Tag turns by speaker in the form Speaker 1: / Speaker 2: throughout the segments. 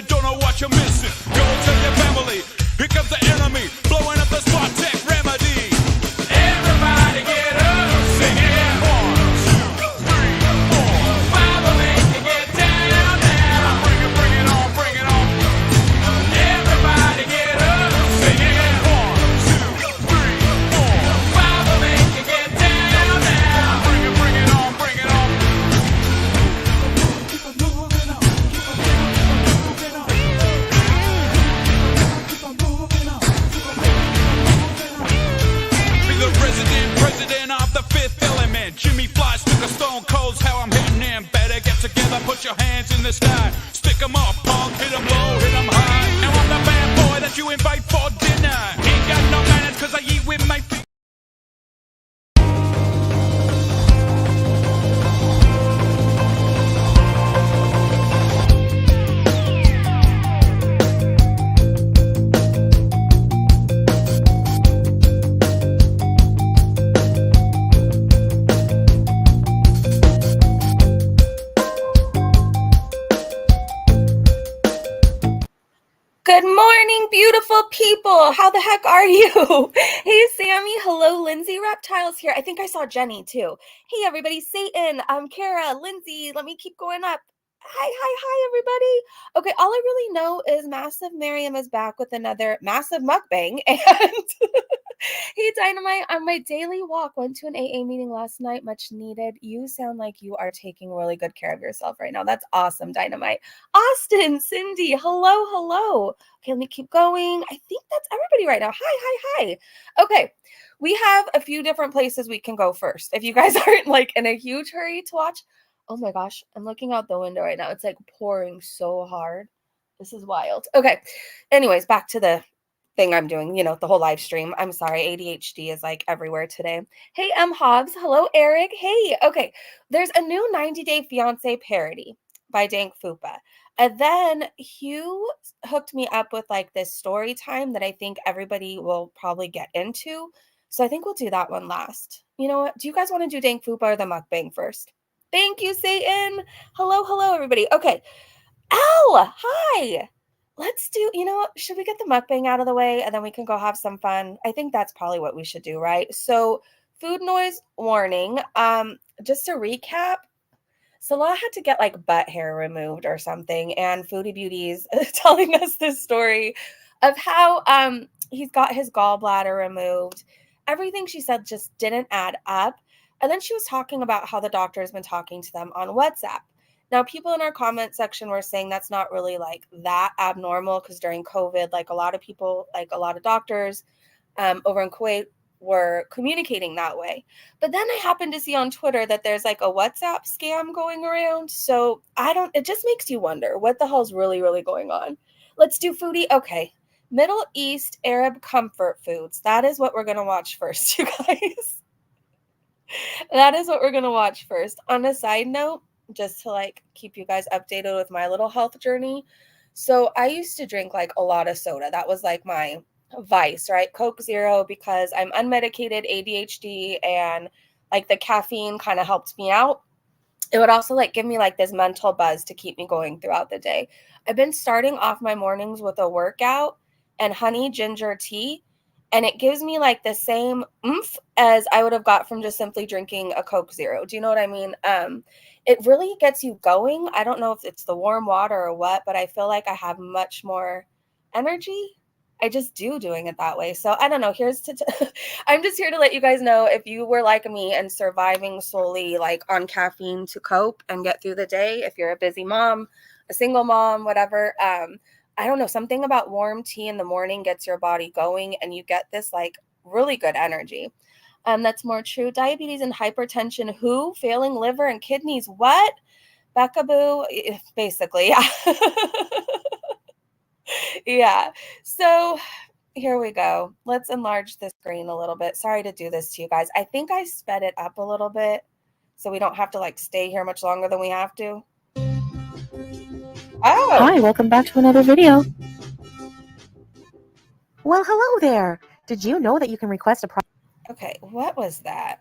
Speaker 1: you don't know what you're missing. Go tell your family, here comes the enemy, blowing up the spot tech remedy. Everybody get up, sing it. 1, 2, 3, 4. Five will make you get down, down. Bring it on, bring it on. Everybody get up, sing it. 1, 2, 3, 4. Five will make you get down, down. Bring it on, bring it on. Keep on moving on, keep on moving on. Keep on moving on, keep on moving on. Be the president of the fifth element. Jimmy Flies took a stone cold's how I'm hitting them. Better get together, put your hands in the sky. Stick 'em up, punk, hit 'em low, hit 'em high. Now I'm the bad boy that you invite for dinner. Ain't got no manners 'cause I eat with my feet.
Speaker 2: Good morning, beautiful people. How the heck are you? Hey, Sammy. Hello, Lindsay. Reptiles here. I think I saw Jenny too. Hey, everybody. Satan. Kara, Lindsay. Let me keep going up. Hi, everybody. Okay, all I really know is Massive Miriam is back with another massive mukbang. And hey, Dynamite, on my daily walk, went to an AA meeting last night, much needed. You sound like you are taking really good care of yourself right now. That's awesome, Dynamite. Austin, Cindy, hello. Okay, let me keep going. I think that's everybody right now. Hi. Okay, we have a few different places we can go first. If you guys aren't like in a huge hurry to watch. Oh my gosh, I'm looking out the window right now. It's like pouring so hard. This is wild. Okay, anyways, back to the thing I'm doing, the whole live stream. I'm sorry, ADHD is like everywhere today. Hey, M. Hobbs. Hello, Eric. Hey, okay. There's a new 90-Day Fiancé parody by Dank Fupa. And then Hugh hooked me up with like this story time that I think everybody will probably get into. So I think we'll do that one last. You know what? Do you guys want to do Dank Fupa or the mukbang first? Thank you, Satan. Hello, everybody. Okay. Al, hi. Let's do, should we get the mukbang out of the way and then we can go have some fun? I think that's probably what we should do, right? So, food noise warning. Just to recap, Salah had to get like butt hair removed or something, and Foodie Beauty's telling us this story of how he's got his gallbladder removed. Everything she said just didn't add up. And then she was talking about how the doctor has been talking to them on WhatsApp. Now, people in our comment section were saying that's not really like that abnormal because during COVID, like a lot of people, like a lot of doctors over in Kuwait were communicating that way. But then I happened to see on Twitter that there's like a WhatsApp scam going around. So it just makes you wonder what the hell's really, really going on. Let's do foodie. Okay. Middle East Arab comfort foods. That is what we're going to watch first, you guys. That is what we're going to watch first. On a side note, just to like keep you guys updated with my little health journey. So I used to drink like a lot of soda. That was like my vice, right? Coke Zero, because I'm unmedicated ADHD and like the caffeine kind of helped me out. It would also like give me like this mental buzz to keep me going throughout the day. I've been starting off my mornings with a workout and honey ginger tea. And it gives me like the same oomph as I would have got from just simply drinking a Coke Zero. Do you know what I mean? It really gets you going. I don't know if it's the warm water or what, but I feel like I have much more energy. I just doing it that way. So I don't know. I'm just here to let you guys know if you were like me and surviving solely like on caffeine to cope and get through the day. If you're a busy mom, a single mom, whatever, I don't know, something about warm tea in the morning gets your body going and you get this like really good energy. That's more true. Diabetes and hypertension, who? Failing liver and kidneys, what? Beckaboo, basically, yeah. Yeah, so here we go. Let's enlarge the screen a little bit. Sorry to do this to you guys. I think I sped it up a little bit so we don't have to like stay here much longer than we have to. Oh.
Speaker 3: Hi, welcome back to another video. Well, hello there. Did you know that you can request a
Speaker 2: Okay, what was that?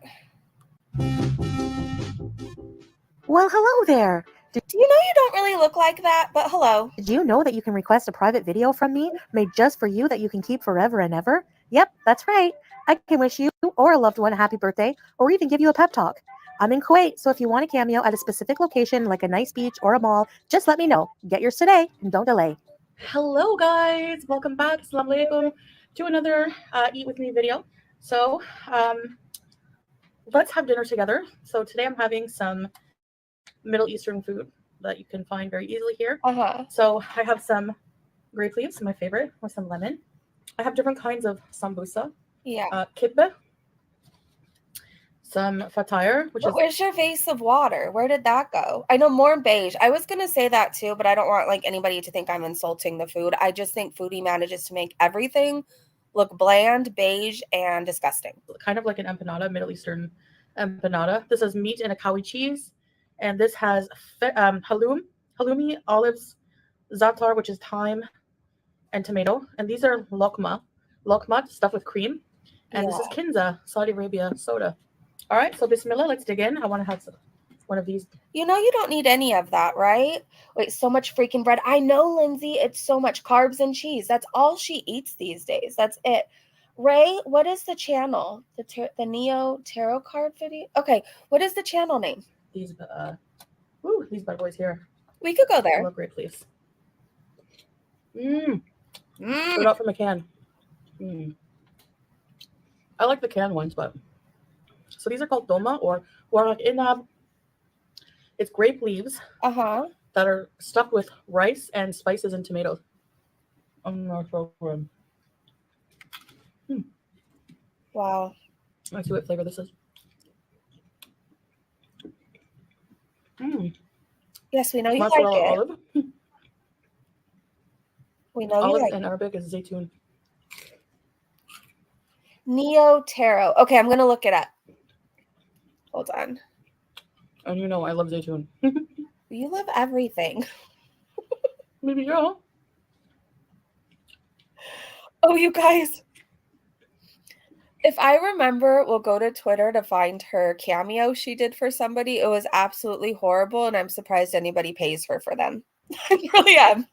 Speaker 3: Well, hello there.
Speaker 2: Do you know you don't really look like that? But hello.
Speaker 3: Did you know that you can request a private video from me made just for you that you can keep forever and ever? Yep, that's right. I can wish you or a loved one a happy birthday or even give you a pep talk. I'm in Kuwait, so if you want a cameo at a specific location like a nice beach or a mall, just let me know. Get yours today and don't delay.
Speaker 4: Hello guys, welcome back. Assalamu alaikum to another Eat With Me video. So let's have dinner together. So today I'm having some Middle Eastern food that you can find very easily here. So I have some grape leaves, my favorite, with some lemon. I have different kinds of sambusa.
Speaker 2: Yeah.
Speaker 4: Kibbeh, some fatire, which is
Speaker 2: Where's your vase of water? Where did that go? I know more beige. I was gonna say that too, but I don't want like anybody to think I'm insulting the food. I just think Foodie manages to make everything look bland, beige, and disgusting.
Speaker 4: kind of like an empanada, Middle Eastern empanada. This is meat and a kawi cheese, and this has halloumi, olives, za'atar, which is thyme, and tomato. And these are lokma stuffed with cream. And this is kinza, Saudi Arabia soda. All right, so bismillah, let's dig in. I want to have one of these.
Speaker 2: You know you don't need any of that, right? Wait, so much freaking bread. I know, Lindsay, it's so much carbs and cheese. That's all she eats these days. That's it. Ray, what is the channel? The Neo Tarot card video? Okay, what is the channel name?
Speaker 4: These bad boys here.
Speaker 2: We could go
Speaker 4: I
Speaker 2: there.
Speaker 4: love grape leaves. Straight out from a can. I like the canned ones, but so these are called doma or like inab. It's grape leaves that are stuffed with rice and spices and tomatoes. So good.
Speaker 2: Wow.
Speaker 4: Let's see what flavor this is.
Speaker 2: Yes, we know you
Speaker 4: Mozzarella
Speaker 2: like it.
Speaker 4: olive.
Speaker 2: We know
Speaker 4: Olive
Speaker 2: you like
Speaker 4: in
Speaker 2: it.
Speaker 4: Arabic is zaytun.
Speaker 2: Neo Tarot. Okay, I'm gonna look it up. Hold on.
Speaker 4: And you know I love zaytun.
Speaker 2: You love everything.
Speaker 4: Maybe yeah.
Speaker 2: Oh, you guys. If I remember, we'll go to Twitter to find her cameo she did for somebody. It was absolutely horrible, and I'm surprised anybody pays her for them. I really am.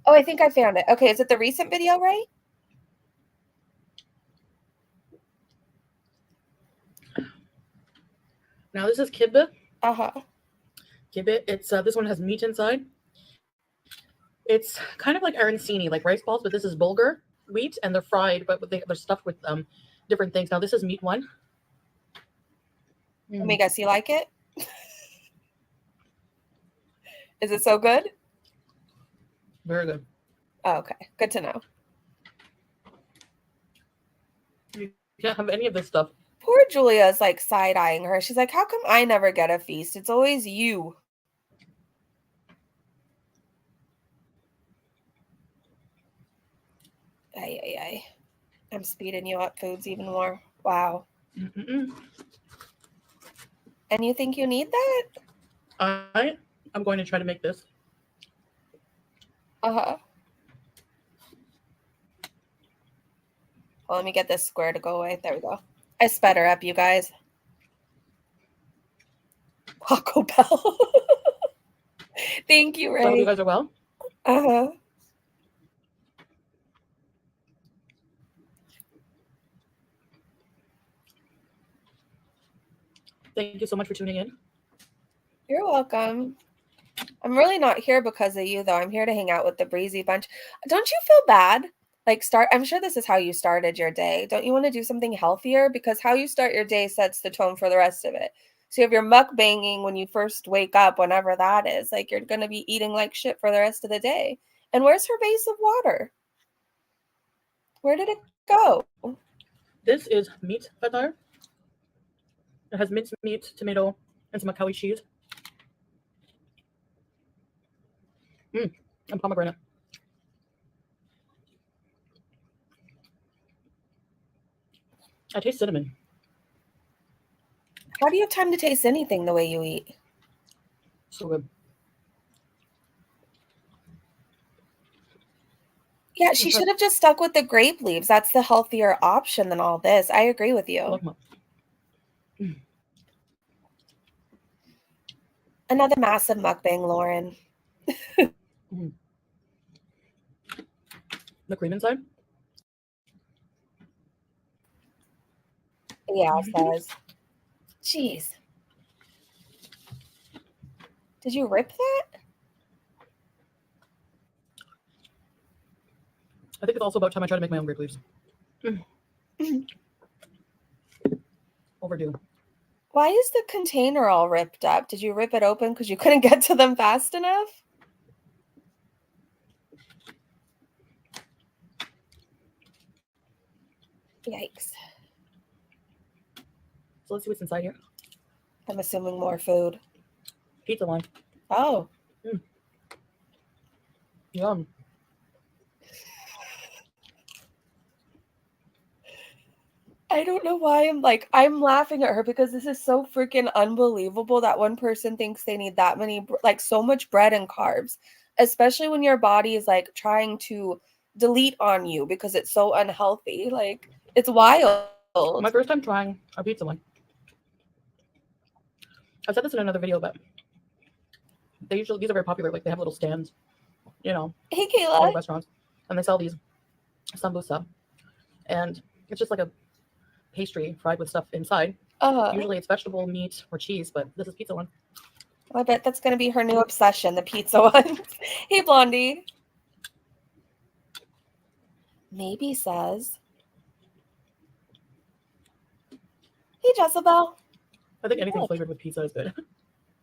Speaker 2: Oh, I think I found it. Okay, is it the recent video, right?
Speaker 4: Now this is kibbeh.
Speaker 2: Kibbeh.
Speaker 4: It's this one has meat inside. It's kind of like arancini, like rice balls, but this is bulgur wheat, and they're fried, but they're stuffed with different things. Now this is meat one.
Speaker 2: Let me guess, you like it? Is it so good?
Speaker 4: Very good.
Speaker 2: Oh, okay, good to know.
Speaker 4: You can't have any of this stuff.
Speaker 2: Poor Julia's like side-eyeing her. She's like, how come I never get a feast? It's always you. Ay. I'm speeding you up foods even more. Wow. And you think you need that?
Speaker 4: I'm going to try to make this.
Speaker 2: Well, let me get this square to go away. There we go. I sped her up, you guys. Taco Bell. Thank you, Ray.
Speaker 4: I hope you guys are well. Thank you so much for tuning in.
Speaker 2: You're welcome. I'm really not here because of you, though. I'm here to hang out with the breezy bunch. Don't you feel bad? I'm sure this is how you started your day. Don't you want to do something healthier? Because how you start your day sets the tone for the rest of it. So you have your mukbanging when you first wake up, whenever that is. Like, you're going to be eating like shit for the rest of the day. And where's her vase of water? Where did it go?
Speaker 4: This is meat fatire. It has minced meat, tomato, and some kawi cheese. And pomegranate. I taste cinnamon.
Speaker 2: How do you have time to taste anything the way you eat?
Speaker 4: So good.
Speaker 2: Yeah, she should have just stuck with the grape leaves. That's the healthier option than all this. I agree with you. Another massive mukbang, Lauren.
Speaker 4: The cream inside.
Speaker 2: Yeah, it says. Jeez. Did you rip that?
Speaker 4: I think it's also about time I try to make my own grape leaves. Overdue.
Speaker 2: Why is the container all ripped up? Did you rip it open because you couldn't get to them fast enough? Yikes.
Speaker 4: So let's see what's inside here.
Speaker 2: I'm assuming more food.
Speaker 4: Pizza line.
Speaker 2: Oh.
Speaker 4: Yum.
Speaker 2: I don't know why I'm laughing at her because this is so freaking unbelievable that one person thinks they need that many, like so much bread and carbs, especially when your body is like trying to delete on you because it's so unhealthy. Like, it's wild.
Speaker 4: My first time trying a pizza line. I've said this in another video, but these are very popular. Like, they have little stands, you know,
Speaker 2: Hey,
Speaker 4: at
Speaker 2: Kayla.
Speaker 4: restaurants, and they sell these sambusa, and it's just like a pastry fried with stuff inside. Usually it's vegetable, meat, or cheese, but this is pizza one.
Speaker 2: I bet that's going to be her new obsession, the pizza ones. Hey, Blondie. Maybe says. Hey, Jezebel.
Speaker 4: I think anything flavored with pizza is good.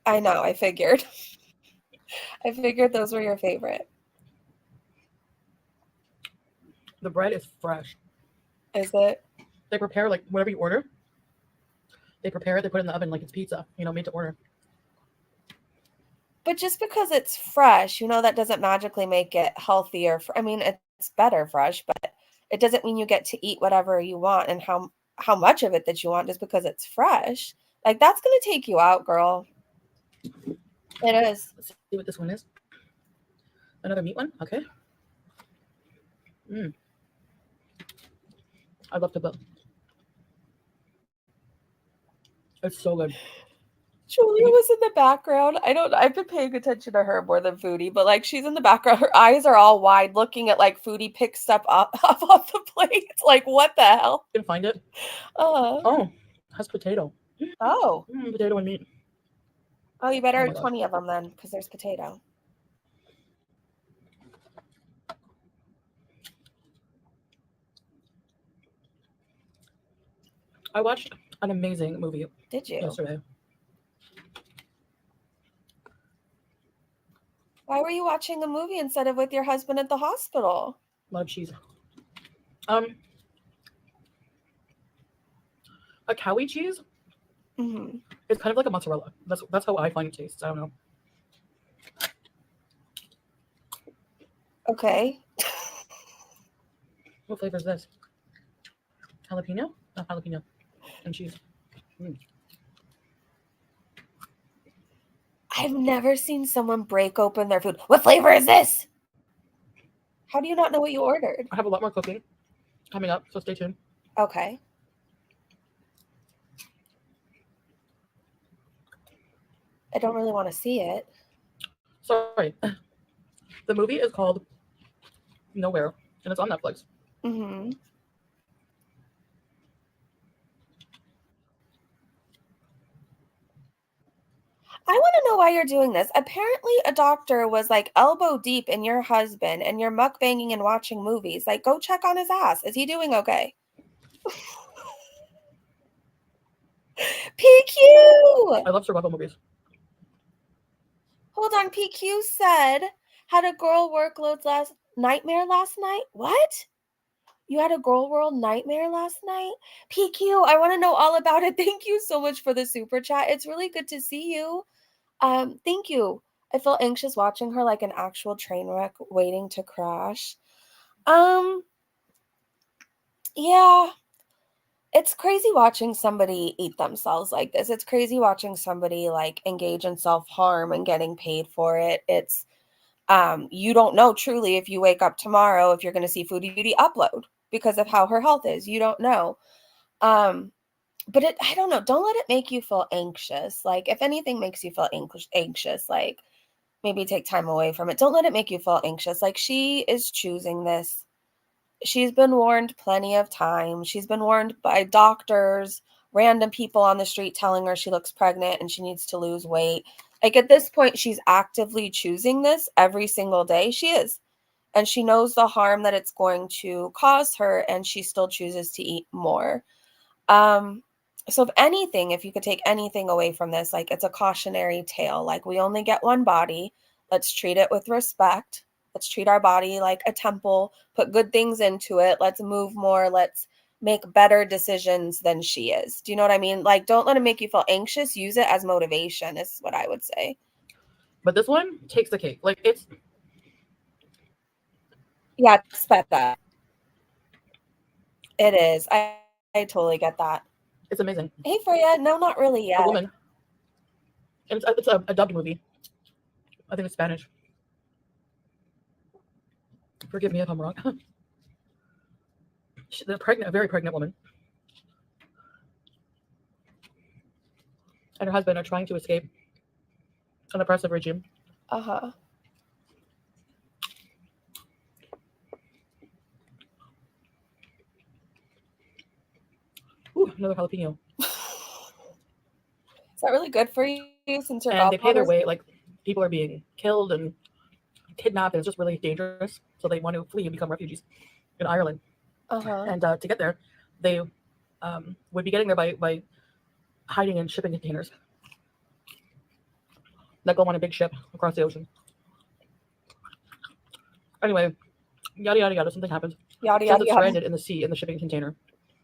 Speaker 2: I know, I figured. I figured those were your favorite.
Speaker 4: The bread is fresh.
Speaker 2: Is it?
Speaker 4: They prepare, like, whatever you order. They prepare it, they put it in the oven like it's pizza, you know, made to order.
Speaker 2: But just because it's fresh, that doesn't magically make it healthier. I mean, it's better fresh, but it doesn't mean you get to eat whatever you want and how much of it that you want just because it's fresh. Like, that's going to take you out, girl. It is.
Speaker 4: Let's see what this one is. Another meat one? Okay. I love the book. It's so good.
Speaker 2: Julia was in the background. I've been paying attention to her more than Foodie, but like she's in the background. Her eyes are all wide looking at like Foodie picks stuff up off the plate. Like, what the hell?
Speaker 4: You can find it.
Speaker 2: Oh,
Speaker 4: It has potato. Potato and meat.
Speaker 2: Oh, you better
Speaker 4: Oh my
Speaker 2: have
Speaker 4: gosh.
Speaker 2: 20 of them then, because there's potato.
Speaker 4: I watched an amazing movie
Speaker 2: Did you?
Speaker 4: yesterday.
Speaker 2: Why were you watching a movie instead of with your husband at the hospital?
Speaker 4: A lot of cheese. A Cowie cheese
Speaker 2: Mm-hmm.
Speaker 4: is kind of like a mozzarella. That's how I find it tastes. I don't know.
Speaker 2: Okay.
Speaker 4: What flavor is this? Jalapeno? Not jalapeno. And cheese.
Speaker 2: I've never seen someone break open their food. What flavor is this? How do you not know what you ordered?
Speaker 4: I have a lot more cooking coming up, so stay tuned.
Speaker 2: Okay. I don't really want to see it.
Speaker 4: Sorry. The movie is called Nowhere, and it's on Netflix.
Speaker 2: Mm-hmm. I want to know why you're doing this. Apparently, a doctor was like elbow deep in your husband and you're mukbanging and watching movies. Like, go check on his ass. Is he doing okay? PQ!
Speaker 4: I love survival movies.
Speaker 2: Hold on. PQ said, had a girl workload nightmare last night? What? You had a girl world nightmare last night? PQ, I want to know all about it. Thank you so much for the super chat. It's really good to see you. Thank you. I felt anxious watching her like an actual train wreck waiting to crash. Yeah. It's crazy watching somebody eat themselves like this. It's crazy watching somebody like engage in self-harm and getting paid for it. It's you don't know truly if you wake up tomorrow if you're going to see Foodie Beauty upload because of how her health is. You don't know. but I don't know. Don't let it make you feel anxious. Like, if anything makes you feel anxious, like maybe take time away from it. Don't let it make you feel anxious. Like, she is choosing this. She's been warned plenty of times. She's been warned by doctors, random people on the street telling her she looks pregnant and she needs to lose weight. Like, at this point, she's actively choosing this every single day. She is. And she knows the harm that it's going to cause her, and she still chooses to eat more. So if anything, if you could take anything away from this, like, it's a cautionary tale. Like, we only get one body. Let's treat it with respect. Let's treat our body like a temple, put good things into it. Let's move more. Let's make better decisions than she is. Do you know what I mean? Like, don't let it make you feel anxious. Use it as motivation is what I would say.
Speaker 4: But this one takes the cake. Like, it's...
Speaker 2: Yeah, expect that. It is. I totally get that.
Speaker 4: It's amazing.
Speaker 2: Hey, Freya. No, not really yet.
Speaker 4: A woman. And it's a dubbed movie. I think it's Spanish. Forgive me if I'm wrong. She's a very pregnant woman. And her husband are trying to escape an oppressive regime.
Speaker 2: Uh-huh.
Speaker 4: Ooh, another jalapeno.
Speaker 2: Is that really good for you since your
Speaker 4: And they pay their
Speaker 2: gallbladder's-
Speaker 4: way. Like, people are being killed and kidnapped, and it's just really dangerous. So they want to flee and become refugees in Ireland.
Speaker 2: Uh-huh.
Speaker 4: And to get there, they would be getting there by hiding in shipping containers that go on a big ship across the ocean. Anyway, yada yada yada. Something happens.
Speaker 2: Yada,
Speaker 4: Since
Speaker 2: yada,
Speaker 4: it's
Speaker 2: yada.
Speaker 4: stranded in the sea in the shipping container,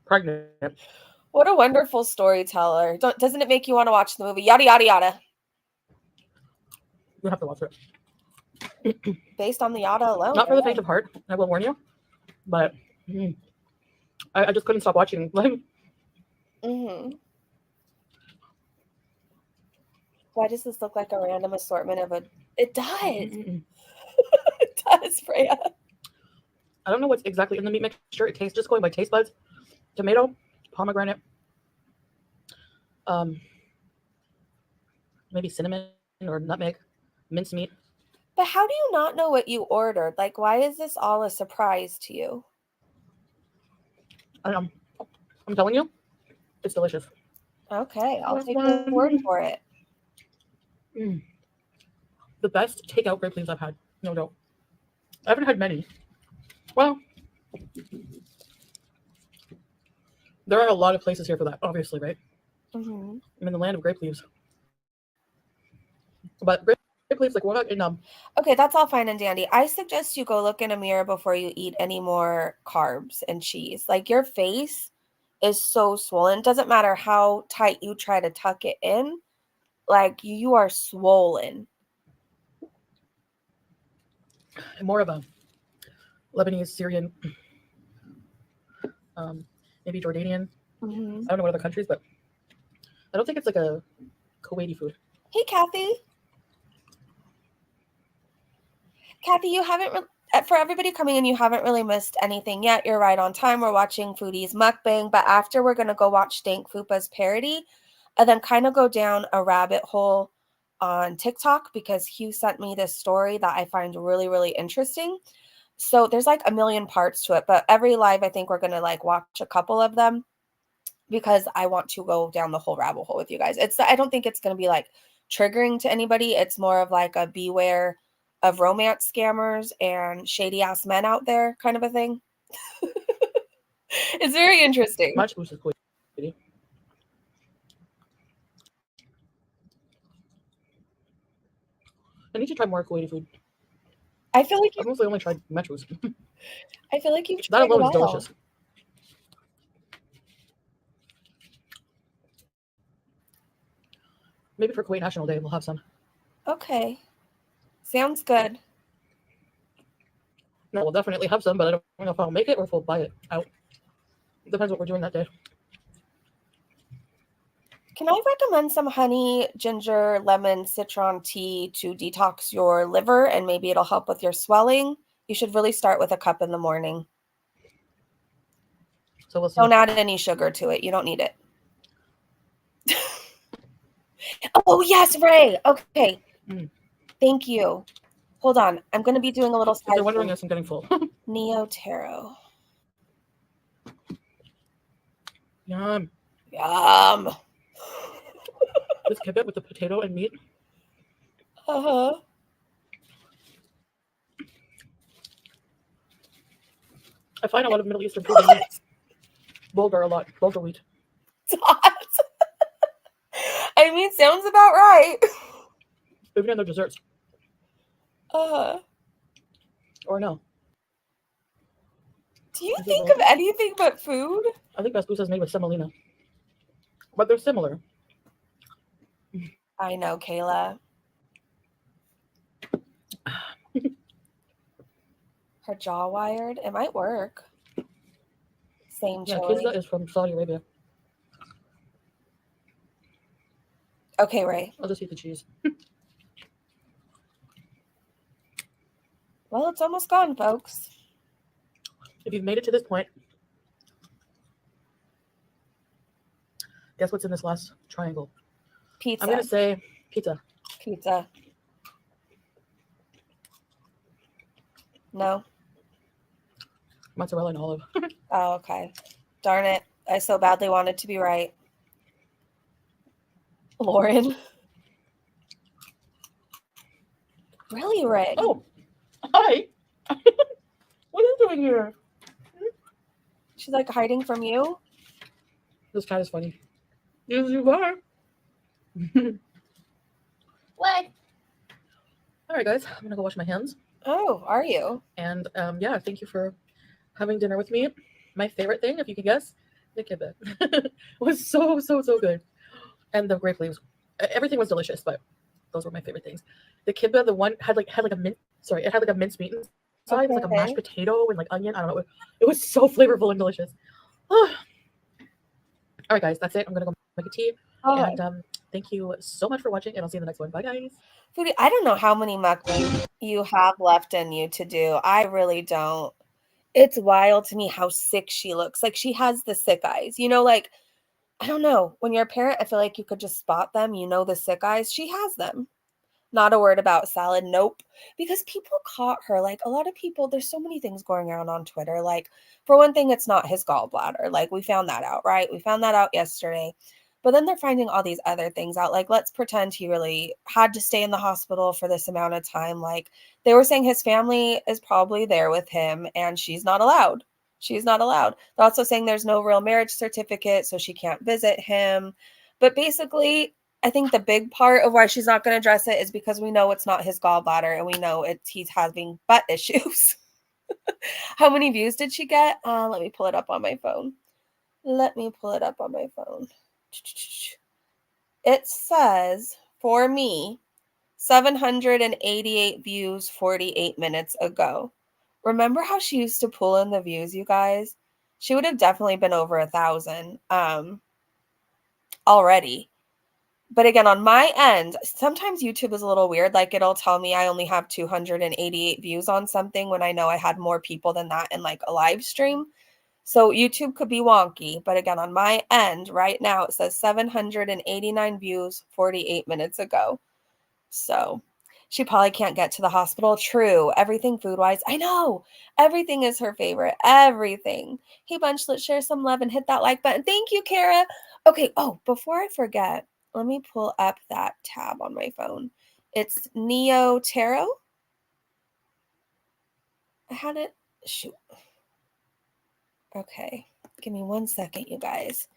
Speaker 4: pregnant.
Speaker 2: What a wonderful storyteller. Doesn't it make you want to watch the movie? Yada, yada, yada.
Speaker 4: You have to watch it.
Speaker 2: Based on the yada alone.
Speaker 4: Not for the faint of heart, I will warn you. But I just couldn't stop watching. Like,
Speaker 2: Mm-hmm. Why does this look like a random assortment of a... It does. It does, Freya.
Speaker 4: I don't know what's exactly in the meat mixture. It tastes, just going by taste buds, tomato, pomegranate, maybe cinnamon or nutmeg, mincemeat.
Speaker 2: But how do you not know what you ordered? Like, why is this all a surprise to you?
Speaker 4: I'm telling you, it's delicious.
Speaker 2: Okay, I'll take your word for it.
Speaker 4: The best takeout grape leaves I've had. No doubt. I haven't had many. Well, there are a lot of places here for that, obviously, right?
Speaker 2: Mm-hmm.
Speaker 4: I'm in the land of grape leaves. But grape leaves, like, what in
Speaker 2: Okay, that's all fine and dandy. I suggest you go look in a mirror before you eat any more carbs and cheese. Like, your face is so swollen. It doesn't matter how tight you try to tuck it in. Like, you are swollen.
Speaker 4: more of a Lebanese, Syrian, maybe Jordanian.
Speaker 2: Mm-hmm.
Speaker 4: I don't know what other countries, but I don't think it's like a Kuwaiti food.
Speaker 2: Hey, Kathy. Kathy, you haven't for everybody coming in, you haven't really missed anything yet. You're right on time. We're watching Foodie's Mukbang, but after we're going to go watch Stank Fupa's Parody and then kind of go down a rabbit hole on TikTok because Hugh sent me this story that I find really, really interesting. So there's like a million parts to it, but every live, I think we're going to like watch a couple of them because I want to go down the whole rabbit hole with you guys. I don't think it's going to be like triggering to anybody. It's more of like a beware of romance scammers and shady ass men out there kind of a thing. It's very interesting.
Speaker 4: Much boost is Kuwaiti. I need to try more Kuwaiti food.
Speaker 2: I feel like
Speaker 4: I've mostly only tried metros.
Speaker 2: you've
Speaker 4: That
Speaker 2: tried
Speaker 4: alone
Speaker 2: a
Speaker 4: is
Speaker 2: while.
Speaker 4: delicious. Maybe for Kuwait National Day, we'll have some.
Speaker 2: Okay. Sounds good.
Speaker 4: No, we'll definitely have some, but I don't know if I'll make it or if we'll buy it out. Depends what we're doing that day.
Speaker 2: Can I recommend some honey, ginger, lemon, citron tea to detox your liver and maybe it'll help with your swelling? You should really start with a cup in the morning.
Speaker 4: So we'll see.
Speaker 2: Don't add any sugar to it. You don't need it. Oh, yes, Ray. Okay.
Speaker 4: Mm.
Speaker 2: Thank you. Hold on. I'm going to be doing a little
Speaker 4: If they're
Speaker 2: side
Speaker 4: wondering,
Speaker 2: thing.
Speaker 4: yes, I'm getting full.
Speaker 2: Neo Taro.
Speaker 4: Yum.
Speaker 2: Yum.
Speaker 4: This kibbeh with the potato and meat.
Speaker 2: Uh-huh.
Speaker 4: I find a lot of Middle Eastern food they use bulgur a lot. Bulgur wheat.
Speaker 2: I mean, sounds about right.
Speaker 4: Even in their desserts. Or no.
Speaker 2: Do you
Speaker 4: Is it
Speaker 2: think
Speaker 4: wrong?
Speaker 2: of anything but food?
Speaker 4: I think basbousa is made with semolina. But they're similar.
Speaker 2: I know, Kayla. Her jaw wired. It might work. Same
Speaker 4: Yeah,
Speaker 2: chili.
Speaker 4: kizza is from Saudi Arabia.
Speaker 2: Okay, Ray.
Speaker 4: I'll just eat the cheese.
Speaker 2: Well, it's almost gone, folks.
Speaker 4: If you've made it to this point, guess what's in this last triangle?
Speaker 2: Pizza.
Speaker 4: I'm going to say pizza.
Speaker 2: Pizza. No?
Speaker 4: Mozzarella and olive.
Speaker 2: Oh, okay. Darn it. I so badly wanted to be right. Lauren. Really, Ray?
Speaker 4: Oh, hi. What are you doing here?
Speaker 2: She's like hiding from you?
Speaker 4: This cat is funny. Yes, you are. What? All right, guys. I'm going to go wash my hands.
Speaker 2: Oh, are you?
Speaker 4: And yeah, thank you for having dinner with me. My favorite thing, if you can guess, the kibbeh. Was so good. And the grape leaves. Everything was delicious, but those were my favorite things. The kibbeh, the one had like a mint. Sorry, it had like a minced meat inside. It was like a mashed potato and like onion. I don't know. It was so flavorful and delicious. All right, guys, that's it. I'm gonna go make a tea.
Speaker 2: Okay.
Speaker 4: And thank you so much for watching, and I'll see you in the next one. Bye, guys.
Speaker 2: Foodie, I don't know how many mukbangs you have left in you to do. I really don't. It's wild to me how sick she looks. Like she has the sick eyes. You know, like, I don't know. When you're a parent, I feel like you could just spot them. You know the sick eyes. She has them. Not a word about salad. Nope. Because people caught her. Like a lot of people, there's so many things going around on Twitter. Like, for one thing, it's not his gallbladder. Like, we found that out, right? We found that out yesterday. But then they're finding all these other things out. Like, let's pretend he really had to stay in the hospital for this amount of time. Like, they were saying his family is probably there with him and she's not allowed. She's not allowed. They're also saying there's no real marriage certificate, so she can't visit him. But basically, I think the big part of why she's not going to address it is because we know it's not his gallbladder and we know he's having butt issues. How many views did she get? Let me pull it up on my phone. It says, for me, 788 views 48 minutes ago. Remember how she used to pull in the views, you guys? She would have definitely been over 1,000 already. But again, on my end, sometimes YouTube is a little weird. Like it'll tell me I only have 288 views on something when I know I had more people than that in like a live stream. So YouTube could be wonky. But again, on my end right now, it says 789 views 48 minutes ago. So she probably can't get to the hospital. True. Everything food-wise. I know. Everything is her favorite. Everything. Hey, Bunch, let's share some love and hit that like button. Thank you, Kara. Okay. Oh, before I forget, let me pull up that tab on my phone. It's Neo Tarot. I had it. Shoot. Okay. Give me 1 second, you guys.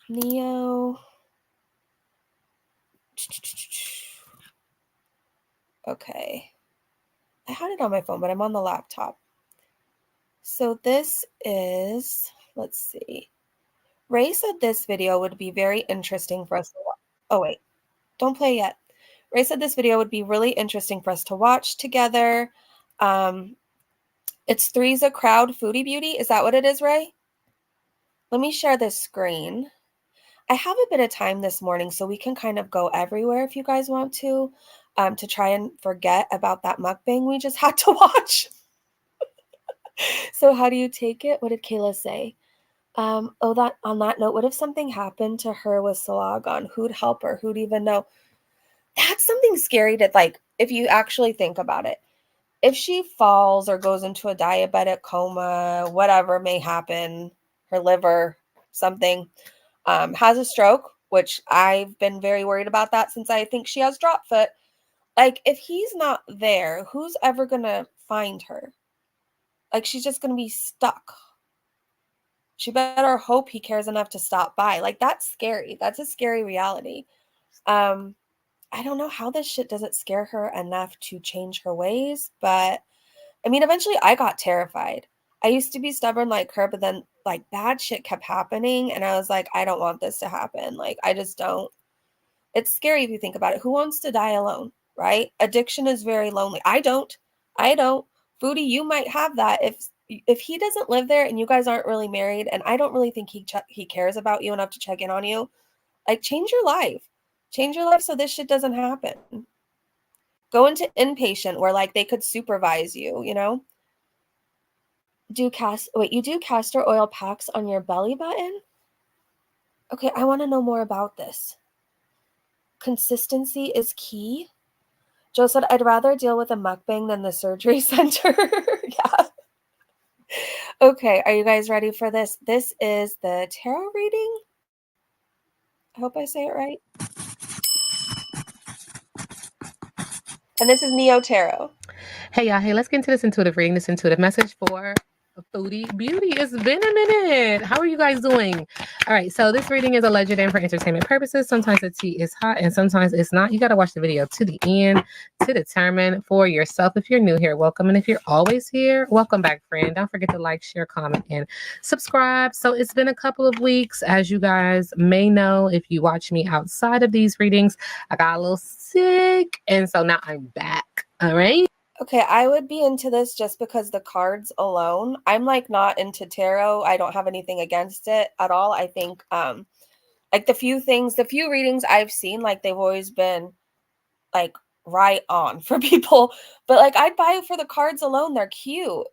Speaker 2: Neo. Okay. I had it on my phone, but I'm on the laptop. So this is, let's see. Ray said this video would be very interesting for us to watch. Oh, wait. Don't play yet. Ray said this video would be really interesting for us to watch together. It's Three's a Crowd Foodie Beauty. Is that what it is, Ray? Let me share this screen. I have a bit of time this morning, so we can kind of go everywhere if you guys want to try and forget about that mukbang we just had to watch. So how do you take it? What did Kayla say? On that note, what if something happened to her with Salagon? Who'd help her? Who'd even know? that's something scary to, like, if you actually think about it. If she falls or goes into a diabetic coma, whatever may happen, her liver, something, has a stroke, which I've been very worried about that since I think she has drop foot. Like, if he's not there, who's ever gonna find her? Like, she's just gonna be stuck. She better hope he cares enough to stop by. Like, that's scary. That's a scary reality. I don't know how this shit doesn't scare her enough to change her ways, but I mean, eventually I got terrified. I used to be stubborn like her, but then like bad shit kept happening, and I was like, I don't want this to happen. Like, I just don't. It's scary if you think about it. Who wants to die alone, right? Addiction is very lonely. I don't. I don't. Foodie, you might have that if he doesn't live there and you guys aren't really married, and I don't really think he cares about you enough to check in on you. Like, change your life. Change your life so this shit doesn't happen. Go into inpatient where like they could supervise you, you know? You do castor oil packs on your belly button? Okay, I want to know more about this. Consistency is key. Joe said, I'd rather deal with a mukbang than the surgery center. Yeah. Okay, are you guys ready for this? This is the tarot reading. I hope I say it right. And this is Neo Tarot.
Speaker 5: Hey y'all, hey, let's get into this intuitive reading, this intuitive message for Foodie Beauty. It's been a minute. How are you guys doing? All right, so this reading is alleged and for entertainment purposes. Sometimes the tea is hot and sometimes it's not. You got to watch the video to the end to determine for yourself. If you're new here, welcome. And if you're always here, welcome back, friend. Don't forget to like, share, comment, and subscribe. So it's been a couple of weeks. As you guys may know, if you watch me outside of these readings, I got a little sick. And so now I'm back. All right.
Speaker 2: Okay, I would be into this just because the cards alone. I'm like not into tarot. I don't have anything against it at all. I think like the few readings I've seen, like they've always been like right on for people. But like I'd buy it for the cards alone. They're cute.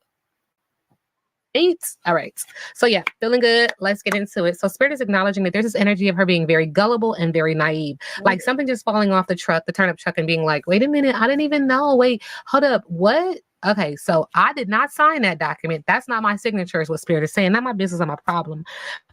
Speaker 5: All right. So yeah, feeling good. Let's get into it. So Spirit is acknowledging that there's this energy of her being very gullible and very naive. Like something just falling off the turnip truck and being like, wait a minute, I didn't even know. Wait, hold up. What? Okay, so I did not sign that document. That's not my signature is what Spirit is saying. Not my business, not my problem.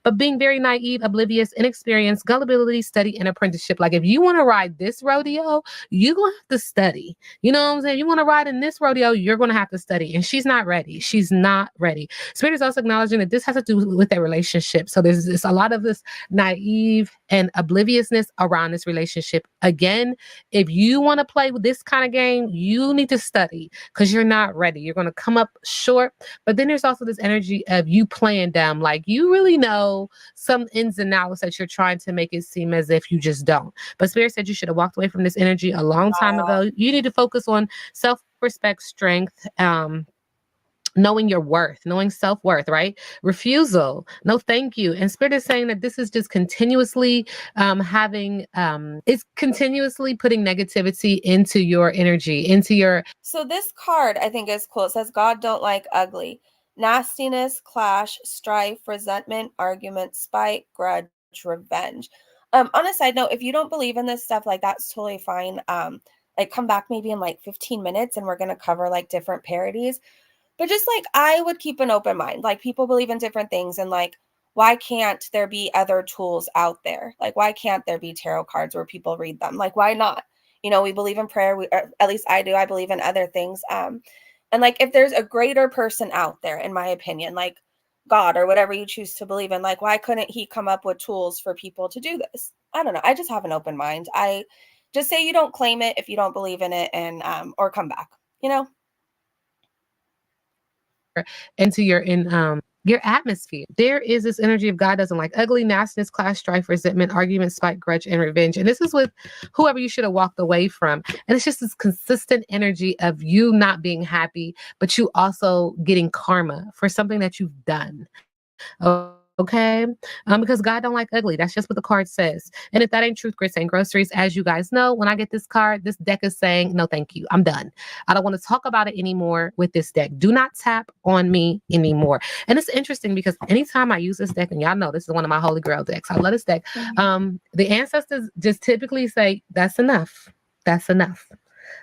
Speaker 5: But being very naive, oblivious, inexperienced, gullibility, study, and apprenticeship. Like if you want to ride this rodeo, you're going to have to study. You know what I'm saying? You want to ride in this rodeo, you're going to have to study. And she's not ready. She's not ready. Spirit is also acknowledging that this has to do with their relationship. So there's a lot of this naive and obliviousness around this relationship. Again, if you want to play with this kind of game, you need to study because you're not ready. You're going to come up short. But then there's also this energy of you playing dumb. Like you really know some ins and outs that you're trying to make it seem as if you just don't. But Spirit said you should have walked away from this energy a long time ago. You need to focus on self-respect, strength, knowing your worth, knowing self-worth, right? Refusal, no thank you. And Spirit is saying that this is just continuously it's continuously putting negativity into your energy, into your...
Speaker 2: So this card I think is cool. It says God don't like ugly. Nastiness, clash, strife, resentment, argument, spite, grudge, revenge. On a side note, if you don't believe in this stuff, like that's totally fine. Like come back maybe in like 15 minutes and we're going to cover like different parodies. But just like I would keep an open mind. Like people believe in different things and like why can't there be other tools out there? Like why can't there be tarot cards where people read them? Like why not? You know, we believe in prayer. At least I do. I believe in other things. And like if there's a greater person out there, in my opinion, like God or whatever you choose to believe in, like why couldn't he come up with tools for people to do this? I don't know. I just have an open mind. I just say you don't claim it if you don't believe in it and or come back, you know?
Speaker 5: Into your atmosphere. There is this energy of God doesn't like ugly, nastiness, clash, strife, resentment, argument, spite, grudge, and revenge. And this is with whoever you should have walked away from. And it's just this consistent energy of you not being happy, but you also getting karma for something that you've done. Okay, because God don't like ugly. That's just what the card says. And if that ain't truth, grits ain't groceries. As you guys know, when I get this card, this deck is saying, no, thank you. I'm done. I don't want to talk about it anymore with this deck. Do not tap on me anymore. And it's interesting because anytime I use this deck, and y'all know this is one of my holy grail decks. I love this deck. The ancestors just typically say, that's enough. That's enough.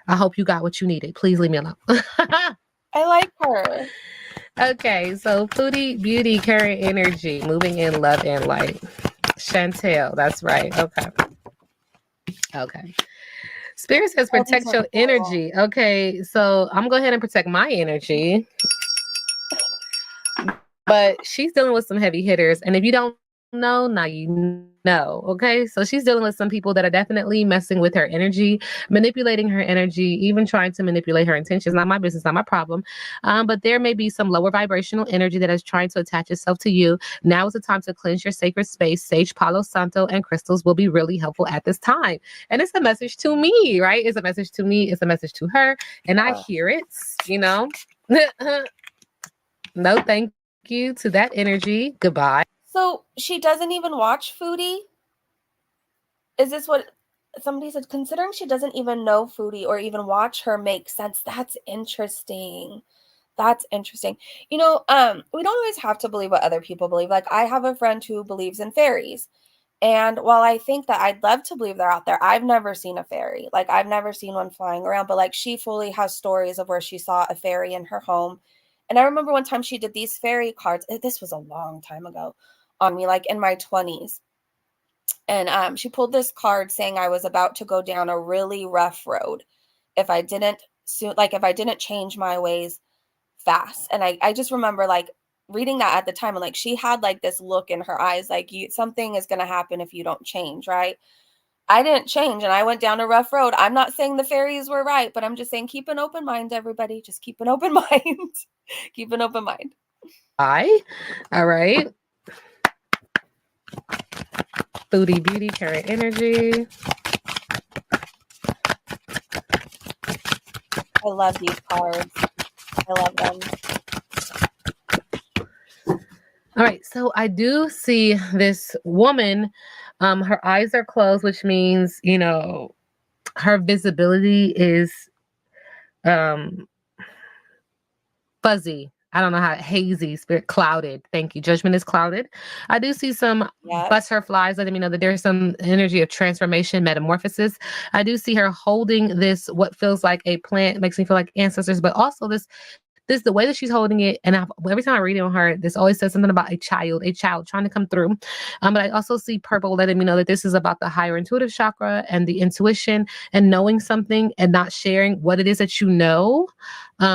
Speaker 5: I hope you got what you needed. Please leave me alone.
Speaker 2: I like her.
Speaker 5: Okay, so Foodie Beauty, current energy, moving in love and light. Chantel, that's right. Okay. Okay. Spirit says
Speaker 2: Oh, these
Speaker 5: protect
Speaker 2: are
Speaker 5: your
Speaker 2: cool.
Speaker 5: energy. Okay, so I'm going to go ahead and protect my energy. But she's dealing with some heavy hitters. And if you don't know, now you know. Okay, so she's dealing with some people that are definitely messing with her energy, manipulating her energy, even trying to manipulate her intentions. Not my business, not my problem. But there may be some lower vibrational energy that is trying to attach itself to you. Now is the time to cleanse your sacred space. Sage, Palo Santo, and crystals will be really helpful at this time. And it's a message to me, right? It's a message to me. It's a message to her. And I hear it, you know. No, thank you to that energy. Goodbye.
Speaker 2: So she doesn't even watch Foodie? Is this what somebody said? Considering she doesn't even know Foodie or even watch her make sense. That's interesting. That's interesting. You know, we don't always have to believe what other people believe. Like, I have a friend who believes in fairies. And while I think that I'd love to believe they're out there, I've never seen a fairy. Like, I've never seen one flying around, but like, she fully has stories of where she saw a fairy in her home. And I remember one time she did these fairy cards. This was a long time ago on me, like in my 20s. And she pulled this card saying I was about to go down a really rough road if I didn't if I didn't change my ways fast. And I just remember like reading that at the time, and like she had like this look in her eyes, like something is going to happen if you don't change, right? I didn't change and I went down a rough road. I'm not saying the fairies were right, but I'm just saying keep an open mind, everybody. Just keep an open mind. Keep an open mind.
Speaker 5: Bye. All right. Foodie Beauty, current energy.
Speaker 2: I love these cards. I love them.
Speaker 5: All right, so I do see this woman. Her eyes are closed, which means, you know, her visibility is fuzzy. I don't know how, hazy, spirit clouded. Thank you. Judgment is clouded. I do see some butterflies letting me know that there's some energy of transformation, metamorphosis. I do see her holding this, what feels like a plant, makes me feel like ancestors, but also this the way that she's holding it, and every time I read it on her, this always says something about a child trying to come through. But I also see purple letting me know that this is about the higher intuitive chakra and the intuition and knowing something and not sharing what it is that you know,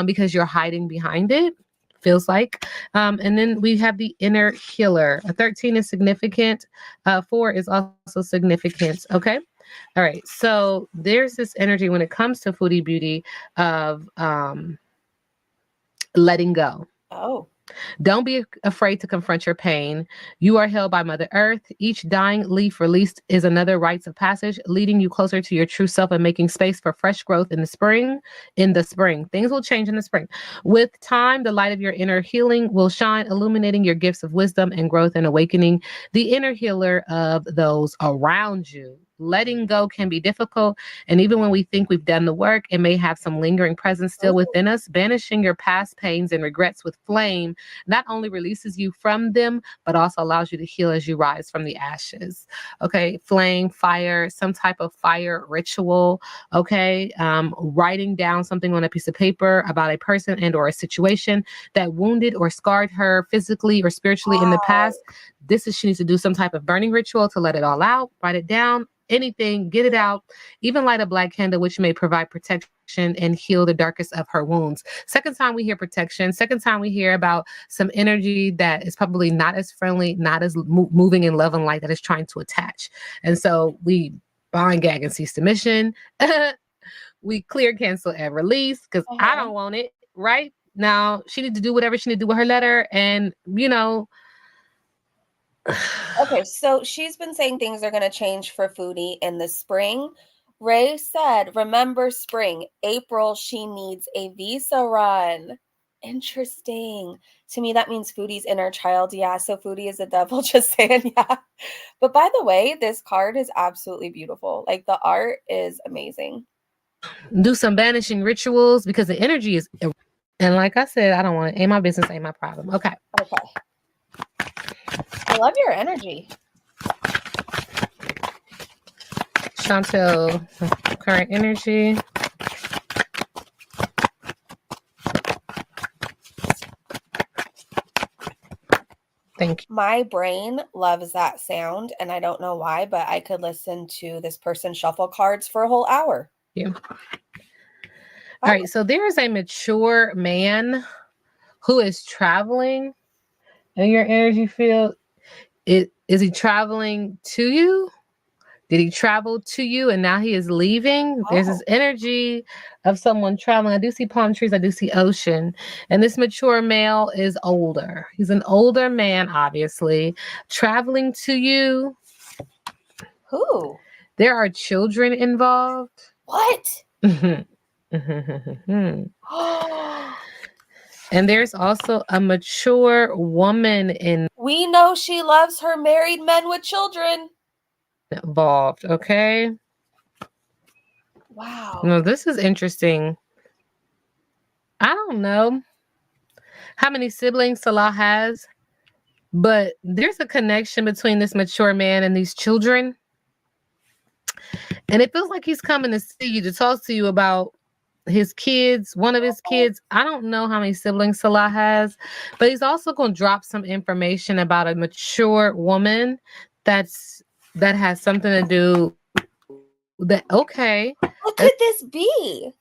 Speaker 5: because you're hiding behind it. Feels like. And then we have the inner healer. A 13 is significant. 4 is also significant. Okay. All right. So there's this energy when it comes to Foodie Beauty of letting go.
Speaker 2: Oh.
Speaker 5: Don't be afraid to confront your pain. You are held by Mother Earth. Each dying leaf released is another rites of passage, leading you closer to your true self and making space for fresh growth in the spring. Things will change in the spring. With time, the light of your inner healing will shine, illuminating your gifts of wisdom and growth and awakening the inner healer of those around you. Letting go can be difficult. And even when we think we've done the work, it may have some lingering presence still within us. Banishing your past pains and regrets with flame not only releases you from them, but also allows you to heal as you rise from the ashes. Okay. Flame, fire, some type of fire ritual. Okay. Writing down something on a piece of paper about a person and or a situation that wounded or scarred her physically or spiritually in the past. She needs to do some type of burning ritual to let it all out. Write it down. Anything, get it out, even light a black candle, which may provide protection and heal the darkest of her wounds. Second time we hear protection. Second time we hear about some energy that is probably not as friendly, not as moving in love and light, that is trying to attach. And so we bind, gag, and cease submission. We clear, cancel, and release, because I don't want it. Right now, she need to do whatever she need to do with her letter, and
Speaker 2: Okay, so she's been saying things are going to change for Foodie in the spring. Ray said, remember spring. April, she needs a visa run. Interesting. To me, that means Foodie's inner child. Yeah, so Foodie is the devil, just saying, yeah. But by the way, this card is absolutely beautiful. Like, the art is amazing.
Speaker 5: Do some banishing rituals, because the energy is, and like I said, I don't want it. Ain't my business, ain't my problem. Okay.
Speaker 2: I love your energy.
Speaker 5: Chantel, current energy. Thank you.
Speaker 2: My brain loves that sound, and I don't know why, but I could listen to this person shuffle cards for a whole hour.
Speaker 5: All right, so there is a mature man who is traveling in your energy field. Is he traveling to you? Did he travel to you and now he is leaving? There's this energy of someone traveling. I do see palm trees. I do see ocean. And this mature male is older. He's an older man, obviously, traveling to you.
Speaker 2: Who?
Speaker 5: There are children involved.
Speaker 2: What?
Speaker 5: And there's also a mature woman
Speaker 2: We know she loves her married men with children.
Speaker 5: involved, okay?
Speaker 2: Wow.
Speaker 5: No, this is interesting. I don't know how many siblings Salah has, but there's a connection between this mature man and these children. And it feels like he's coming to see you, to talk to you about his kids, one of his kids. I don't know how many siblings Salah has, but he's also going to drop some information about a mature woman that has something to do that. Okay.
Speaker 2: What could this be?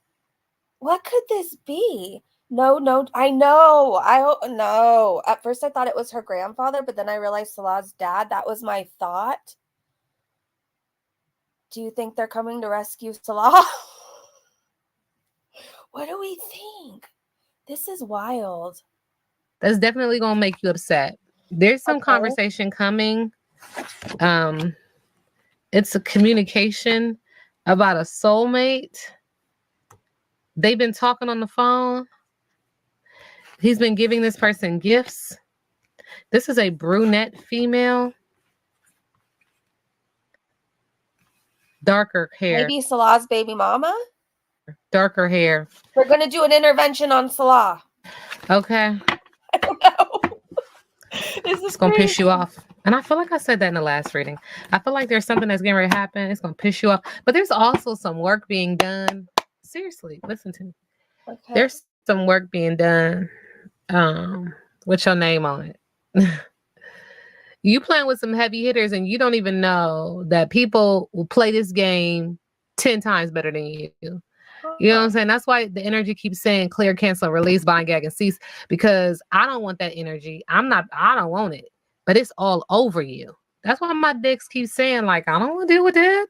Speaker 2: What could this be? No, I know. No. At first I thought it was her grandfather, but then I realized Salah's dad. That was my thought. Do you think they're coming to rescue Salah? What do we think? This is wild.
Speaker 5: That's definitely going to make you upset. There's some
Speaker 2: Okay.
Speaker 5: conversation coming. It's a communication about a soulmate. They've been talking on the phone. He's been giving this person gifts. This is a brunette female. Darker hair.
Speaker 2: Maybe Salah's baby mama?
Speaker 5: Darker hair.
Speaker 2: We're going to do an intervention on Salah.
Speaker 5: Okay.
Speaker 2: I don't know. This is
Speaker 5: It's going to piss
Speaker 2: crazy.
Speaker 5: you off. And I feel like I said that in the last reading. I feel like there's something that's getting ready to happen. It's going to piss you off. But there's also some work being done. Seriously, listen to me.
Speaker 2: Okay.
Speaker 5: There's some work being done with your name on it. You playing with some heavy hitters and you don't even know that people will play this game 10 times better than you. You know what I'm saying? That's why the energy keeps saying clear, cancel, release, bind, gag, and cease, because I don't want that energy. I don't want it, but it's all over you. That's why my dicks keep saying, like, I don't want to deal with that.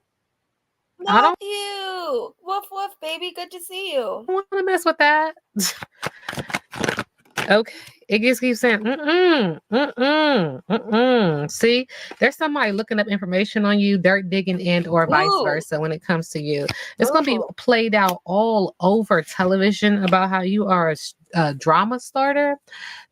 Speaker 5: I don't
Speaker 2: Matthew! Woof woof, baby. Good to see you.
Speaker 5: want to mess with that. Okay. It just keeps saying, See, there's somebody looking up information on you, dirt digging, and or vice
Speaker 2: Ooh.
Speaker 5: versa when it comes to you. It's going to be
Speaker 2: Ooh.
Speaker 5: played out all over television about how you are a drama starter.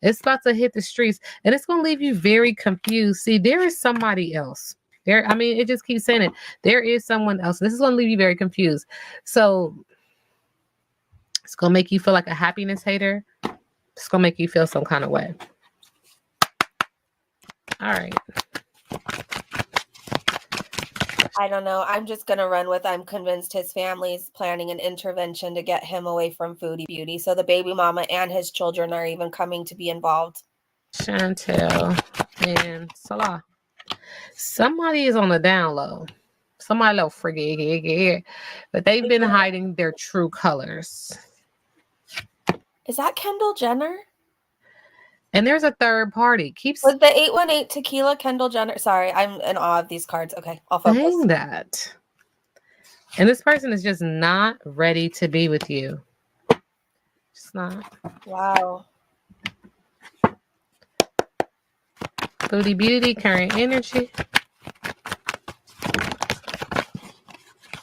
Speaker 5: It's about to hit the streets, and it's going to leave you very confused. See, there is somebody else. It just keeps saying it. There is someone else. This is going to leave you very confused. So it's going to make you feel like a happiness hater. It's going to make you feel some kind of way. All right.
Speaker 2: I don't know. I'm just going to run with I'm convinced his family's planning an intervention to get him away from Foodie Beauty. So the baby mama and his children are even coming to be involved.
Speaker 5: Chantel and Salah. Somebody is on the down low. Somebody a little freaky. But they've been hiding their true colors.
Speaker 2: Is that Kendall Jenner?
Speaker 5: And there's a third party.
Speaker 2: Was the 818 tequila Kendall Jenner? Sorry, I'm in awe of these cards. Okay, I'll focus.
Speaker 5: saying that. And this person is just not ready to be with you. Just not.
Speaker 2: Wow.
Speaker 5: Foodie Beauty, current energy.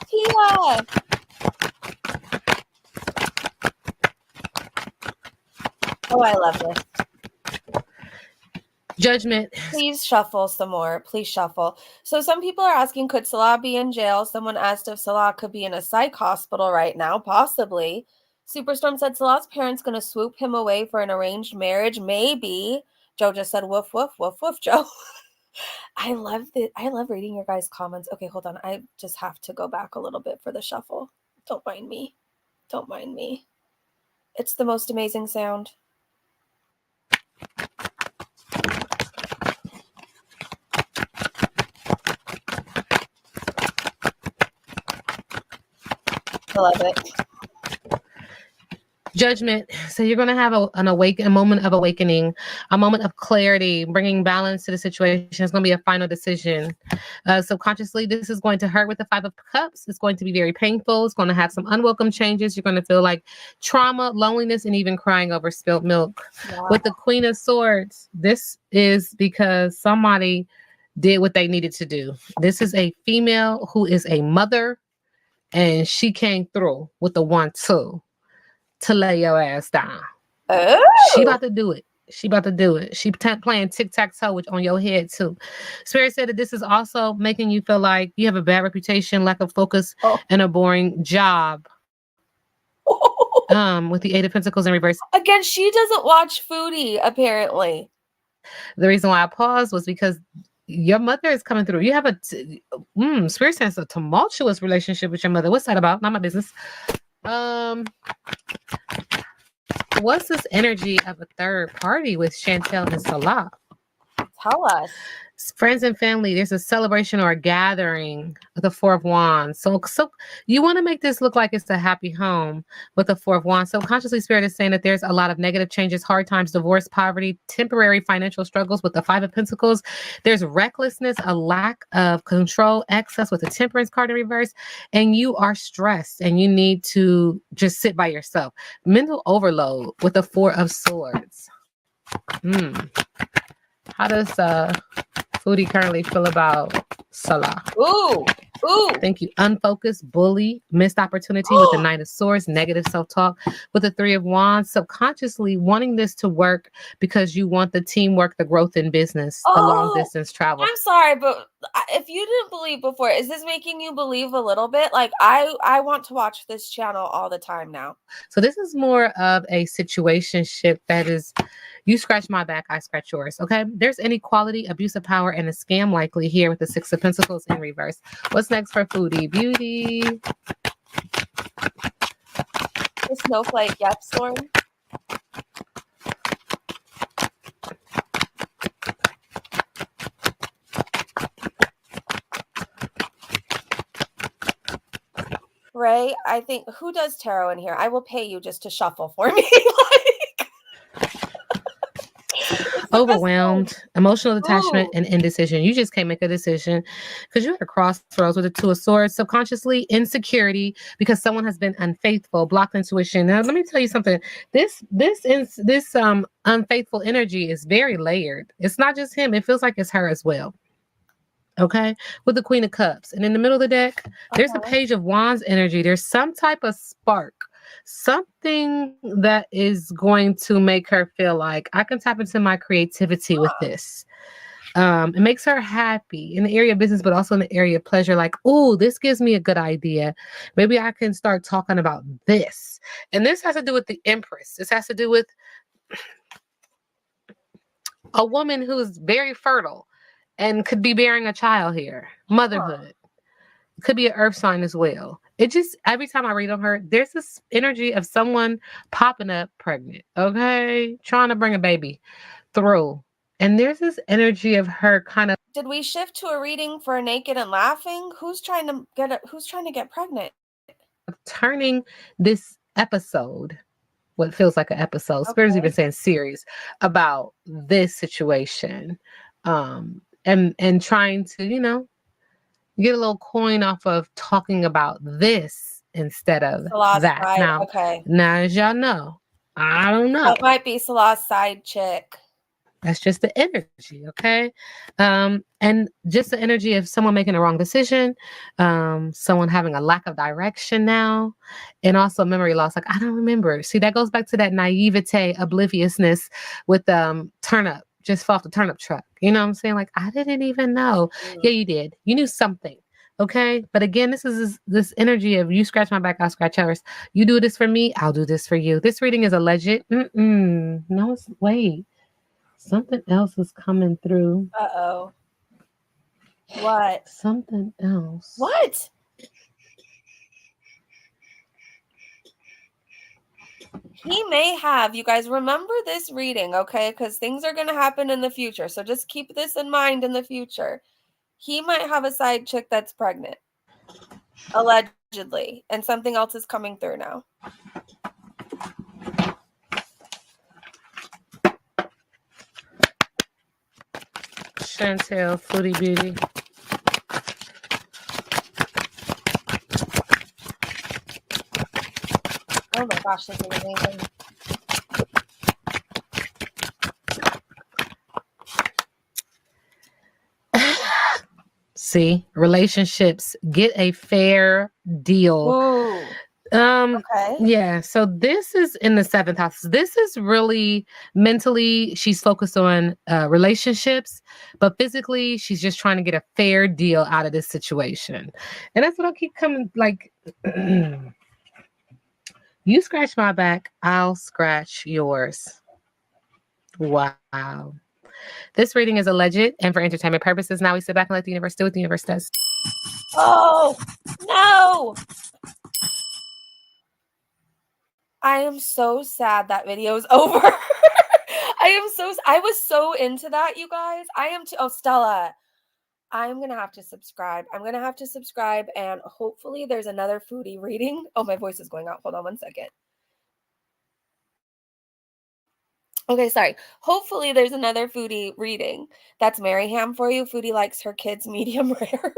Speaker 2: Tia! Oh, I love this.
Speaker 5: Judgment.
Speaker 2: Please shuffle some more. Please shuffle. So some people are asking, could Salah be in jail? Someone asked if Salah could be in a psych hospital right now. Possibly. Superstorm said Salah's parents going to swoop him away for an arranged marriage. Maybe. Joe just said woof, woof, woof, woof, Joe. I love reading your guys' comments. Okay, hold on. I just have to go back a little bit for the shuffle. Don't mind me. Don't mind me. It's the most amazing sound. I love it.
Speaker 5: Judgment. So you're going to have a moment of awakening, a moment of clarity, bringing balance to the situation. It's going to be a final decision. Subconsciously, this is going to hurt with the Five of Cups. It's going to be very painful. It's going to have some unwelcome changes. You're going to feel like trauma, loneliness, and even crying over spilled milk.
Speaker 2: Wow.
Speaker 5: With the Queen of Swords, this is because somebody did what they needed to do. This is a female who is a mother, and she came through with the 1-2. To lay your ass down.
Speaker 2: Oh.
Speaker 5: She about to do it. She about to do it. She playing tic-tac-toe on your head too. Spirit said that this is also making you feel like you have a bad reputation, lack of focus, and a boring job. With the Eight of Pentacles in reverse.
Speaker 2: Again, she doesn't watch Foodie, apparently.
Speaker 5: The reason why I paused was because your mother is coming through. You have Spirit says a tumultuous relationship with your mother. What's that about? Not my business. What's this energy of a third party with Chantel and Salah?
Speaker 2: Tell us.
Speaker 5: Friends and family, there's a celebration or a gathering with the Four of Wands. So you want to make this look like it's a happy home with the Four of Wands. So consciously, Spirit is saying that there's a lot of negative changes, hard times, divorce, poverty, temporary financial struggles with the Five of Pentacles. There's recklessness, a lack of control, excess with the Temperance card in reverse, and you are stressed and you need to just sit by yourself. Mental overload with the Four of Swords. How does Foodie currently feel about Salah?
Speaker 2: Ooh.
Speaker 5: Thank you. Unfocused, bully, missed opportunity with the Knight of Swords, negative self-talk with the Three of Wands, subconsciously wanting this to work because you want the teamwork, the growth in business, the long distance travel.
Speaker 2: I'm sorry, but if you didn't believe before, is this making you believe a little bit? Like I want to watch this channel all the time now.
Speaker 5: So this is more of a situationship that is, you scratch my back, I scratch yours. Okay. There's inequality, abuse of power, and a scam likely here with the Six of Pentacles in reverse. What's next for Foodie Beauty?
Speaker 2: The snowflake, yep, Storm. Ray, I think, who does tarot in here? I will pay you just to shuffle for me.
Speaker 5: Overwhelmed, emotional detachment, and indecision. You just can't make a decision because you're at a crossroads with the Two of Swords. Subconsciously, insecurity because someone has been unfaithful, blocked intuition. Now, let me tell you something. This unfaithful energy is very layered. It's not just him. It feels like it's her as well. Okay, with the Queen of Cups, and in the middle of the deck, there's a Page of Wands energy. There's some type of spark. Something that is going to make her feel like I can tap into my creativity with this. It makes her happy in the area of business, but also in the area of pleasure. Like, oh, this gives me a good idea. Maybe I can start talking about this. And this has to do with the Empress. This has to do with a woman who's very fertile and could be bearing a child here. Motherhood. Could be an earth sign as well. It just, every time I read on her, there's this energy of someone popping up pregnant, okay? Trying to bring a baby through. And there's this energy of her kind of.
Speaker 2: Did we shift to a reading for Naked and Laughing? Who's trying to get pregnant?
Speaker 5: Turning this episode, what feels like an episode, Spirit's even saying series, about this situation. And trying to, get a little coin off of talking about this instead of that.
Speaker 2: Side.
Speaker 5: Now, as y'all know, I don't know.
Speaker 2: That might be Salah's side chick.
Speaker 5: That's just the energy, okay? And just the energy of someone making a wrong decision, someone having a lack of direction now, and also memory loss. Like, I don't remember. See, that goes back to that naivete, obliviousness with turnip. Just fell off the turnip truck. You know what I'm saying? Like, I didn't even know. Yeah, you did. You knew something. Okay. But again, this is this energy of you scratch my back, I'll scratch yours. You do this for me, I'll do this for you. This reading is alleged. No, wait. Something else is coming through.
Speaker 2: Uh-oh. What?
Speaker 5: Something else.
Speaker 2: What? He may have, you guys remember this reading, okay? Because things are going to happen in the future. So just keep this in mind in the future. He might have a side chick that's pregnant, allegedly, and something else is coming through now.
Speaker 5: Chantel, Foodie Beauty.
Speaker 2: Oh my gosh, this is amazing.
Speaker 5: See, relationships, get a fair deal.
Speaker 2: Ooh. Okay.
Speaker 5: Yeah, so this is in the seventh house. This is really mentally, she's focused on relationships, but physically, she's just trying to get a fair deal out of this situation. And that's what I'll keep coming like. You scratch my back, I'll scratch yours. Wow. This reading is alleged and for entertainment purposes. Now we sit back and let the universe do what the universe does.
Speaker 2: Oh, no. I am so sad that video is over. I was so into that, you guys. I am too. Oh, Stella, I'm going to have to subscribe. I'm going to have to subscribe, and hopefully there's another foodie reading. Oh, my voice is going out. Hold on one second. Okay, sorry. Hopefully there's another foodie reading. That's Mary Ham for you. Foodie likes her kids medium rare.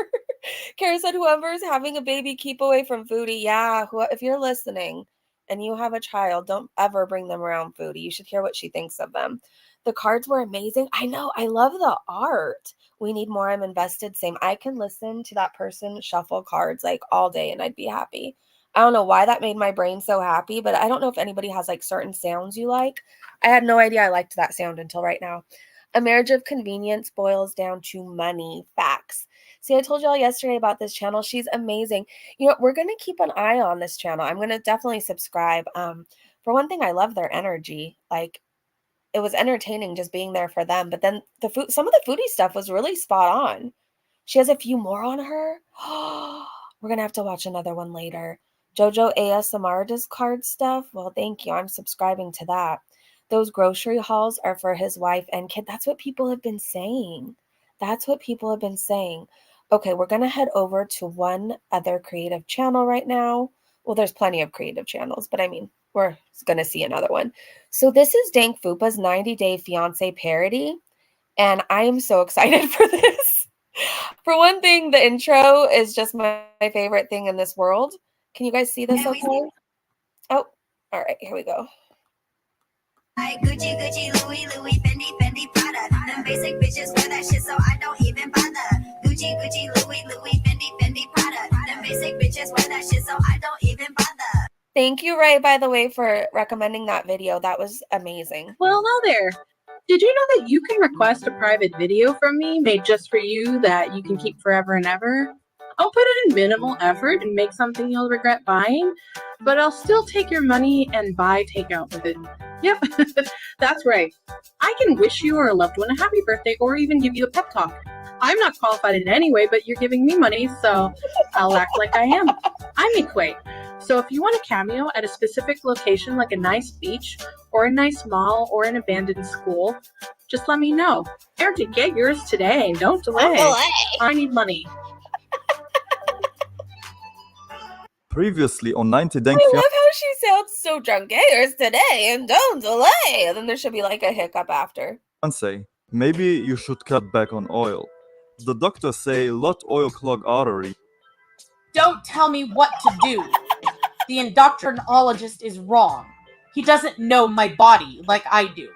Speaker 2: Kara said, whoever's having a baby, keep away from foodie. Yeah, if you're listening and you have a child, don't ever bring them around foodie. You should hear what she thinks of them. The cards were amazing. I know. I love the art. We need more. I'm invested. Same. I can listen to that person shuffle cards like all day and I'd be happy. I don't know why that made my brain so happy, but I don't know if anybody has like certain sounds you like. I had no idea I liked that sound until right now. A marriage of convenience boils down to money. Facts. See, I told y'all yesterday about this channel. She's amazing. You know, we're going to keep an eye on this channel. I'm going to definitely subscribe. For one thing, I love their energy. Like, it was entertaining just being there for them. But then some of the foodie stuff was really spot on. She has a few more on her. We're going to have to watch another one later. Jojo ASMR does card stuff. Well, thank you. I'm subscribing to that. Those grocery hauls are for his wife and kid. That's what people have been saying. That's what people have been saying. Okay, we're going to head over to one other creative channel right now. Well, there's plenty of creative channels, but I mean, we're going to see another one. So this is Dank Fupa's 90-Day Fiance Parody, and I am so excited for this. For one thing, the intro is just my favorite thing in this world. Can you guys see this okay? Oh, all right, here we go.
Speaker 6: Gucci, Gucci, Louis, Louis, Fendi, Fendi, Prada. Them basic bitches wear that shit, so I don't even bother. Gucci, Gucci, Louis, Louis, Fendi, Fendi, Prada. Them basic bitches wear that shit, so I don't even bother.
Speaker 2: Thank you, Ray, by the way, for recommending that video. That was amazing.
Speaker 7: Well, hello there. Did you know that you can request a private video from me made just for you that you can keep forever and ever? I'll put in minimal effort and make something you'll regret buying, but I'll still take your money and buy takeout with it. Yep, that's right. I can wish you or a loved one a happy birthday or even give you a pep talk. I'm not qualified in any way, but you're giving me money, so I'll act like I am. I'm in Kuwait. So if you want a cameo at a specific location like a nice beach or a nice mall or an abandoned school, just let me know. Here to get yours today. Don't delay. I need money.
Speaker 8: Previously on 90 Day
Speaker 2: I love how she sounds so drunk. Yours today and don't delay. And then there should be like a hiccup after.
Speaker 8: Fiance, maybe you should cut back on oil. The doctors say lot oil clog artery.
Speaker 9: Don't tell me what to do. The endocrinologist is wrong. He doesn't know my body like I do.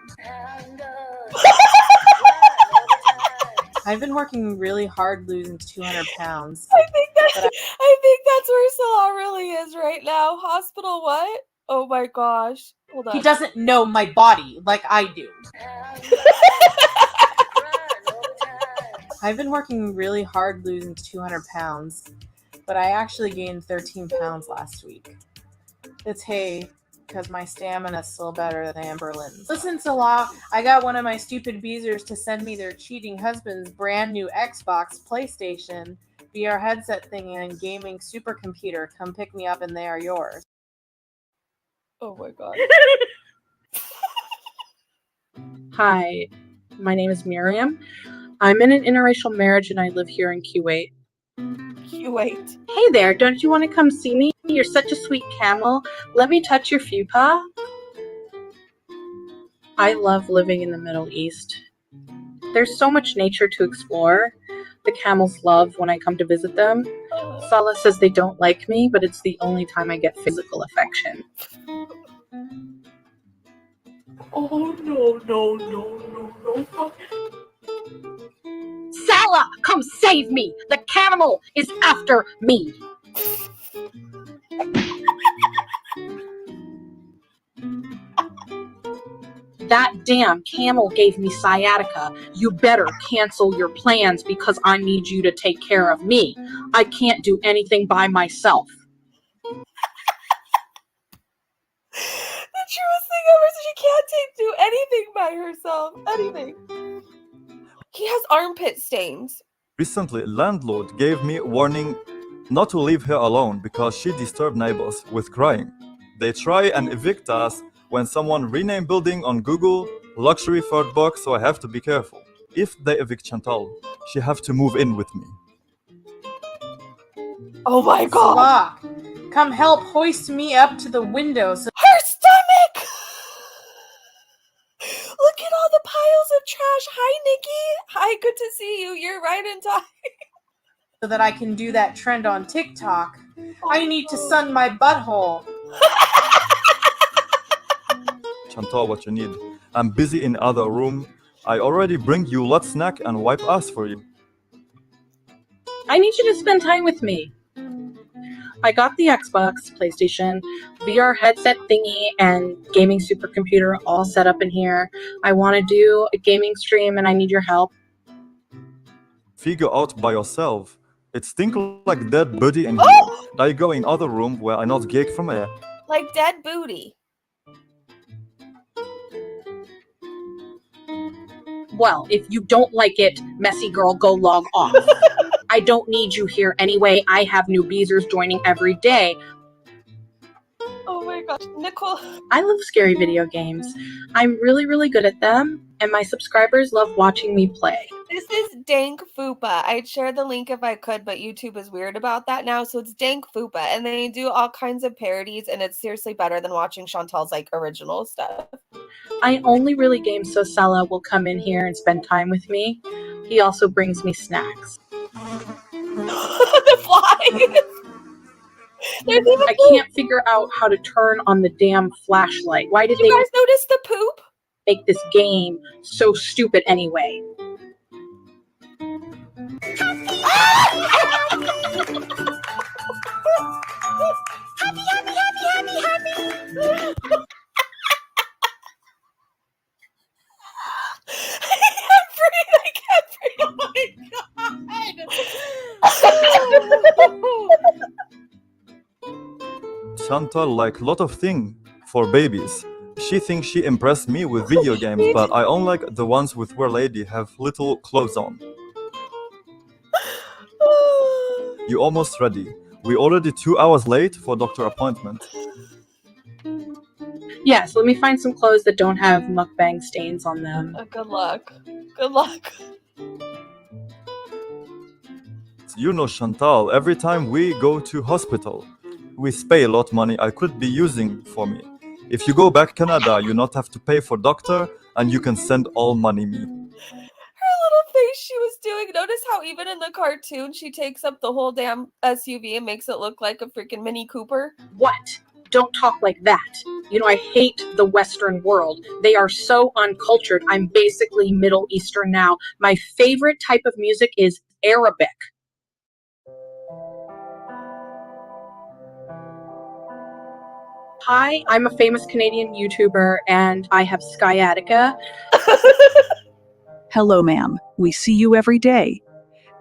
Speaker 9: I've been working really hard losing 200 pounds.
Speaker 2: I think that's where Salah really is right now. Hospital what? Oh my gosh. Hold on.
Speaker 9: He doesn't know my body like I do. I've been working really hard losing 200 pounds, but I actually gained 13 pounds last week. It's hey, because my stamina's still better than Amberlin's. Listen, Salah, I got one of my stupid beezers to send me their cheating husband's brand new Xbox, PlayStation, VR headset thingy, and gaming supercomputer. Come pick me up and they are yours.
Speaker 2: Oh my god.
Speaker 7: Hi, my name is Miriam. I'm in an interracial marriage and I live here in Kuwait.
Speaker 2: Kuwait.
Speaker 7: Hey there, don't you want to come see me? You're such a sweet camel. Let me touch your fupa. I love living in the Middle East. There's so much nature to explore. The camels love when I come to visit them. Salah says they don't like me, but it's the only time I get physical affection.
Speaker 4: Oh no.
Speaker 7: Salah, come save me! The camel is after me! That damn camel gave me sciatica. You better cancel your plans because I need you to take care of me. I can't do anything by myself.
Speaker 2: The truest thing ever. So she can't do anything by herself. Anything. He has armpit stains.
Speaker 8: Recently, landlord gave me warning not to leave her alone because she disturbed neighbors with crying. They try and evict us when someone rename building on Google luxury third box, so I have to be careful. If they evict Chantal, she have to move in with me.
Speaker 2: Oh my god.
Speaker 9: Salah, come help hoist me up to the window so
Speaker 2: Her stomach! Look at all the piles of trash. Hi, Nikki. Hi, good to see you. You're right in time.
Speaker 9: that I can do that trend on TikTok. I need to sun my butthole.
Speaker 8: Chantal, what you need? I'm busy in other room. I already bring you lot snack and wipe ass for you.
Speaker 7: I need you to spend time with me. I got the Xbox, PlayStation, VR headset thingy, and gaming supercomputer all set up in here. I want to do a gaming stream and I need your help.
Speaker 8: Figure out by yourself. It stink like dead booty in here. I go in other room where I not geek from air.
Speaker 2: Like dead booty.
Speaker 7: Well, if you don't like it, messy girl, go log off. I don't need you here anyway. I have new beezers joining every day.
Speaker 2: Oh my gosh, Nicole.
Speaker 7: I love scary video games. I'm really, really good at them, and my subscribers love watching me play.
Speaker 2: This is Dank Fupa. I'd share the link if I could, but YouTube is weird about that now. So it's Dank Fupa, and they do all kinds of parodies, and it's seriously better than watching Chantal's like original stuff.
Speaker 7: I only really game so Salah will come in here and spend time with me. He also brings me snacks.
Speaker 2: The fly. There's even
Speaker 7: I can't figure out how to turn on the damn flashlight. Why did
Speaker 2: you
Speaker 7: they
Speaker 2: guys notice the poop?
Speaker 7: make this game so stupid anyway?
Speaker 2: I can't breathe. Oh my god.
Speaker 8: Chantal like lot of thing for babies. She thinks she impressed me with video games, but I only like the ones with where lady have little clothes on. You almost ready. We already 2 hours late for doctor appointment.
Speaker 7: Yes, let me find some clothes that don't have mukbang stains on them.
Speaker 2: Good luck. Good luck.
Speaker 8: You know Chantal, every time we go to hospital, we pay a lot money I could be using for me. If you go back Canada, you not have to pay for doctor and you can send all money me.
Speaker 2: Her little face she was doing. Notice how even in the cartoon she takes up the whole damn SUV and makes it look like a freaking Mini Cooper.
Speaker 7: What? Don't talk like that. You know, I hate the Western world. They are so uncultured. I'm basically Middle Eastern now. My favorite type of music is Arabic. Hi, I'm a famous Canadian YouTuber and I have sciatica.
Speaker 10: Hello, ma'am. We see you every day.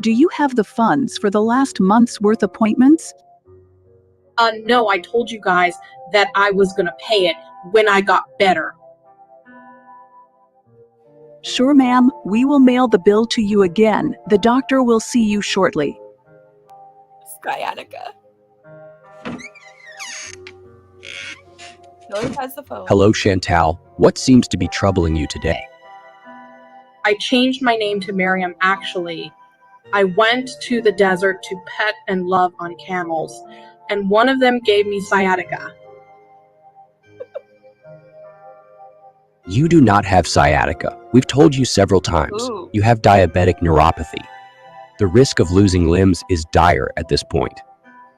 Speaker 10: Do you have the funds for the last month's worth appointments?
Speaker 7: No, I told you guys that I was gonna pay it when I got better.
Speaker 10: Sure, ma'am. We will mail the bill to you again. The doctor will see you shortly.
Speaker 2: Sciatica. He always has the phone.
Speaker 11: Hello, Chantal. What seems to be troubling you today?
Speaker 7: I changed my name to Miriam, actually. I went to the desert to pet and love on camels, and one of them gave me sciatica.
Speaker 11: You do not have sciatica. We've told you several times.
Speaker 2: Ooh.
Speaker 11: You have diabetic neuropathy. The risk of losing limbs is dire at this point.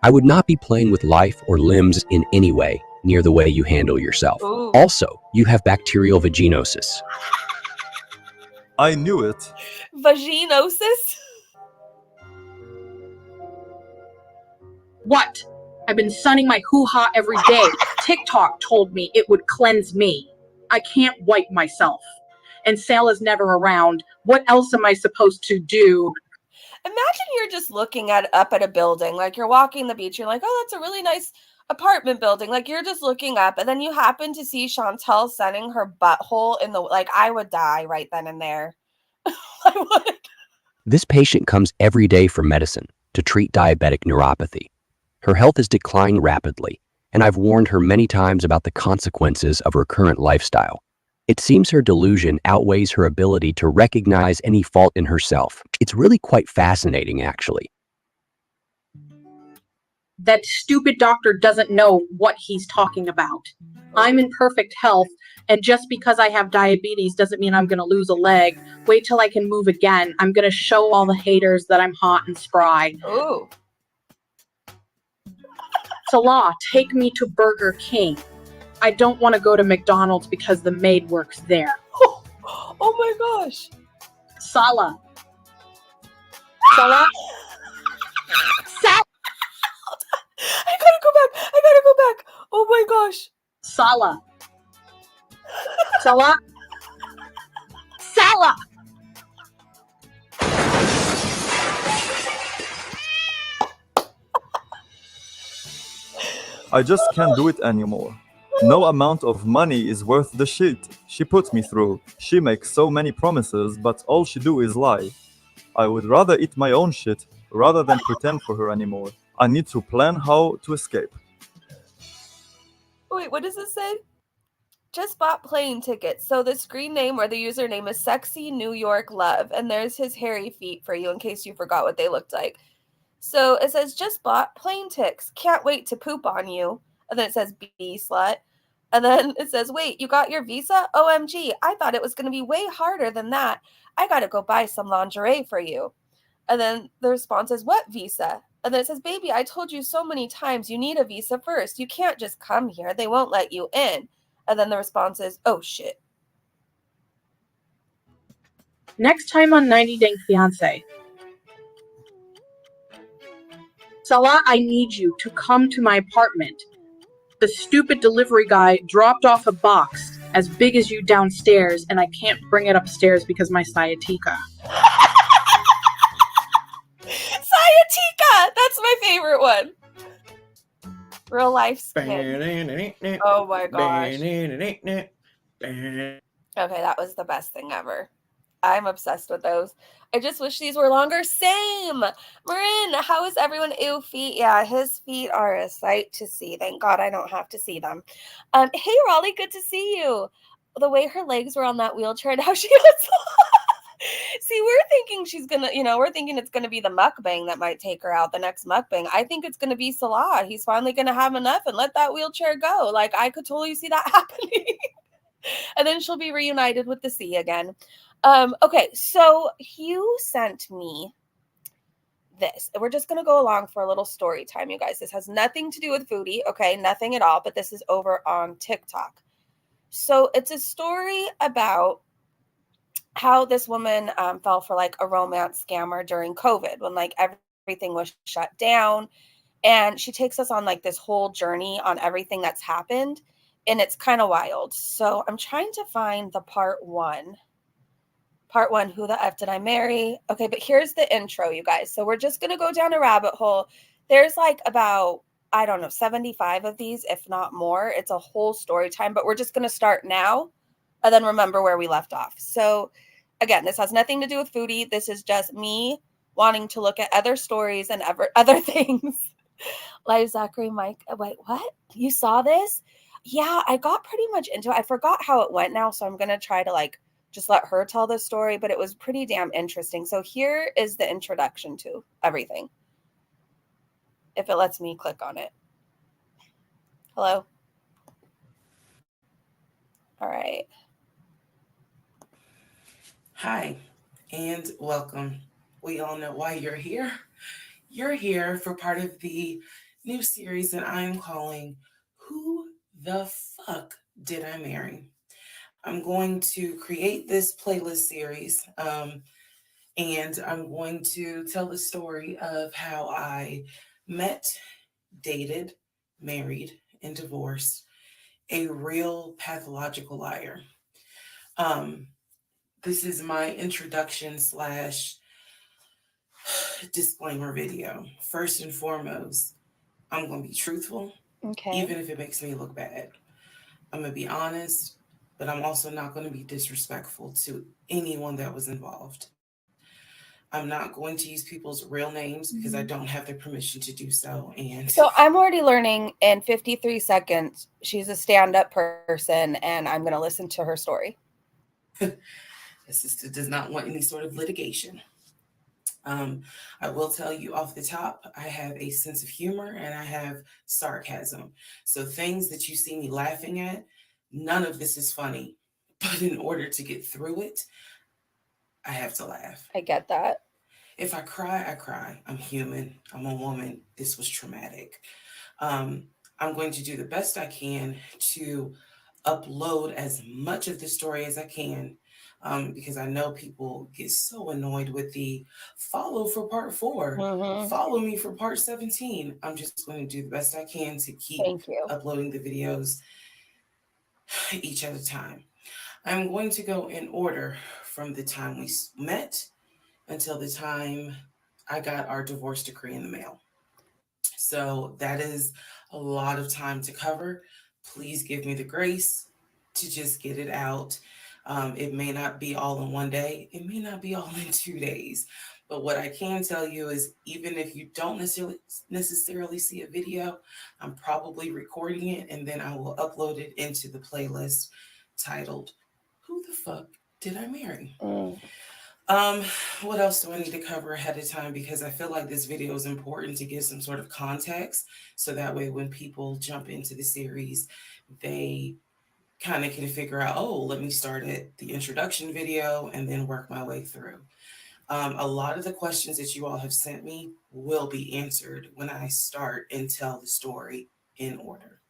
Speaker 11: I would not be playing with life or limbs in any way near the way you handle yourself.
Speaker 2: Ooh.
Speaker 11: Also, you have bacterial vaginosis.
Speaker 8: I knew it.
Speaker 2: Vaginosis?
Speaker 7: What? I've been sunning my hoo-ha every day. TikTok told me it would cleanse me. I can't wipe myself. And Salah's never around. What else am I supposed to do?
Speaker 2: Imagine you're just looking up at a building, like you're walking the beach, you're like, oh, that's a really nice apartment building. Like you're just looking up, and then you happen to see Chantal sending her butthole in the, like, I would die right then and there. I would.
Speaker 11: This patient comes every day for medicine to treat diabetic neuropathy. Her health is declining rapidly, and I've warned her many times about the consequences of her current lifestyle. It seems her delusion outweighs her ability to recognize any fault in herself. It's really quite fascinating, actually.
Speaker 7: That stupid doctor doesn't know what he's talking about. I'm in perfect health, and just because I have diabetes doesn't mean I'm going to lose a leg. Wait till I can move again. I'm going to show all the haters that I'm hot and spry.
Speaker 2: Ooh.
Speaker 7: Salah, take me to Burger King. I don't want to go to McDonald's because the maid works there.
Speaker 2: Oh my gosh.
Speaker 7: Salah. Salah. Salah.
Speaker 2: I gotta go back. Oh my gosh.
Speaker 7: Salah. Salah. Salah.
Speaker 8: I just can't do it anymore. No amount of money is worth the shit she put me through. She makes so many promises, but all she do is lie. I would rather eat my own shit rather than pretend for her anymore. I need to plan how to escape.
Speaker 2: Wait, what does it say? Just bought plane tickets. So the screen name or the username is Sexy New York Love. And there's his hairy feet for you in case you forgot what they looked like. So it says, just bought plane tickets. Can't wait to poop on you. And then it says, B slut. And then it says, wait, you got your visa? OMG, I thought it was going to be way harder than that. I got to go buy some lingerie for you. And then the response is, what visa? And then it says, baby, I told you so many times you need a visa first. You can't just come here. They won't let you in. And then the response is, oh, shit.
Speaker 7: Next time on 90 Day Fiance. Salah, I need you to come to my apartment. The stupid delivery guy dropped off a box as big as you downstairs, and I can't bring it upstairs because my sciatica.
Speaker 2: Sciatica! That's my favorite one. Real life skin. Oh my gosh. Okay, that was the best thing ever. I'm obsessed with those. I just wish these were longer. Same. Marin, how is everyone? Ew, feet. Yeah, his feet are a sight to see. Thank God I don't have to see them. Hey, Raleigh, good to see you. The way her legs were on that wheelchair and how she looks. See, we're thinking she's going to, we're thinking it's going to be the mukbang that might take her out, the next mukbang. I think it's going to be Salah. He's finally going to have enough and let that wheelchair go. Like, I could totally see that happening. And then she'll be reunited with the sea again. Okay, so Hugh sent me this. We're just going to go along for a little story time, you guys. This has nothing to do with Foodie, okay? Nothing at all, but this is over on TikTok. So it's a story about how this woman fell for like a romance scammer during COVID when like everything was shut down. And she takes us on like this whole journey on everything that's happened. And it's kind of wild. So I'm trying to find the part one. Part one, who the F did I marry? Okay, but here's the intro, you guys. So we're just going to go down a rabbit hole. There's like about I don't know, 75 of these, if not more. It's a whole story time, but we're just going to start now and then remember where we left off. So again, this has nothing to do with Foodie. This is just me wanting to look at other stories and other things. Live Zachary, Mike. Wait, what? You saw this? Yeah, I got pretty much into it. I forgot how it went now, so I'm going to try to like just let her tell the story, but it was pretty damn interesting. So here is the introduction to everything. If it lets me click on it. Hello? All right.
Speaker 12: Hi, and welcome. We all know why you're here. You're here for part of the new series that I'm calling Who the Fuck Did I Marry? I'm going to create this playlist series, and I'm going to tell the story of how I met, dated, married, and divorced a real pathological liar. This is my introduction / disclaimer video. First and foremost, I'm going to be truthful, even if it makes me look bad. I'm going to be honest, but I'm also not going to be disrespectful to anyone that was involved. I'm not going to use people's real names because I don't have the permission to do so. And
Speaker 2: so I'm already learning in 53 seconds. She's a stand-up person, and I'm going to listen to her story.
Speaker 12: The sister does not want any sort of litigation. I will tell you off the top, I have a sense of humor and I have sarcasm. So things that you see me laughing at, none of this is funny. But in order to get through it, I have to laugh.
Speaker 2: I get that.
Speaker 12: If I cry, I cry. I'm human. I'm a woman. This was traumatic. I'm going to do the best I can to upload as much of the story as I can. Because I know people get so annoyed with the follow for part 4, follow me for part 17. I'm just going to do the best I can to keep uploading the videos each at a time. I'm going to go in order from the time we met until the time I got our divorce decree in the mail. So that is a lot of time to cover. Please give me the grace to just get it out. It may not be all in one day. It may not be all in 2 days. But what I can tell you is even if you don't necessarily see a video, I'm probably recording it and then I will upload it into the playlist titled, Who the Fuck Did I Marry? What else do I need to cover ahead of time? Because I feel like this video is important to give some sort of context. So that way when people jump into the series, they kind of can figure out, oh, let me start at the introduction video and then work my way through. A lot of the questions that you all have sent me will be answered when I start and tell the story in order.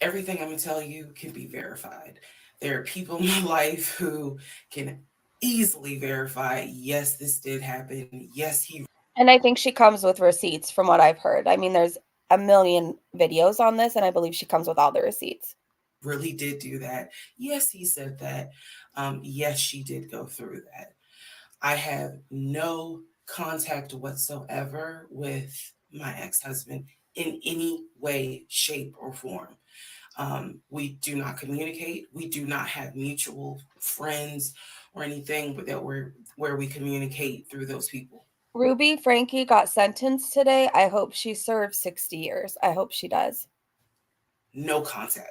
Speaker 12: Everything I'm going to tell you can be verified. There are people in my life who can easily verify, yes, this did happen. Yes, he.
Speaker 2: And I think she comes with receipts from what I've heard. I mean, there's a million videos on this, and I believe she comes with all the receipts.
Speaker 12: Really did do that. Yes, he said that. Yes, she did go through that. I have no contact whatsoever with my ex-husband in any way, shape, or form. We do not communicate. We do not have mutual friends or anything where we communicate through those people.
Speaker 2: Ruby Frankie got sentenced today. I hope she serves 60 years. I hope she does.
Speaker 12: No contact.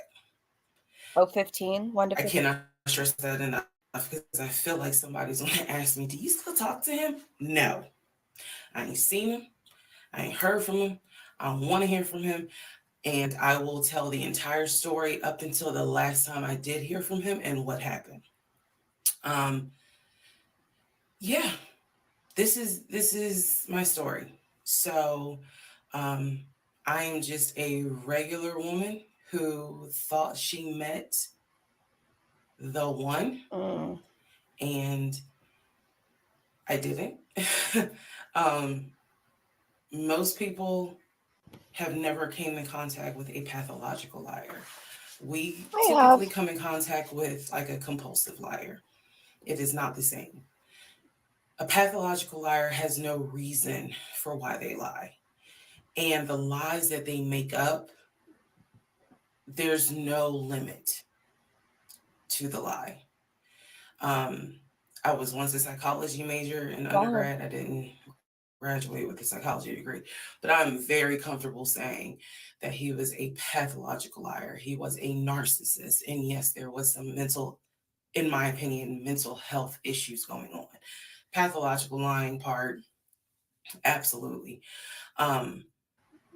Speaker 2: Oh, 15? 1 to 15.
Speaker 12: I cannot stress that enough because I feel like somebody's going to ask me, do you still talk to him? No. I ain't seen him. I ain't heard from him. I don't want to hear from him. And I will tell the entire story up until the last time I did hear from him and what happened. Yeah, this is my story. So I am just a regular woman who thought she met the one, and I didn't. Most people have never came in contact with a pathological liar. We typically come in contact with like a compulsive liar. It is not the same. A pathological liar has no reason for why they lie. and the lies that they make up, there's no limit to the lie. I was once a psychology major in undergrad. I didn't graduate with a psychology degree, but I'm very comfortable saying that he was a pathological liar. He was a narcissist. And yes, there was some in my opinion, mental health issues going on. Pathological lying part, absolutely.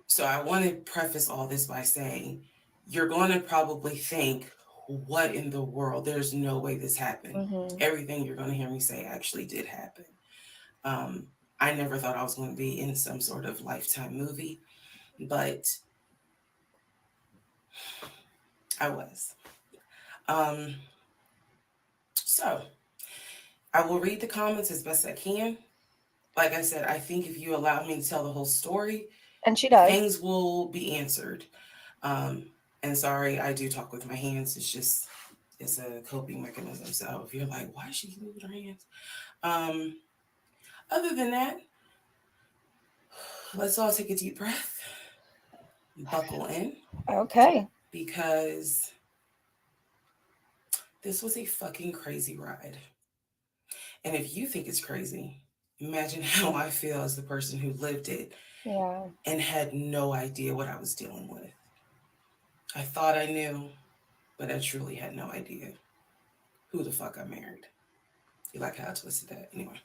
Speaker 12: So I want to preface all this by saying, you're going to probably think, what in the world? There's no way this happened. Everything you're going to hear me say actually did happen. I never thought I was going to be in some sort of Lifetime movie, but I was. So I will read the comments as best I can. Like I said, I think if you allow me to tell the whole story,
Speaker 2: and she does,
Speaker 12: things will be answered. And sorry, I do talk with my hands. It's a coping mechanism. So if you're like, why is she moving her hands? Other than that, let's all take a deep breath, buckle in.
Speaker 2: Okay.
Speaker 12: Because this was a fucking crazy ride. And if you think it's crazy, imagine how I feel as the person who lived it and had no idea what I was dealing with. I thought I knew, but I truly had no idea who the fuck I married. You like how I twisted that? Anyway.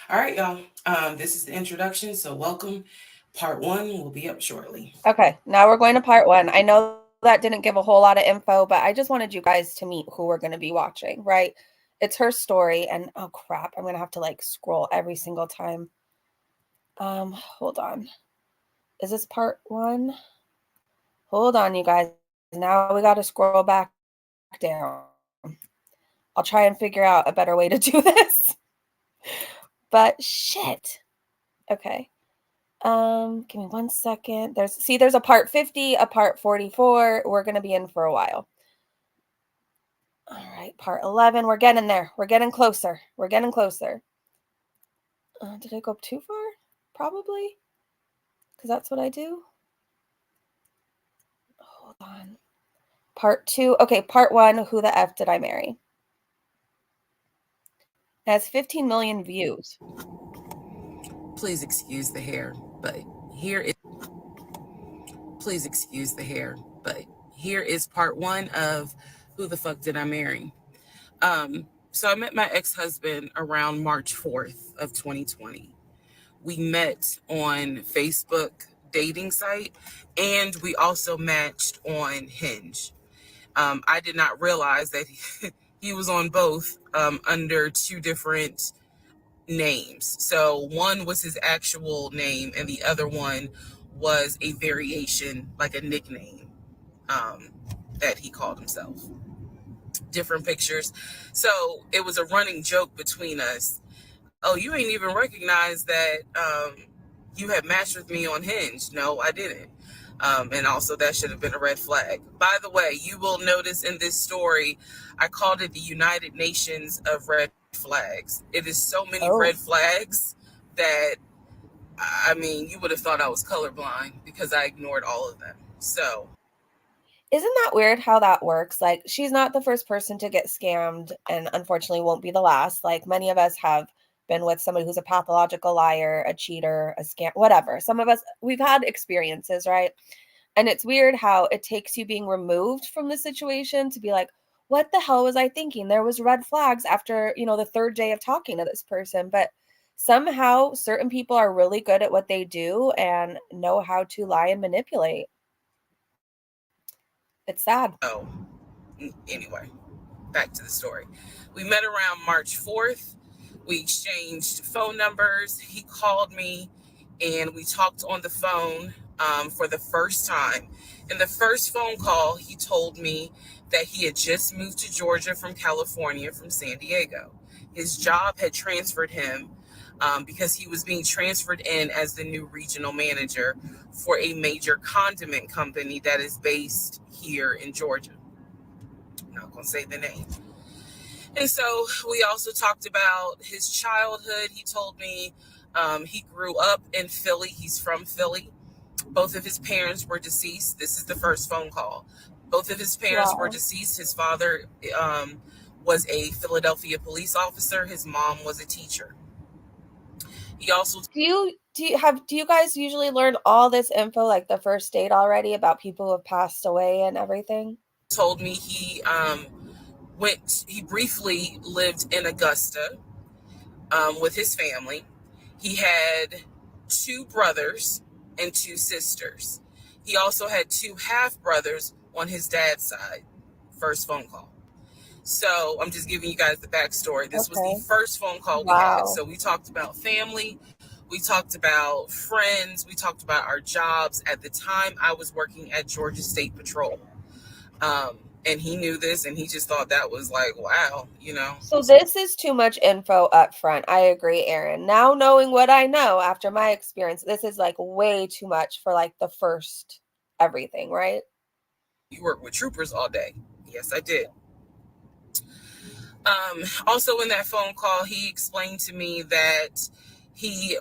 Speaker 12: All right, y'all. This is the introduction, so welcome. Part 1 will be up shortly.
Speaker 2: Okay, now we're going to part 1. I know that didn't give a whole lot of info, but I just wanted you guys to meet who we're going to be watching, right? It's her story, and oh crap, I'm going to have to like scroll every single time. Hold on. Is this part 1? Hold on, you guys. Now we got to scroll back down. I'll try and figure out a better way to do this. But shit. Okay. Give me 1 second. There's a part 50, a part 44. We're going to be in for a while. All right, part 11. We're getting there. We're getting closer. We're getting closer. Did I go up too far? Probably. Because that's what I do. Hold on. Part 2. Okay, part 1. Who the F did I marry? It has 15 million views.
Speaker 12: Please excuse the hair, but here is part 1 of Who the Fuck Did I Marry? So I met my ex-husband around March 4th of 2020. We met on Facebook dating site, and we also matched on Hinge. I did not realize that he was on both under 2 different names. So one was his actual name, and the other one was a variation, like a nickname that he called himself. Different pictures. So it was a running joke between us. Oh, you ain't even recognize that you had matched with me on Hinge. No, I didn't. And also that should have been a red flag. By the way, you will notice in this story, I called it the United Nations of red flags. It is so many red flags that, I mean, you would have thought I was colorblind because I ignored all of them. So.
Speaker 2: Isn't that weird how that works? Like, she's not the first person to get scammed, and unfortunately won't be the last. Like, many of us have been with somebody who's a pathological liar, a cheater, a scam, whatever. Some of us, we've had experiences, right? And it's weird how it takes you being removed from the situation to be like, what the hell was I thinking? There was red flags after, the 3rd day of talking to this person. But somehow certain people are really good at what they do and know how to lie and manipulate. It's sad.
Speaker 12: Oh, anyway, back to the story. We met around March 4th. We exchanged phone numbers. He called me and we talked on the phone for the first time. In the first phone call, he told me that he had just moved to Georgia from California, from San Diego. His job had transferred him because he was being transferred in as the new regional manager for a major condiment company that is based here in Georgia. I'm not going to say the name. And so we also talked about his childhood. He told me he grew up in Philly. He's from Philly,
Speaker 13: Both of his parents were deceased. This is the first phone call. Both of his parents were deceased. His father was a Philadelphia police officer. His mom was a teacher. He also
Speaker 2: Do you guys usually learn all this info like the first date already about people who have passed away and everything?
Speaker 13: told me he briefly lived in Augusta with his family. He had 2 brothers and 2 sisters. He also had 2 half brothers on his dad's side. First phone call. So I'm just giving you guys the backstory. This was the first phone call we had. So we talked about family. We talked about friends. We talked about our jobs. At the time, I was working at Georgia State Patrol. And he knew this, and he just thought that was like, wow, you know.
Speaker 2: So this is too much info up front. I agree, Erin. Now knowing what I know after my experience, this is like way too much for like the first everything, right?
Speaker 13: You work with troopers all day. Yes, I did. Also in that phone call, he explained to me that he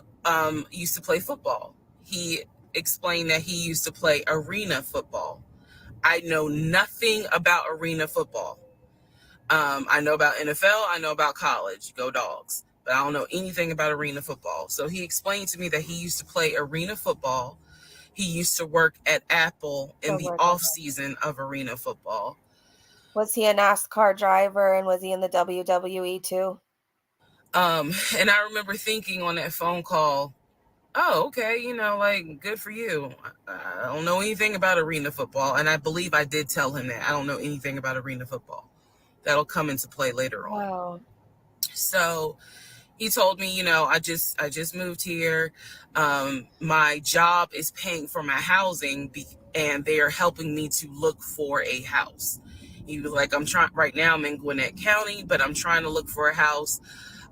Speaker 13: used to play football. He explained that he used to play arena football. I know nothing about arena football. I know about NFL. I know about college. Go Dogs. But I don't know anything about arena football. So he explained to me that he used to play arena football. He used to work at Apple in the off season of arena football.
Speaker 2: Was he a NASCAR driver, and was he in the WWE too?
Speaker 13: And I remember thinking on that phone call, oh, okay, you know, like, good for you. I don't know anything about arena football. And I believe I did tell him that I don't know anything about arena football. That'll come into play later on.
Speaker 2: Wow.
Speaker 13: So he told me, you know, I just moved here. My job is paying for my housing and they are helping me to look for a house. He was like, right now I'm in Gwinnett County, but I'm trying to look for a house,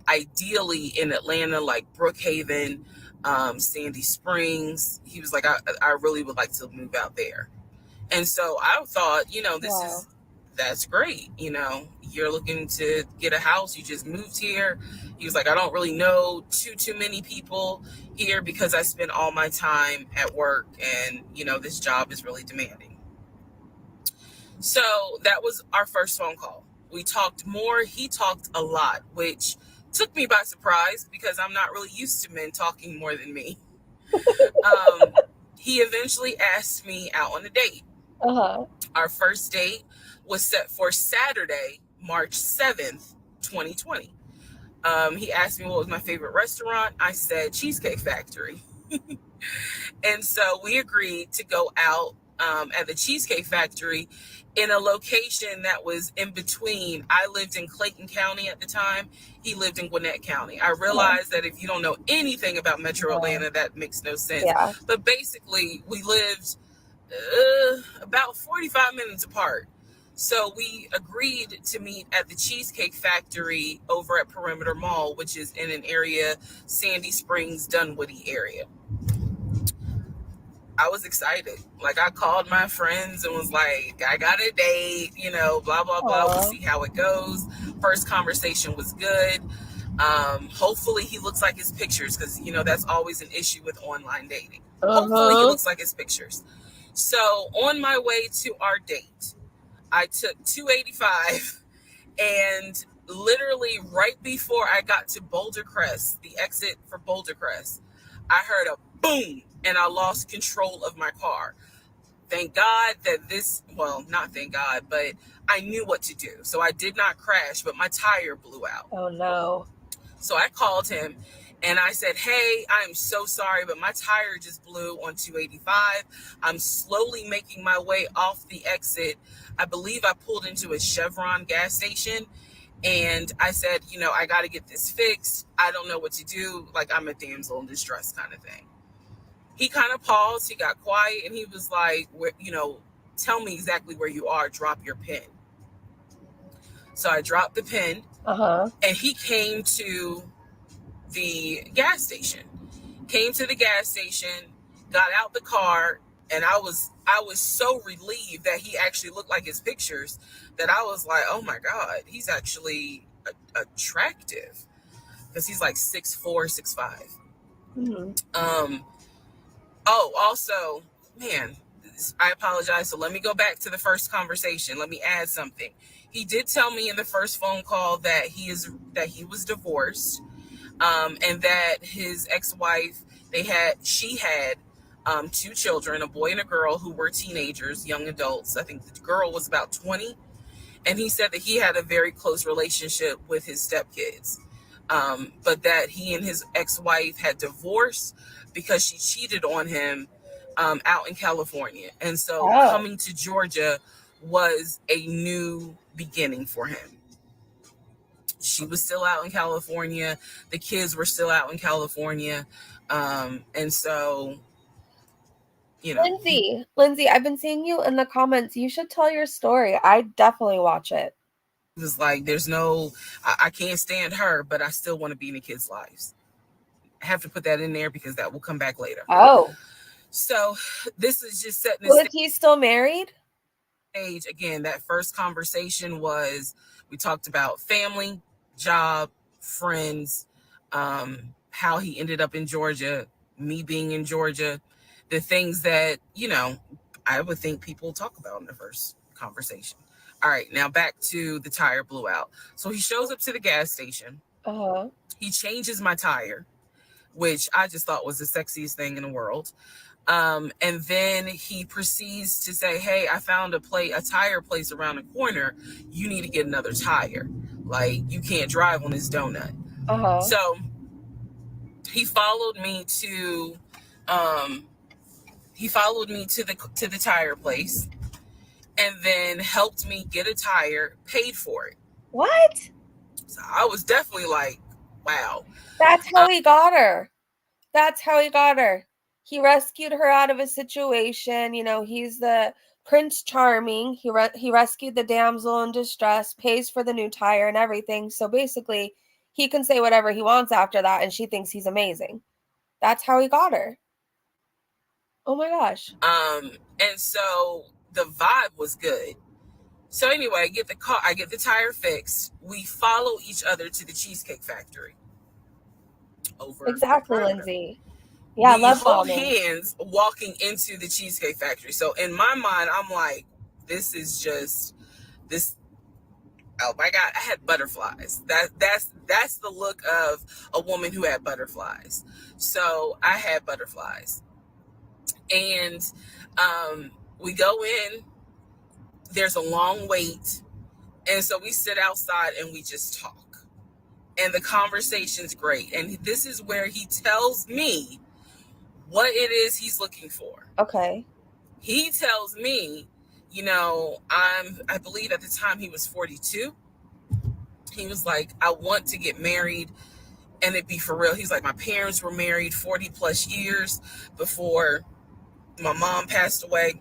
Speaker 13: ideally in Atlanta, like Brookhaven, Sandy Springs. He was like, I really would like to move out there. And so I thought, you know, that's great. You know, you're looking to get a house. You just moved here. He was like, I don't really know too many people here because I spend all my time at work and, you know, this job is really demanding. So that was our first phone call. We talked more. He talked a lot, which took me by surprise because I'm not really used to men talking more than me. He eventually asked me out on a date. Our first date was set for Saturday, March 7th, 2020. He asked me what was my favorite restaurant. I said Cheesecake Factory. And so we agreed to go out at the Cheesecake Factory in a location that was in between. I lived in Clayton County at the time. He lived in Gwinnett County. I realized that if you don't know anything about Metro Atlanta, that makes no sense.
Speaker 2: Yeah.
Speaker 13: But basically, we lived about 45 minutes apart. So we agreed to meet at the Cheesecake Factory over at Perimeter Mall, which is in an area, Sandy Springs, Dunwoody area. I was excited. Like, I called my friends and was like, I got a date, you know, blah, blah, blah. We'll see how it goes. First conversation was good. Hopefully he looks like his pictures because, you know, that's always an issue with online dating. Hopefully he looks like his pictures. So on my way to our date, I took 285 and literally right before I got to Boulder Crest, the exit for Boulder Crest, I heard a boom and I lost control of my car. Thank God that not thank God, but I knew what to do. So I did not crash, but my tire blew out.
Speaker 2: Oh no.
Speaker 13: So I called him and I said, hey, I'm so sorry, but my tire just blew on 285. I'm slowly making my way off the exit. I believe I pulled into a Chevron gas station. And I said, you know, I got to get this fixed. I don't know what to do. Like, I'm a damsel in distress kind of thing. He kind of paused. He got quiet. And he was like, you know, tell me exactly where you are. Drop your pin. So I dropped the pin. And he came to the gas station. Got out the car. And I was so relieved that he actually looked like his pictures that I was like, oh my God, he's actually attractive. Because he's like 6'4", 6'5". Also, man, I apologize. So let me go back to the first conversation. Let me add something. He did tell me in the first phone call that he was divorced, and that his ex-wife, she had 2 children, a boy and a girl, who were teenagers, young adults. I think the girl was about 20, and he said that he had a very close relationship with his stepkids, but that he and his ex-wife had divorced because she cheated on him out in California. And so coming to Georgia was a new beginning for him. She was still out in California. The kids were still out in California. And so, you know.
Speaker 2: Lindsay, I've been seeing you in the comments. You should tell your story. I definitely watch it.
Speaker 13: It was like, I can't stand her, but I still want to be in the kids' lives. I have to put that in there because that will come back later.
Speaker 2: Oh.
Speaker 13: So this is just setting
Speaker 2: the stage. He's still married?
Speaker 13: Again, that first conversation was, we talked about family, job, friends, how he ended up in Georgia, me being in Georgia, the things that, I would think people talk about in the first conversation. All right, now back to the tire blew out. So he shows up to the gas station. He changes my tire, which I just thought was the sexiest thing in the world. And then he proceeds to say, hey, I found a tire place around the corner. You need to get another tire. Like, you can't drive on this donut. So he followed me to the tire place, and then helped me get a tire, paid for it.
Speaker 2: What?
Speaker 13: So I was definitely like, wow.
Speaker 2: That's how he got her. He rescued her out of a situation. He's the Prince Charming. He rescued the damsel in distress, pays for the new tire and everything. So basically, he can say whatever he wants after that, and she thinks he's amazing. That's how he got her. Oh my gosh.
Speaker 13: And so the vibe was good. So anyway, I get the tire fixed. We follow each other to the Cheesecake Factory.
Speaker 2: Exactly, Lindsay. Yeah,
Speaker 13: we hold hands walking into the Cheesecake Factory. So in my mind, I'm like, this is just this. Oh my God, I had butterflies. That's the look of a woman who had butterflies. So I had butterflies, and we go in. There's a long wait, and so we sit outside and we just talk, and the conversation's great. And this is where he tells me what it is he's looking for.
Speaker 2: Okay.
Speaker 13: He tells me, I believe at the time he was 42. He was like, I want to get married and it be for real. He's like, my parents were married 40 plus years before my mom passed away.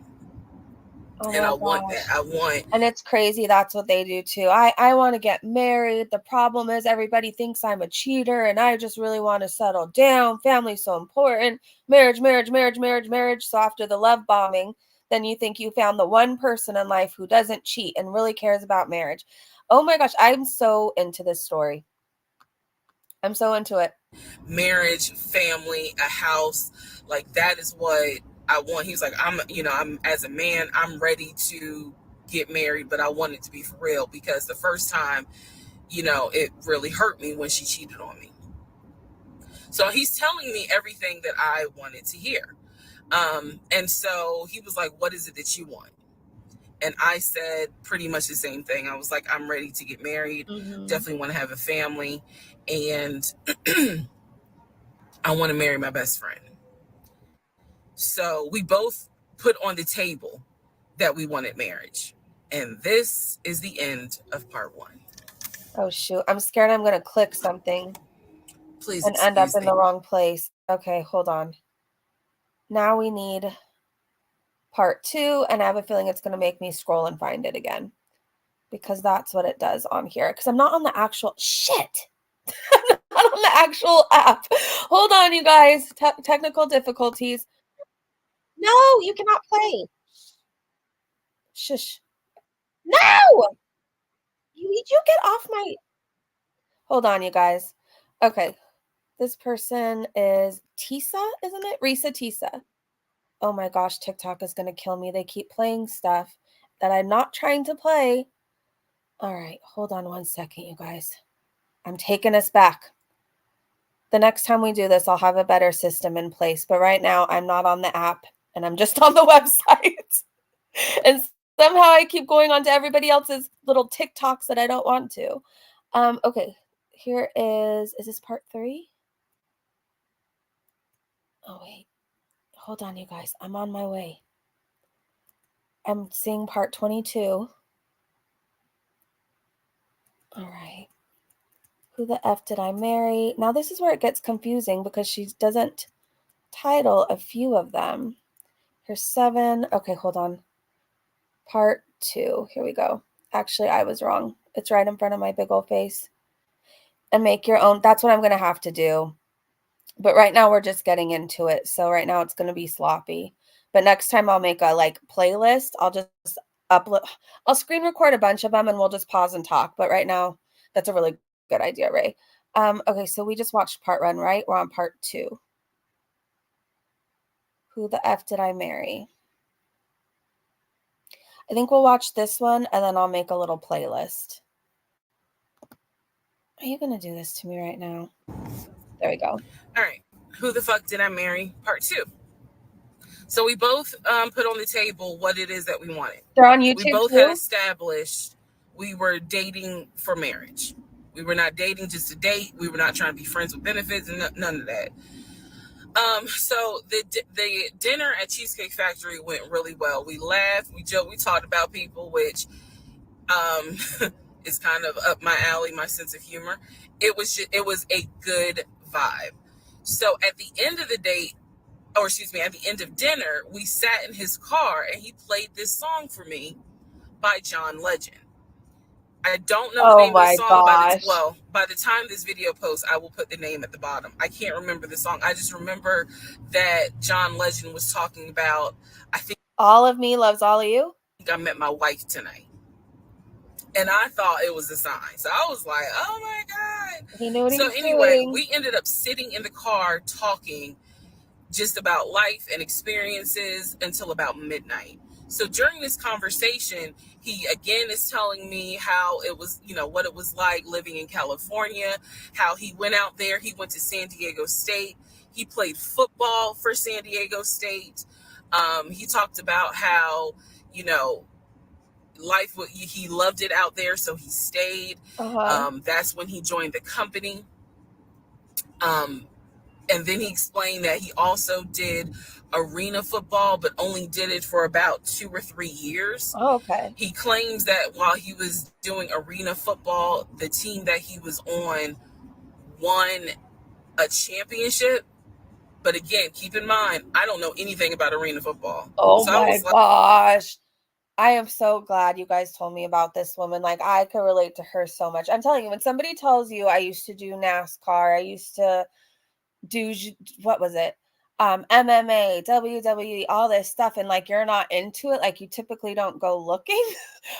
Speaker 13: And I want that.
Speaker 2: And it's crazy. That's what they do too. I want to get married. The problem is everybody thinks I'm a cheater and I just really want to settle down. Family's so important. Marriage. So after the love bombing, then you think you found the one person in life who doesn't cheat and really cares about marriage. Oh my gosh, I'm so into this story. I'm so into it.
Speaker 13: Marriage, family, a house, like that is what I want. He's like, I'm as a man, I'm ready to get married, but I want it to be for real, because the first time, it really hurt me when she cheated on me. So he's telling me everything that I wanted to hear. And so he was like, what is it that you want? And I said pretty much the same thing. I was like, I'm ready to get married. Definitely want to have a family. And I want to marry my best friend. So we both put on the table that we wanted marriage. And this is the end of part 1.
Speaker 2: Oh, shoot. I'm scared I'm going to click something.
Speaker 13: Please
Speaker 2: and end up in the wrong place. Okay, hold on. Now we need part 2, and I have a feeling it's going to make me scroll and find it again, because that's what it does on here. Because I'm not on the actual I'm not on the actual app. Hold on, you guys. Technical difficulties. No, you cannot play. Shush. No! You get off my... Hold on, you guys. Okay. This person is Tisa, isn't it? Risa Tisa. Oh my gosh, TikTok is going to kill me. They keep playing stuff that I'm not trying to play. All right, hold on one second, you guys. I'm taking us back. The next time we do this, I'll have a better system in place. But right now, I'm not on the app, and I'm just on the website. And somehow I keep going on to everybody else's little TikToks that I don't want to. Okay, here is this part 3? Oh, wait. Hold on, you guys. I'm on my way. I'm seeing part 22. All right. Who the F did I marry? Now, this is where it gets confusing because she doesn't title a few of them. Here's 7. Okay, hold on. Part 2. Here we go. Actually, I was wrong. It's right in front of my big old face. And make your own. That's what I'm going to have to do. But right now we're just getting into it. So right now it's going to be sloppy. But next time I'll make a playlist. I'll just upload. I'll screen record a bunch of them and we'll just pause and talk. But right now that's a really good idea, Ray. Okay, so we just watched part 1, right? We're on part 2. Who the F did I marry? I think we'll watch this one and then I'll make a little playlist. Are you going to do this to me right now? There we go.
Speaker 13: All right. Who the fuck did I marry? Part 2. So we both put on the table what it is that we wanted.
Speaker 2: They're on YouTube.
Speaker 13: We both
Speaker 2: too?
Speaker 13: had established we were dating for marriage. We were not dating just to date. We were not trying to be friends with benefits and none of that. So the dinner at Cheesecake Factory went really well. We laughed, we joked, we talked about people, which is kind of up my alley, my sense of humor. It was a good vibe. So at the end of the date, or excuse me, at the end of dinner, we sat in his car and he played this song for me by John Legend. I don't know the name of the song. By the time this video posts, I will put the name at the bottom. I can't remember the song. I just remember that John Legend was talking about, I think,
Speaker 2: All of Me Loves All of You.
Speaker 13: I met my wife tonight. And I thought it was a sign. So I was like, oh my God.
Speaker 2: He knew what he was
Speaker 13: anyway,
Speaker 2: doing.
Speaker 13: we ended up sitting in the car talking just about life and experiences until about midnight. So during this conversation, he again is telling me how it was, what it was like living in California, how he went out there. He went to San Diego State. He played football for San Diego State. He talked about how, life, he loved it out there, so he stayed. That's when he joined the company. And then he explained that he also did arena football, but only did it for about 2 or 3 years.
Speaker 2: Oh, okay.
Speaker 13: He claims that while he was doing arena football, the team that he was on won a championship. But again, keep in mind, I don't know anything about arena football.
Speaker 2: Oh my gosh. I am so glad you guys told me about this woman. I could relate to her so much. I'm telling you, when somebody tells you I used to do NASCAR, I used to do, what was it? MMA, WWE, all this stuff. And you're not into it. You typically don't go looking.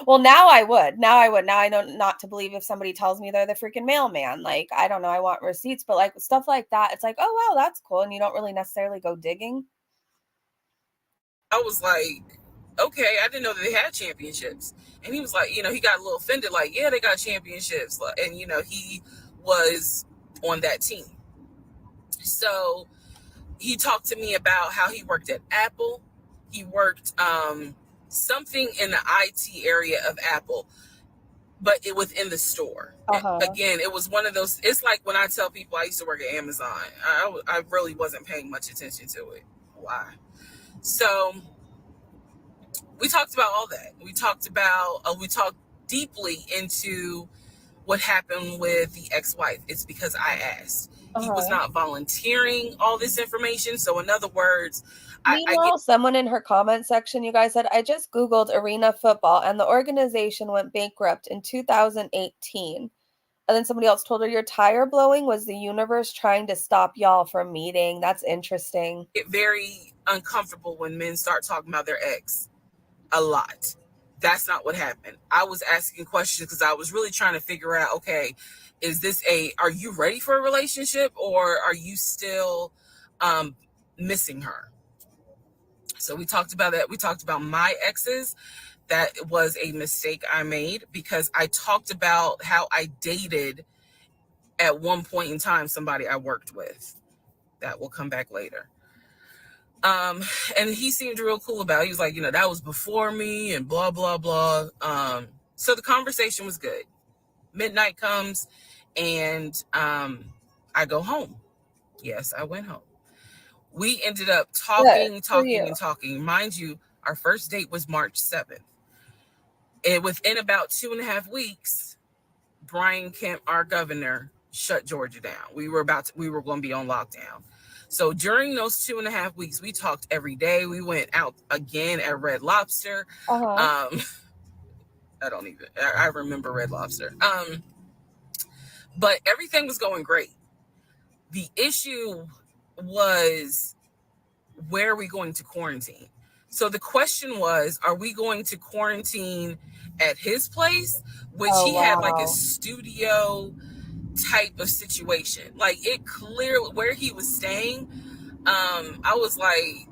Speaker 2: Well, now I would. Now I know not to believe if somebody tells me they're the freaking mailman. I don't know. I want receipts, but stuff like that. It's oh, wow, that's cool. And you don't really necessarily go digging.
Speaker 13: I was like, okay, I didn't know that they had championships. And he was like, he got a little offended, yeah, they got championships. And, he was on that team. So he talked to me about how he worked at Apple. He worked something in the IT area of Apple, but it within the store. Again, it was one of those, it's like when I tell people I used to work at Amazon, I really wasn't paying much attention to it. Why? So we talked about all that. We talked deeply into what happened with the ex-wife. It's because I asked. He was not volunteering all this information. So in other words,
Speaker 2: meanwhile, someone in her comment section, you guys said, I just Googled arena football and the organization went bankrupt in 2018. And then somebody else told her your tire blowing was the universe trying to stop y'all from meeting. That's interesting.
Speaker 13: Get very uncomfortable when men start talking about their ex a lot. That's not what happened. I was asking questions because I was really trying to figure out, okay, are you ready for a relationship or are you still missing her? So we talked about that. We talked about my exes. That was a mistake I made because I talked about how I dated at one point in time somebody I worked with. That will come back later. And he seemed real cool about it. He was like, that was before me and blah, blah, blah. So the conversation was good. Midnight comes and I go home. Yes, I went home. We ended up talking. And talking. Mind you, our first date was March 7th. And within about 2.5 weeks, Brian Kemp, our governor, shut Georgia down. We were going to be on lockdown. So during those 2.5 weeks, we talked every day. We went out again at Red Lobster. I remember Red Lobster. But everything was going great. The issue was, where are we going to quarantine? So the question was, are we going to quarantine at his place, which he had like a studio type of situation. Like it clearly where he was staying, I was like,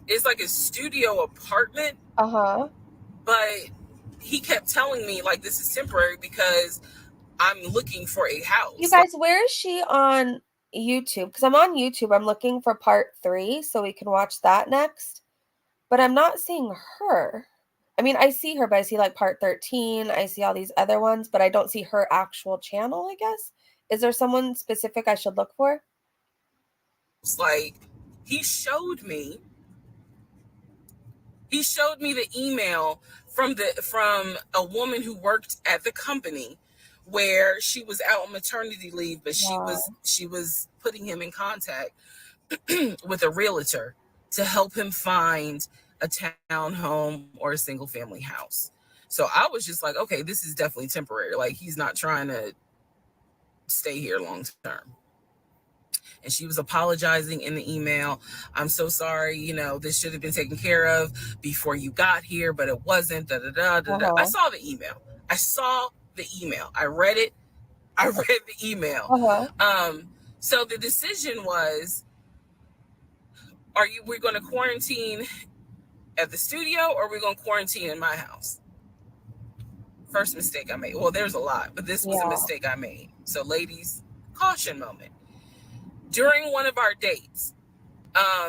Speaker 13: it's like a studio apartment. But he kept telling me like this is temporary because I'm looking for a house.
Speaker 2: You guys, where is she on YouTube? Because I'm on YouTube. I'm looking for part 3 so we can watch that next. But I'm not seeing her. I mean, I see her, but I see like part 13. I see all these other ones, but I don't see her actual channel, I guess. Is there someone specific I should look for?
Speaker 13: It's like he showed me the email from a woman who worked at the company where she was out on maternity leave, but she was putting him in contact with a realtor to help him find a townhome or a single family house. So I was just like, okay, this is definitely temporary. Like he's not trying to stay here long term. And she was apologizing in the email. I'm so sorry, this should have been taken care of before you got here, but it wasn't. I saw the email. I read it. I read the email. So the decision was, we're going to quarantine at the studio or we're going to quarantine in my house? First mistake I made. Well, there's a lot, but this was a mistake I made. So ladies, caution moment. During one of our dates,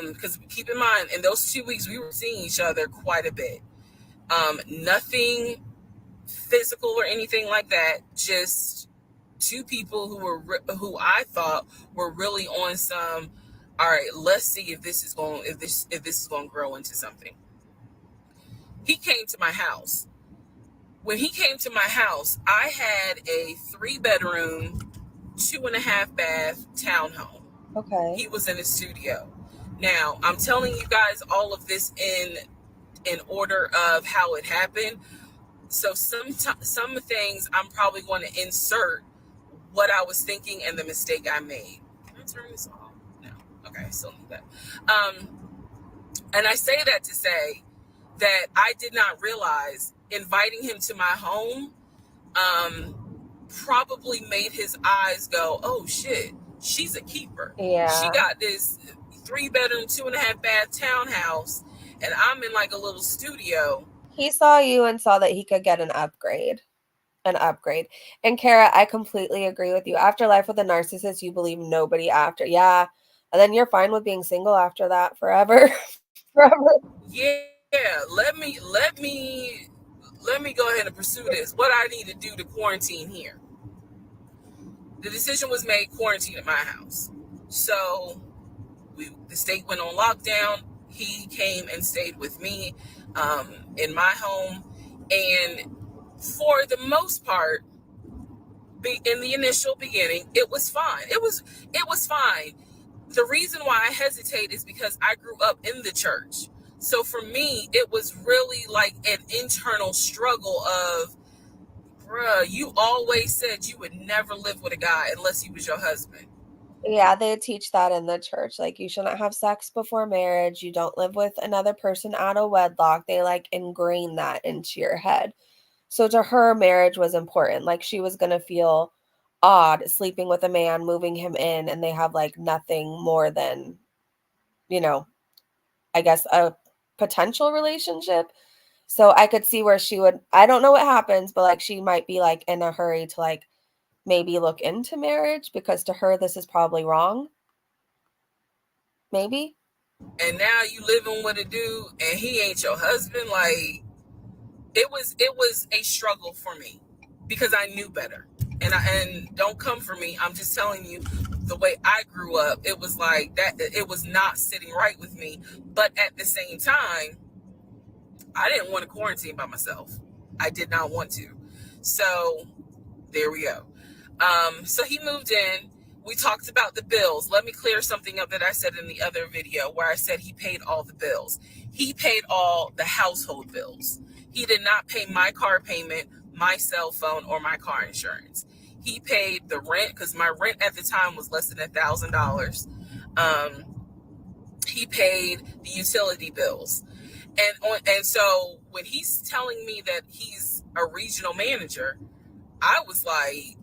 Speaker 13: because keep in mind, in those 2 weeks, we were seeing each other quite a bit. Nothing physical or anything like that. Just two people who I thought were really on some. All right, let's see if this is going to grow into something. He came to my house. When he came to my house, I had a 3-bedroom, 2.5 bath townhome.
Speaker 2: Okay.
Speaker 13: He was in a studio. Now, I'm telling you guys all of this in order of how it happened. So some things I'm probably going to insert what I was thinking and the mistake I made. Can I turn this off? No. Okay, I still need that. And I say that to say that I did not realize inviting him to my home probably made his eyes go, oh shit, she's a keeper.
Speaker 2: Yeah.
Speaker 13: She got this 3-bedroom, 2.5 bath townhouse, and I'm in like a little studio.
Speaker 2: He saw you and saw that he could get an upgrade. And Kara, I completely agree with you. After life with a narcissist, you believe nobody after. Yeah. And then you're fine with being single after that forever.
Speaker 13: Yeah. Let me go ahead and pursue this. What I need to do to quarantine here. The decision was made, quarantine at my house. So the state went on lockdown. He came and stayed with me in my home. And for the most part, in the initial beginning, it was fine. It was fine. The reason why I hesitate is because I grew up in the church. So for me, it was really like an internal struggle of, bruh, you always said you would never live with a guy unless he was your husband.
Speaker 2: Yeah, they teach that in the church. Like, you shouldn't have sex before marriage. You don't live with another person out of wedlock. They like ingrain that into your head. So to her, marriage was important. Like, she was going to feel odd sleeping with a man, moving him in, and they have like nothing more than, I guess, a potential relationship. So I could see where she would, I don't know what happens, but like she might be like in a hurry to like maybe look into marriage because to her this is probably wrong. Maybe.
Speaker 13: And now you living with a dude and he ain't your husband. Like it was a struggle for me because I knew better. And don't come for me. I'm just telling you the way I grew up. It was like that. It was not sitting right with me. But at the same time, I didn't want to quarantine by myself. I did not want to. So there we go. So he moved in. We talked about the bills. Let me clear something up that I said in the other video where I said he paid all the bills. He paid all the household bills. He did not pay my car payment, my cell phone, or my car insurance. He paid the rent because my rent at the time was less than $1,000. He paid the utility bills. And so when he's telling me that he's a regional manager, I was like,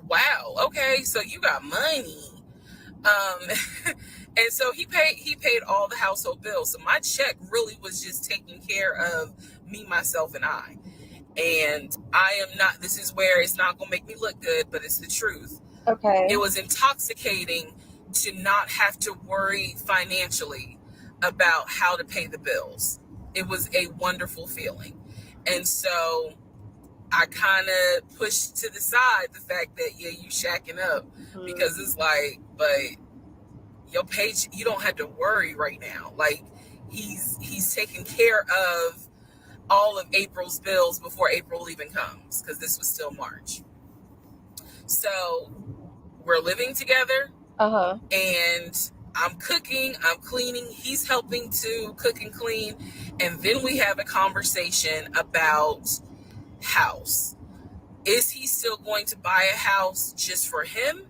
Speaker 13: wow, okay, so you got money. And so he paid all the household bills. So my check really was just taking care of me, myself, and I. And I am not, this is where it's not going to make me look good, but it's the truth.
Speaker 2: Okay.
Speaker 13: It was intoxicating to not have to worry financially about how to pay the bills. It was a wonderful feeling. And so I kind of pushed to the side the fact that, yeah, you shacking up because it's like, but your page, you don't have to worry right now. Like he's taking care of all of April's bills before April even comes because this was still March. So we're living together and I'm cooking, I'm cleaning, he's helping to cook and clean. And then we have a conversation about house. Is he still going to buy a house just for him?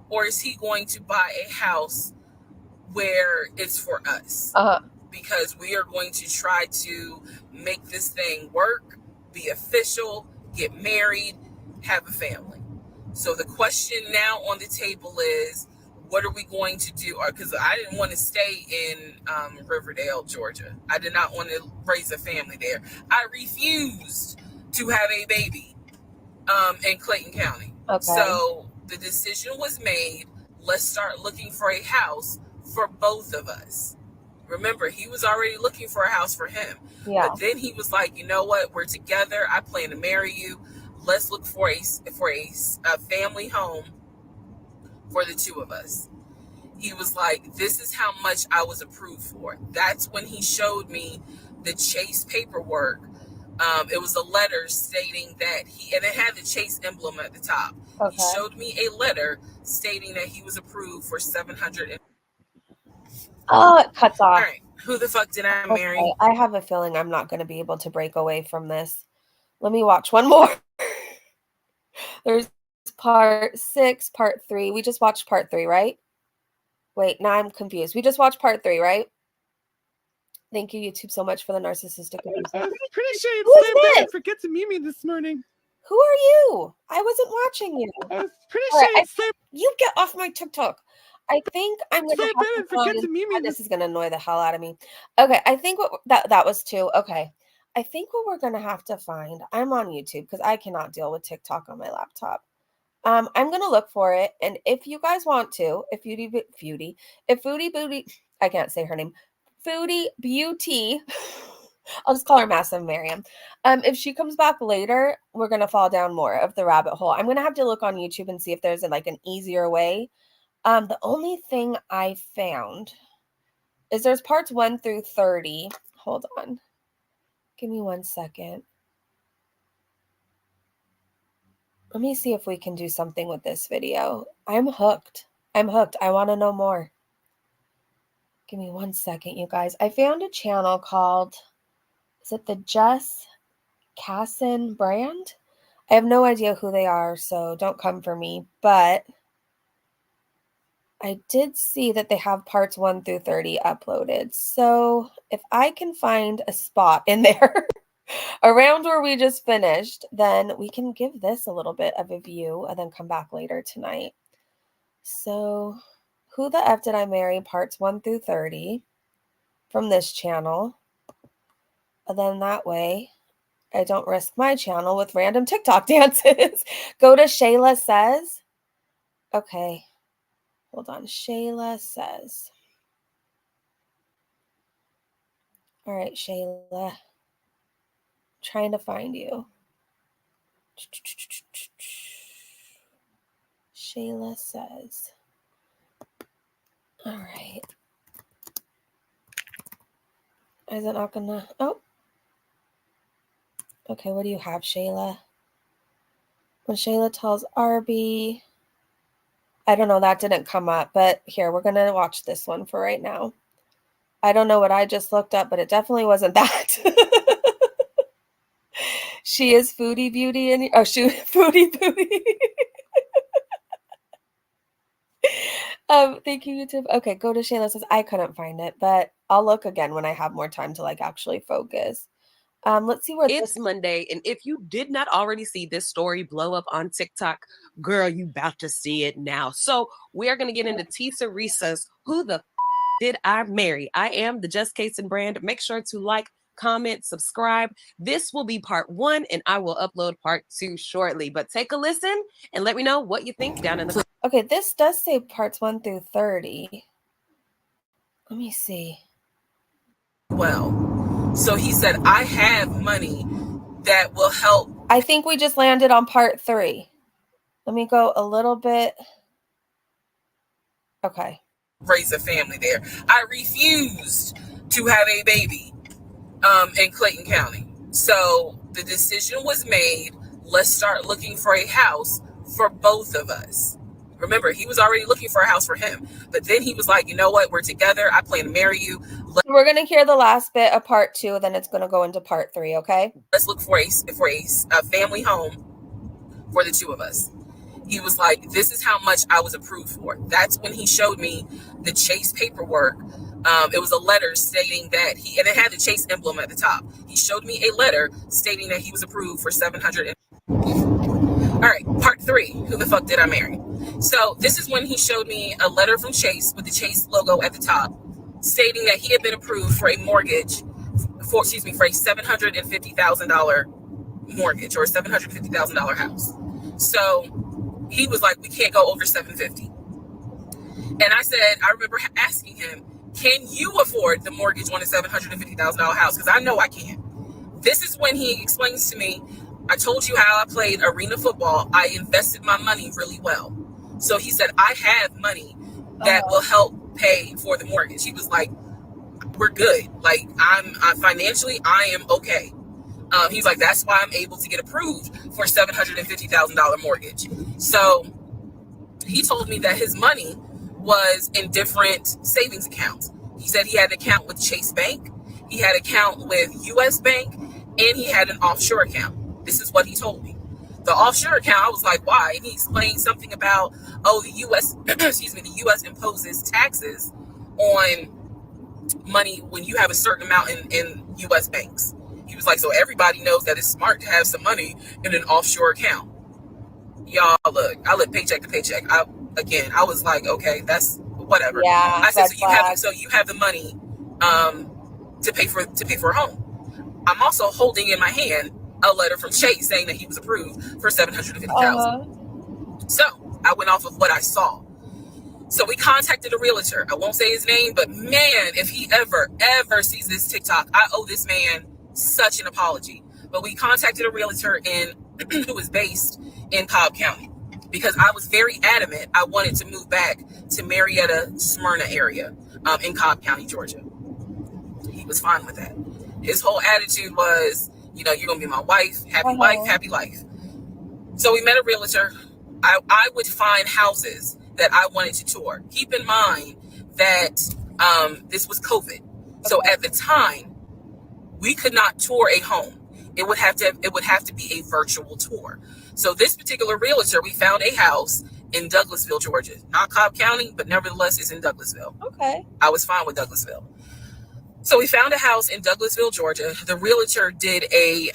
Speaker 13: Or is he going to buy a house where it's for us? Because we are going to try to make this thing work, be official, get married, have a family. So the question now on the table is, what are we going to do? Because I didn't want to stay in Riverdale, Georgia. I did not want to raise a family there. I refused to have a baby in Clayton County.
Speaker 2: Okay.
Speaker 13: So the decision was made. Let's start looking for a house for both of us. Remember, he was already looking for a house for him.
Speaker 2: Yeah.
Speaker 13: But then he was like, you know what? We're together. I plan to marry you. Let's look for a family home for the two of us. He was like, this is how much I was approved for. That's when he showed me the Chase paperwork. It was a letter stating that and it had the Chase emblem at the top.
Speaker 2: Okay.
Speaker 13: He showed me a letter stating that he was approved for $700.
Speaker 2: Oh, it cuts off.
Speaker 13: All right. Who the fuck did I marry?
Speaker 2: Okay. I have a feeling I'm not going to be able to break away from this. Let me watch one more. There's part 6, part 3. We just watched part 3, right? Wait, now I'm confused. We just watched part 3, right? Thank you, YouTube, so much for the narcissistic abuse.
Speaker 14: I appreciate
Speaker 2: Who is
Speaker 14: Slam Bam
Speaker 2: this?
Speaker 14: for getting Mimi this morning.
Speaker 2: Who are you? I wasn't watching you.
Speaker 14: I
Speaker 2: All
Speaker 14: appreciate
Speaker 2: right,
Speaker 14: Slam
Speaker 2: you get off my TikTok. I think I'm gonna
Speaker 14: Slam
Speaker 2: have
Speaker 14: Bam
Speaker 2: to
Speaker 14: for
Speaker 2: find.
Speaker 14: getting Mimi
Speaker 2: This is gonna annoy the hell out of me. Okay, I think what that was 2. Okay, I think what we're gonna have to find. I'm on YouTube because I cannot deal with TikTok on my laptop. I'm gonna look for it, and if you guys want to, if Foodie Beauty, I can't say her name, Foodie Beauty. I'll just call her Massive Miriam. If she comes back later, we're gonna fall down more of the rabbit hole. I'm gonna have to look on YouTube and see if there's like an easier way. The only thing I found is there's parts 1 through 30. Hold on. Give me 1 second. Let me see if we can do something with this video. I'm hooked. I want to know more. Give me 1 second, you guys. I found a channel called, is it the Jess Casson brand? I have no idea who they are, so don't come for me. But I did see that they have parts 1 through 30 uploaded. So if I can find a spot in there around where we just finished, then we can give this a little bit of a view and then come back later tonight. So Who the F Did I Marry? Parts 1 through 30. from this channel. And then that way I don't risk my channel with random TikTok dances. Go to Shayla Says. Okay. Hold on. Shayla Says. All right, Shayla. Trying to find you. Shayla Says. All right. Is it not gonna? Oh. Okay, what do you have, Shayla? When Shayla tells Arby. I don't know, that didn't come up, but here, we're gonna watch this one for right now. I don't know what I just looked up, but it definitely wasn't that. She is Foodie Beauty and Foodie Beauty. Thank you, YouTube. Okay, go to Shayla Says. I couldn't find it, but I'll look again when I have more time to like actually focus. Let's see where
Speaker 15: it's Monday, and if you did not already see this story blow up on TikTok, girl, you about to see it now. So we are going to get into Tisa Risa's Who the Did I Marry? I am the Just Case and Brand. Make sure to like, comment, subscribe. This will be part 1, and I will upload part 2 shortly. But take a listen and let me know what you think down in the.
Speaker 2: Okay, this does say parts 1 through 30. Let me see.
Speaker 13: Well, so he said, I have money that will help.
Speaker 2: I think we just landed on part 3. Let me go a little bit. Okay.
Speaker 13: Raise a family there. I refused to have a baby in Clayton County. So the decision was made, let's start looking for a house for both of us. Remember, he was already looking for a house for him. But then he was like, you know what? We're together. I plan to marry you.
Speaker 2: We're going to hear the last bit of part 2, then it's going to go into part 3, okay?
Speaker 13: Let's look for a family home for the two of us. He was like, this is how much I was approved for. That's when he showed me the Chase paperwork. It was a letter stating that and it had the Chase emblem at the top. He showed me a letter stating that he was approved for $700. All right, part 3, Who the Fuck Did I Marry? So this is when he showed me a letter from Chase with the Chase logo at the top, stating that he had been approved for a mortgage for a $750,000 mortgage or a $750,000 house. So he was like, we can't go over $750,000. And I said, I remember asking him, can you afford the mortgage on a $750,000 house? Because I know I can't. This is when he explains to me, I told you how I played arena football. I invested my money really well. So he said, I have money that will help pay for the mortgage. He was like, we're good. Like, I'm financially, I am okay. He's like, that's why I'm able to get approved for $750,000 mortgage. So he told me that his money was in different savings accounts. He said he had an account with Chase Bank, he had an account with US Bank, and he had an offshore account. This is what he told me. The offshore account, I was like, why? And he explained something about, the US, the US imposes taxes on money when you have a certain amount in US banks. He was like, so everybody knows that it's smart to have some money in an offshore account. Y'all, look, I live paycheck to paycheck. I was like, okay, that's whatever.
Speaker 2: Yeah,
Speaker 13: I said, so you have the money to pay for a home. I'm also holding in my hand a letter from Chase saying that he was approved for $750,000. So I went off of what I saw. So we contacted a realtor. I won't say his name, but man, if he ever sees this TikTok, I owe this man such an apology. But we contacted a realtor who was based in Cobb County because I was very adamant. I wanted to move back to Marietta, Smyrna area in Cobb County, Georgia. He was fine with that. His whole attitude was, you're going to be my wife, happy wife, happy life. So we met a realtor. I would find houses that I wanted to tour. Keep in mind that this was COVID. So at the time, we could not tour a home. It would have to be a virtual tour. So this particular realtor, we found a house in Douglasville, Georgia. Not Cobb County, but nevertheless, it's in Douglasville.
Speaker 2: Okay.
Speaker 13: I was fine with Douglasville. So we found a house in Douglasville, Georgia. The realtor did a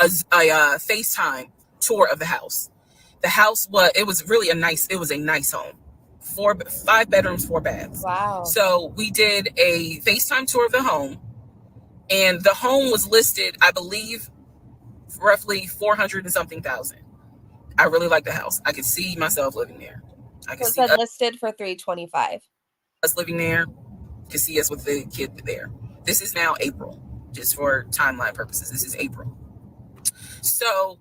Speaker 13: FaceTime tour of the house. The house was a nice home. 5 bedrooms, 4 baths.
Speaker 2: Wow.
Speaker 13: So we did a FaceTime tour of the home, and the home was listed, I believe, roughly 400 and something thousand. I really like the house. I could see myself living there. I could see
Speaker 2: listed for 325.
Speaker 13: us living there. Could see us with the kid there. This is now April, just for timeline purposes. This is April. So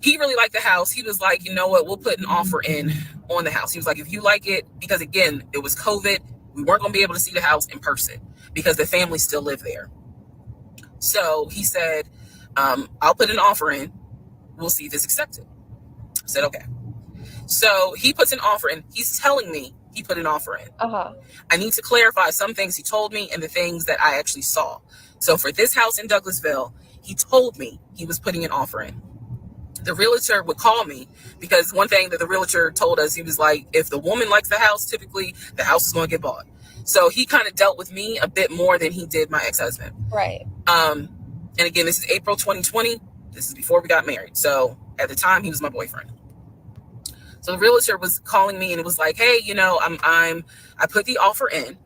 Speaker 13: he really liked the house. He was like, you know what, we'll put an offer in on the house. He was like, if you like it, because again, it was COVID, we weren't going to be able to see the house in person because the family still lived there. So he said, I'll put an offer in. We'll see if it's accepted. I said, okay. So he puts an offer in. He's telling me he put an offer in. I need to clarify some things he told me and the things that I actually saw. So for this house in Douglasville, he told me he was putting an offer in. The realtor would call me because one thing that the realtor told us, he was like, if the woman likes the house, typically the house is going to get bought. So he kind of dealt with me a bit more than he did my ex-husband.
Speaker 2: Right.
Speaker 13: And again, this is April 2020. This is before we got married. So at the time, he was my boyfriend. So the realtor was calling me and it was like, hey, you know, I put the offer in.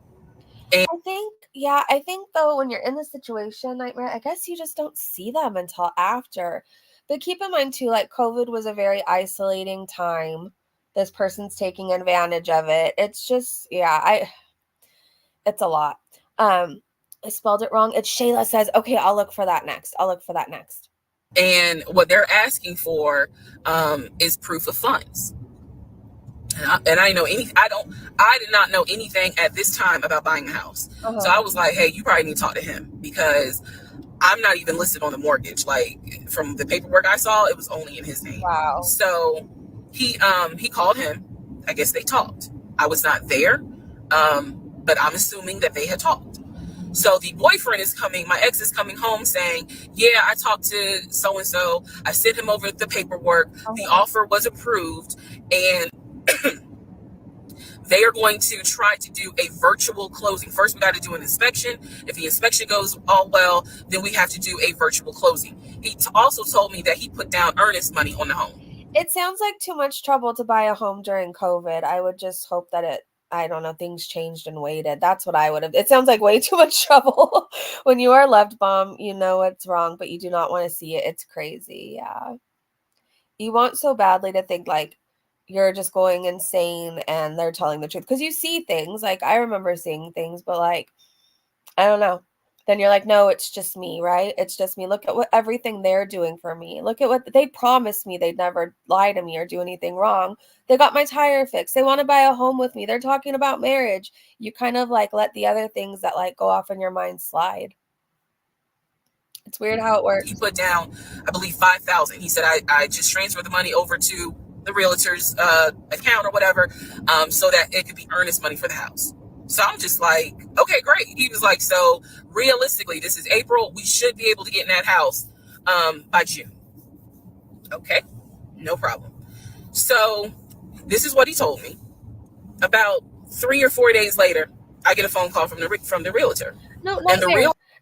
Speaker 13: And
Speaker 2: I think though, when you're in the situation, Nightmare, I guess you just don't see them until after. But keep in mind too, like COVID was a very isolating time. This person's taking advantage of it. It's just, it's a lot. I spelled it wrong. It's Shayla says, okay, I'll look for that next.
Speaker 13: And what they're asking for is proof of funds. And I did not know anything at this time about buying a house. So I was like, hey, you probably need to talk to him because I'm not even listed on the mortgage. Like from the paperwork I saw, it was only in his name.
Speaker 2: Wow.
Speaker 13: So he called him. I guess they talked. I was not there, but I'm assuming that they had talked. So the boyfriend is coming, my ex is coming home saying, yeah, I talked to so-and-so. I sent him over the paperwork. The offer was approved. And they are going to try to do a virtual closing. First, we got to do an inspection. If the inspection goes all well, then we have to do a virtual closing. He also told me that he put down earnest money on the home.
Speaker 2: It sounds like too much trouble to buy a home during COVID. I would just hope that things changed and waited. That's what I would have. It sounds like way too much trouble. When you are loved bomb, you know it's wrong, but you do not want to see it. It's crazy. Yeah. You want so badly to think like you're just going insane and they're telling the truth. Because you see things. Like, I remember seeing things, but like, I don't know. Then you're like, no, it's just me, right? It's just me. Look at everything they're doing for me. Look at what they promised me. They'd never lie to me or do anything wrong. They got my tire fixed. They want to buy a home with me. They're talking about marriage. You kind of like let the other things that like go off in your mind slide. It's weird how it works.
Speaker 13: He put down, I believe, $5,000. He said, I just transferred the money over to the realtor's account or whatever, so that it could be earnest money for the house. So I'm just like, okay, great. He was like, so realistically, this is April. We should be able to get in that house by June. Okay, no problem. So this is what he told me. About 3 or 4 days later, I get a phone call from the realtor.
Speaker 2: No,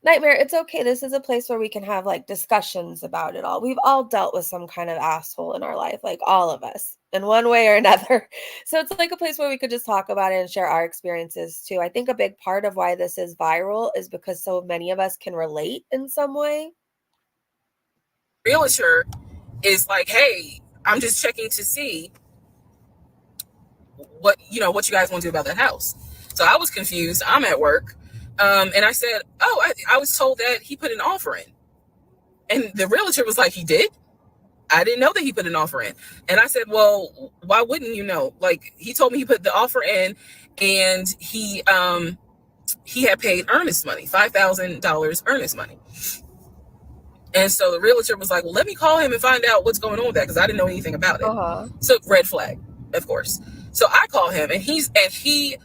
Speaker 2: Nightmare, it's okay. This is a place where we can have like discussions about it all. We've all dealt with some kind of asshole in our life, like all of us in one way or another. So it's like a place where we could just talk about it and share our experiences too. I think a big part of why this is viral is because so many of us can relate in some way.
Speaker 13: Realtor is like, hey, I'm just checking to see what you guys want to do about that house. So I was confused. I'm at work. And I said, I was told that he put an offer in. And the realtor was like, he did? I didn't know that he put an offer in. And I said, well, why wouldn't you know? Like, he told me he put the offer in and he had paid earnest money, $5,000 earnest money. And so the realtor was like, well, let me call him and find out what's going on with that, because I didn't know anything about it. So red flag, of course. So I call him and he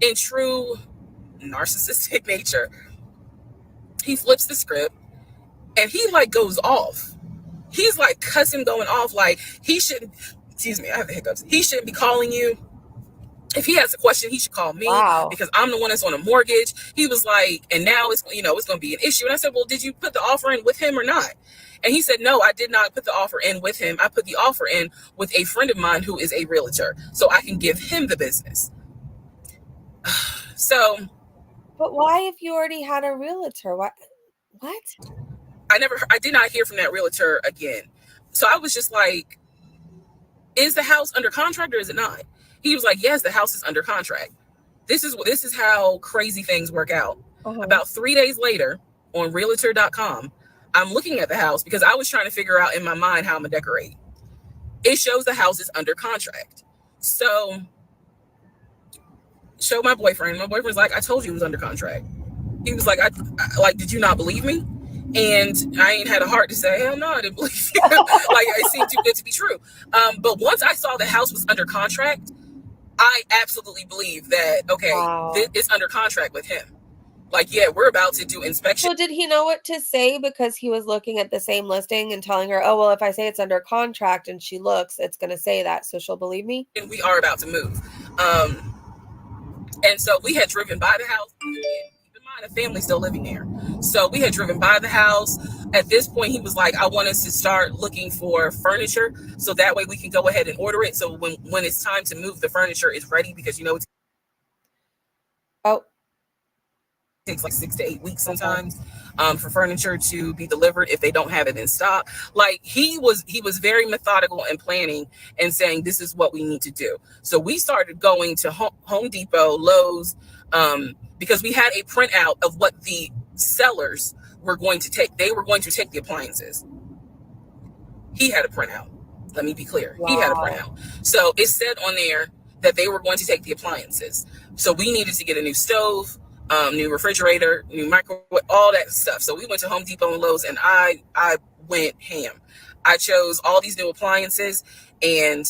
Speaker 13: in true narcissistic nature, he flips the script and he like goes off. He's like cussing, going off like he shouldn't, excuse me, I have the hiccups. He shouldn't be calling you. If he has a question, he should call me because I'm the one that's on a mortgage. He was like, and now it's going to be an issue. And I said, well, did you put the offer in with him or not? And he said, no, I did not put the offer in with him. I put the offer in with a friend of mine who is a realtor, so I can give him the business. So,
Speaker 2: but why if you already had a realtor? What?
Speaker 13: I did not hear from that realtor again. So I was just like, is the house under contract or is it not? He was like, yes, the house is under contract. This is how crazy things work out. About 3 days later on realtor.com, I'm looking at the house because I was trying to figure out in my mind how I'm gonna decorate. It shows the house is under contract. So show my boyfriend. My boyfriend's like, I told you it was under contract. He was like, I did you not believe me? And I ain't had a heart to say, hell no, I didn't believe you. Like, it seemed too good to be true. But once I saw the house was under contract, I absolutely believe that, okay, it's under contract with him. Like, yeah, we're about to do inspection.
Speaker 2: So did he know what to say because he was looking at the same listing and telling her, oh, well, if I say it's under contract and she looks, it's going to say that, so she'll believe me?
Speaker 13: And we are about to move. And so we had driven by the house. Keep in mind, the family's still living there. So we had driven by the house. At this point, he was like, I want us to start looking for furniture so that way we can go ahead and order it. So when it's time to move, the furniture is ready because, you know, it takes like 6 to 8 weeks sometimes for furniture to be delivered if they don't have it in stock. Like, he was very methodical and planning and saying, this is what we need to do. So we started going to Home Depot, Lowe's, because we had a printout of what the sellers were going to take. They were going to take the appliances. He had a printout. Let me be clear. He had a printout. So it said on there that they were going to take the appliances. So we needed to get a new stove, new refrigerator, new microwave, all that stuff. So we went to Home Depot and Lowe's, and I went ham. I chose all these new appliances, and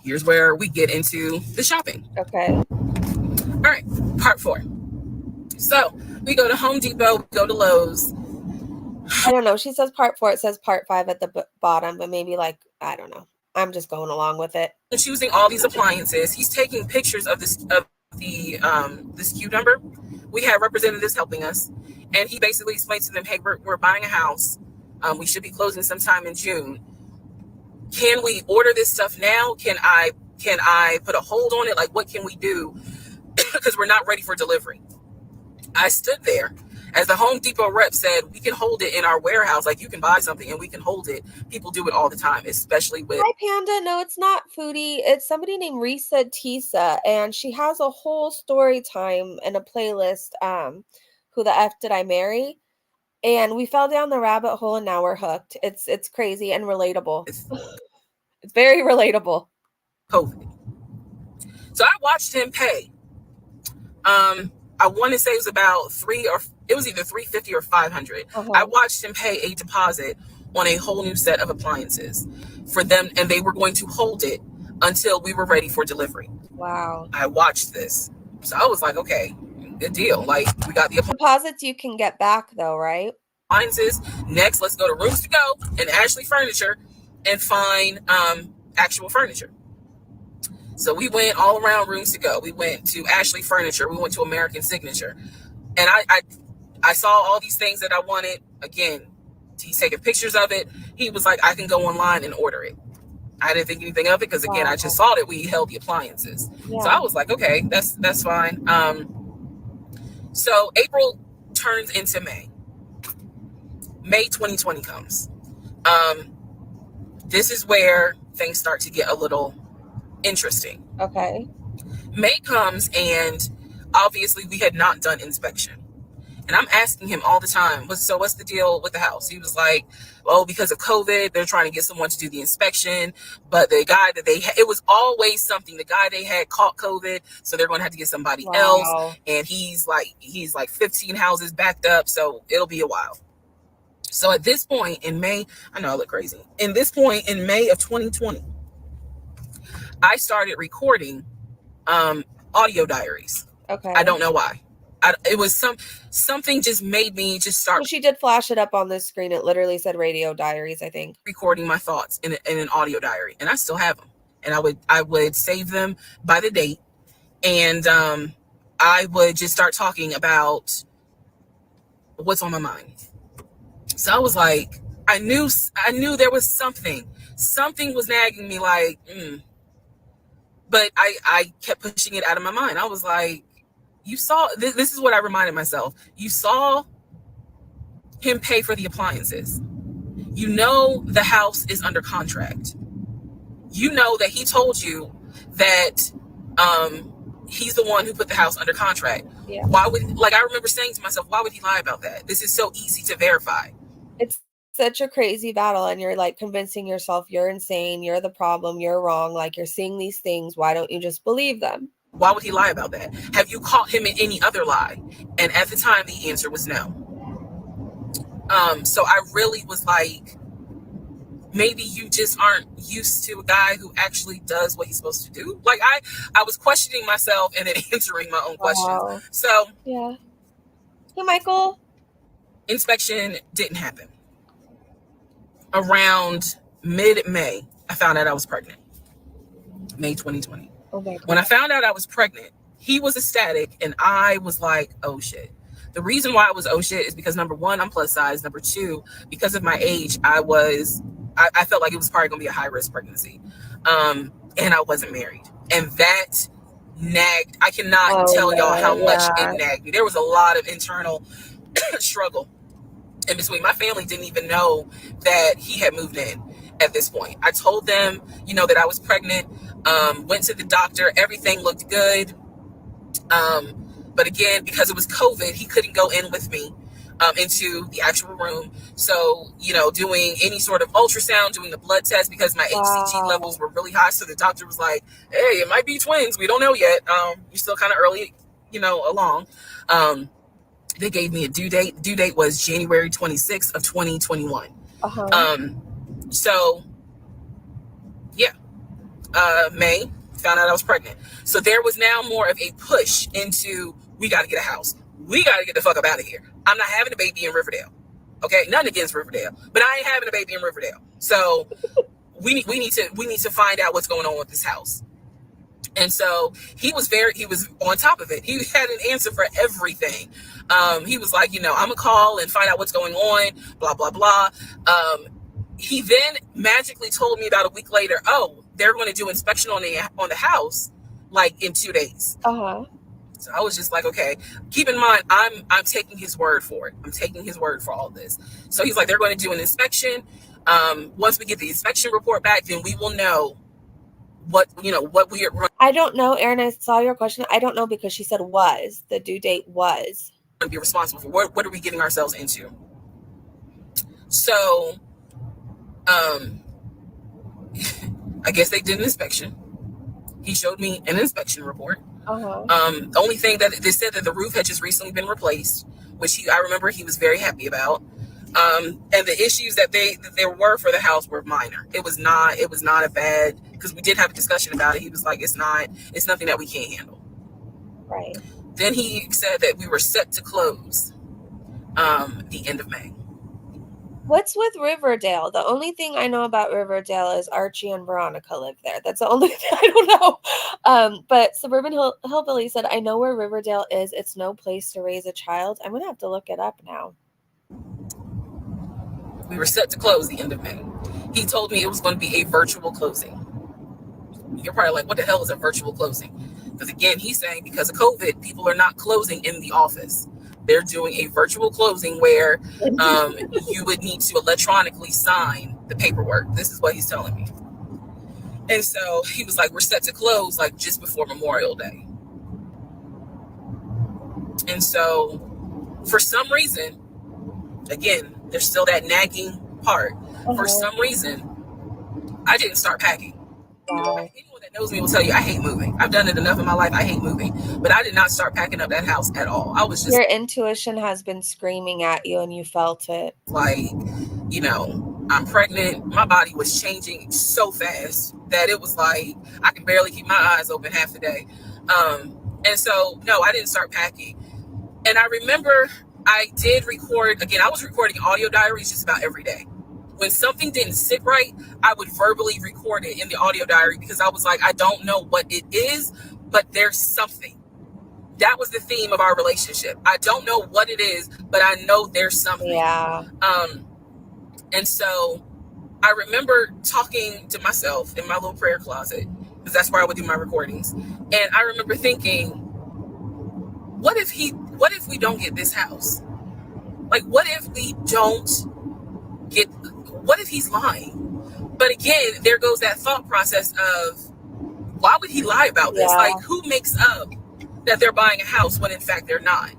Speaker 13: here's where we get into the shopping.
Speaker 2: Okay.
Speaker 13: All right, part 4. So we go to Home Depot, we go to Lowe's.
Speaker 2: I don't know. She says part 4. It says part 5 at the bottom, but maybe, like, I don't know. I'm just going along with it.
Speaker 13: Choosing all these appliances. He's taking pictures of this the SKU number. We had representatives helping us, and he basically explained to them, hey, we're buying a house. We should be closing sometime in June. Can we order this stuff now? Can I put a hold on it? Like, what can we do? Because we're not ready for delivery. I stood there as the Home Depot rep said, we can hold it in our warehouse. Like, you can buy something and we can hold it. People do it all the time, especially with...
Speaker 2: Hi, Panda. No, it's not Foodie. It's somebody named Risa Tisa, and she has a whole story time and a playlist, Who the F Did I Marry? And we fell down the rabbit hole, and now we're hooked. It's crazy and relatable. It's very relatable.
Speaker 13: COVID. So I watched him pay. I want to say it was about it was either $350 or $500. I watched him pay a deposit on a whole new set of appliances for them, and they were going to hold it until we were ready for delivery.
Speaker 2: Wow.
Speaker 13: I watched this. So I was like, okay, good deal. Like, we got the
Speaker 2: deposits you can get back though, right?
Speaker 13: Appliances. Next, let's go to Rooms to Go and Ashley Furniture and find actual furniture. So we went all around Rooms to Go. We went to Ashley Furniture. We went to American Signature. And I saw all these things that I wanted. Again, he's taking pictures of it. He was like, I can go online and order it. I didn't think anything of it because, again, I just saw that we held the appliances. Yeah. So I was like, okay, that's fine. So April turns into May. May 2020 comes. This is where things start to get a little interesting.
Speaker 2: Okay.
Speaker 13: May comes, and obviously we had not done inspection. And I'm asking him all the time, so what's the deal with the house? He was like, well, because of COVID, they're trying to get someone to do the inspection. But the guy that they had, it was always something. The guy they had caught COVID, so they're going to have to get somebody else. And he's like 15 houses backed up, so it'll be a while. So at this point in May, I know I look crazy. In this point in May of 2020, I started recording audio diaries.
Speaker 2: Okay.
Speaker 13: I don't know why. It was something just made me just start.
Speaker 2: Well, she did flash it up on the screen. It literally said radio diaries, I think.
Speaker 13: Recording my thoughts in an audio diary, and I still have them. And I would save them by the date, and I would just start talking about what's on my mind. So I was like, I knew there was something was nagging me, like, but I kept pushing it out of my mind. I was like, you saw, this is what I reminded myself. You saw him pay for the appliances. You know the house is under contract. You know that he told you that he's the one who put the house under contract.
Speaker 2: Yeah.
Speaker 13: Why would, like, I remember saying to myself, why would he lie about that? This is so easy to verify.
Speaker 2: It's such a crazy battle, and you're like convincing yourself you're insane, you're the problem, you're wrong, like you're seeing these things. Why don't you just believe them?
Speaker 13: Why would he lie about that? Have you caught him in any other lie? And at the time, the answer was no. So I really was like, maybe you just aren't used to a guy who actually does what he's supposed to do. Like, I was questioning myself and then answering my own questions.
Speaker 2: Wow.
Speaker 13: So
Speaker 2: Yeah. Hey, Michael.
Speaker 13: Inspection didn't happen. Around mid-May, I found out I was pregnant. May 2020.
Speaker 2: Oh my God.
Speaker 13: When I found out I was pregnant, he was ecstatic, and I was like, oh shit. The reason why I was oh shit is because, number one, I'm plus size. Number two, because of my age, I felt like it was probably gonna be a high-risk pregnancy. And I wasn't married. And that nagged. I cannot tell y'all how much it nagged me. There was a lot of internal struggle in between. My family didn't even know that he had moved in at this point. I told them, that I was pregnant, went to the doctor, everything looked good. But again, because it was COVID, he couldn't go in with me into the actual room. So, doing any sort of ultrasound, doing the blood test, because my HCG levels were really high. So the doctor was like, hey, it might be twins. We don't know yet. You're still kind of early, along. They gave me a due date. Due date was January 26th of 2021. So, yeah. May, found out I was pregnant. So there was now more of a push into, we got to get a house. We got to get the fuck up out of here. I'm not having a baby in Riverdale. Okay, nothing against Riverdale, but I ain't having a baby in Riverdale. So we need to find out what's going on with this house. And so he was on top of it. He had an answer for everything. He was like, I'm gonna call and find out what's going on, blah, blah, blah. He then magically told me about a week later, oh, they're going to do inspection on the house, like in 2 days. So I was just like, okay, keep in mind, I'm taking his word for it. I'm taking his word for all this. So he's like, they're going to do an inspection. Once we get the inspection report back, then we will know what we are.
Speaker 2: I don't know, Erin. I saw your question. I don't know, because she said the due date was.
Speaker 13: Be responsible for. What are we getting ourselves into? So, I guess they did an inspection. He showed me an inspection report. The only thing that they said that the roof had just recently been replaced, which I remember he was very happy about. And the issues that there were for the house were minor. It was not a bad, because we did have a discussion about it. He was like, it's nothing that we can't handle.
Speaker 2: Right.
Speaker 13: Then he said that we were set to close the end of May.
Speaker 2: What's with Riverdale? The only thing I know about Riverdale is Archie and Veronica live there. That's the only thing I don't know. But Suburban Hillbilly said, I know where Riverdale is. It's no place to raise a child. I'm going to have to look it up now.
Speaker 13: We were set to close the end of May. He told me it was going to be a virtual closing. You're probably like, what the hell is a virtual closing? Because again, he's saying because of COVID, people are not closing in the office. They're doing a virtual closing where you would need to electronically sign the paperwork. This is what he's telling me. And so he was like, we're set to close like just before Memorial Day. And so for some reason, again, there's still that nagging part. For some reason, I didn't start packing. Anyone that knows me will tell you I hate moving. I've done it enough in my life. I hate moving. But I did not start packing up that house at all. I was just...
Speaker 2: Your intuition has been screaming at you and you felt it.
Speaker 13: Like, I'm pregnant. My body was changing so fast that it was like I can barely keep my eyes open half the day. And so, no, I didn't start packing. And I remember I did record, again, I was recording audio diaries just about every day. When something didn't sit right, I would verbally record it in the audio diary because I was like, I don't know what it is, but there's something. That was the theme of our relationship. I don't know what it is, but I know there's something.
Speaker 2: Yeah.
Speaker 13: And so I remember talking to myself in my little prayer closet, because that's where I would do my recordings. And I remember thinking, what if we don't get this house? Like, what if he's lying? But again, there goes that thought process of, why would he lie about this?
Speaker 2: Yeah.
Speaker 13: Like, who makes up that they're buying a house when in fact they're not?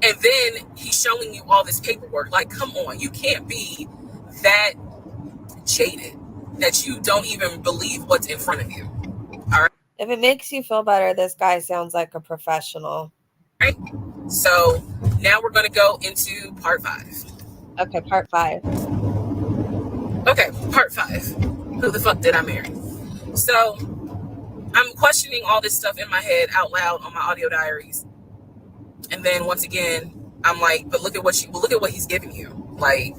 Speaker 13: And then he's showing you all this paperwork. Like, come on, you can't be that jaded that you don't even believe what's in front of you. All right.
Speaker 2: If it makes you feel better, this guy sounds like a professional.
Speaker 13: Right. So now we're going to go into part 5.
Speaker 2: Okay, part 5.
Speaker 13: Okay, part 5. Who the fuck did I marry? So I'm questioning all this stuff in my head out loud on my audio diaries. And then once again, I'm like, but look at what he's giving you. Like,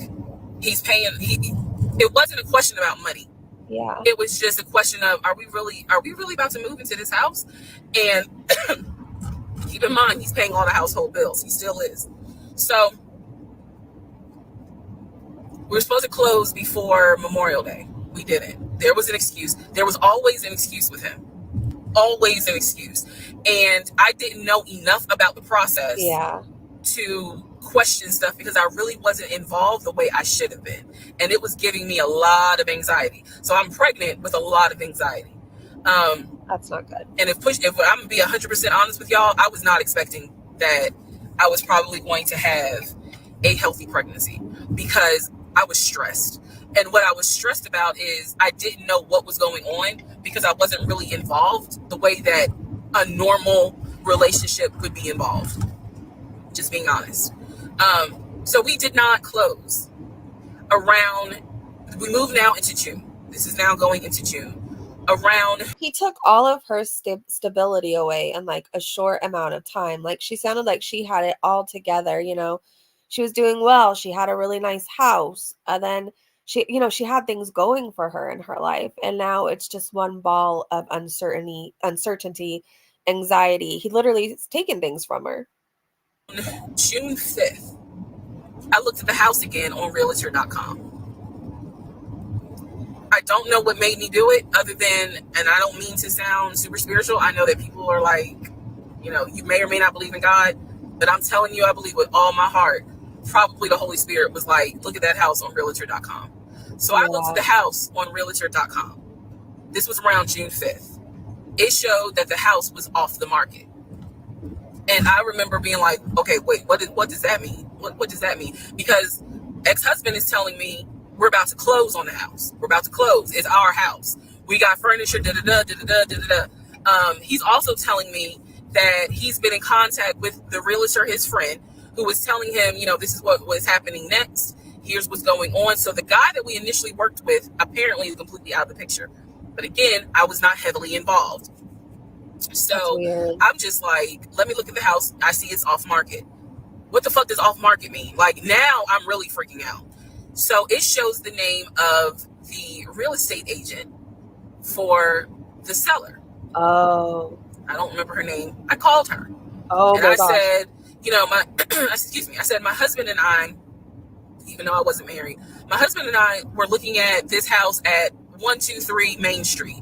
Speaker 13: he's paying. It wasn't a question about money.
Speaker 2: Yeah.
Speaker 13: It was just a question of, are we really about to move into this house? And keep in mind, he's paying all the household bills. He still is. So we were supposed to close before Memorial Day. We didn't. There was an excuse. There was always an excuse with him. Always an excuse. And I didn't know enough about the process to question stuff, because I really wasn't involved the way I should have been. And it was giving me a lot of anxiety. So I'm pregnant with a lot of anxiety.
Speaker 2: That's not good.
Speaker 13: And if I'm gonna be 100% honest with y'all, I was not expecting that I was probably going to have a healthy pregnancy, because I was stressed. And what I was stressed about is I didn't know what was going on, because I wasn't really involved the way that a normal relationship would be involved. Just being honest. So we did not close we moved now into June. This is now going into June.
Speaker 2: He took all of her stability away in like a short amount of time. Like, she sounded like she had it all together, you know. She was doing well. She had a really nice house. And then she had things going for her in her life. And now it's just one ball of uncertainty, anxiety. He literally is taking things from her.
Speaker 13: June 5th, I looked at the house again on realtor.com. I don't know what made me do it, other than, and I don't mean to sound super spiritual. I know that people are like, you know, you may or may not believe in God, but I'm telling you, I believe with all my heart. Probably the Holy Spirit was like, look at that house on realtor.com. So I looked at the house on realtor.com. This was around June 5th. It showed that the house was off the market. And I remember being like, okay, wait, what does that mean? What does that mean? Because ex-husband is telling me, we're about to close on the house. We're about to close. It's our house. We got furniture, he's also telling me that he's been in contact with the realtor, his friend, who was telling him, you know, this is what was happening next. Here's what's going on. So the guy that we initially worked with apparently is completely out of the picture. But again, I was not heavily involved. So I'm just like, let me look at the house. I see it's off market. What the fuck does off market mean? Like, now I'm really freaking out. So it shows the name of the real estate agent for the seller.
Speaker 2: Oh.
Speaker 13: I don't remember her name. I called her.
Speaker 2: Oh,
Speaker 13: and I said, you know, I said, my husband and I, even though I wasn't married, my husband and I were looking at this house at 123 Main Street.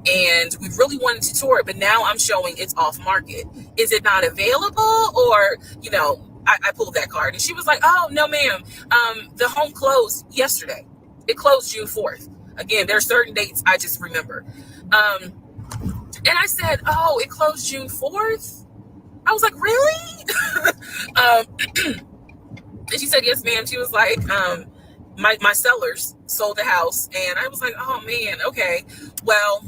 Speaker 13: And we really wanted to tour it, but now I'm showing it's off market. Is it not available? Or, you know, I pulled that card, and she was like, oh, no, ma'am. The home closed yesterday. It closed June 4th. Again, there are certain dates I just remember. And I said, oh, it closed June 4th? I was like, really? And she said, yes, ma'am. She was like, my sellers sold the house. And I was like, oh, man, okay. Well,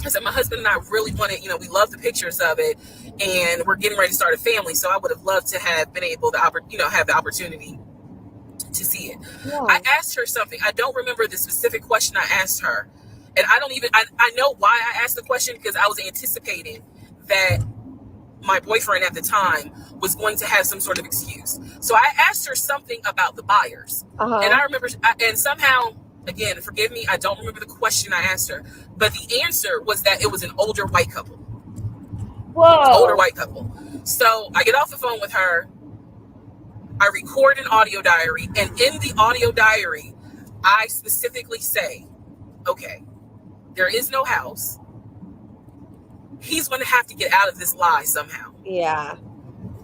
Speaker 13: I said, my husband and I really wanted, you know, we love the pictures of it, and we're getting ready to start a family. So I would have loved to have been able to, have the opportunity to see it. Yeah. I asked her something. I don't remember the specific question I asked her. And I know why I asked the question, because I was anticipating that my boyfriend at the time was going to have some sort of excuse. So I asked her something about the buyers. And I remember, and somehow, again, forgive me, I don't remember the question I asked her, but the answer was that it was an older white couple. Whoa. Older white couple. So I get off the phone with her. I record an audio diary, and in the audio diary, I specifically say, okay, there is no house. He's going to have to get out of this lie somehow.
Speaker 2: Yeah.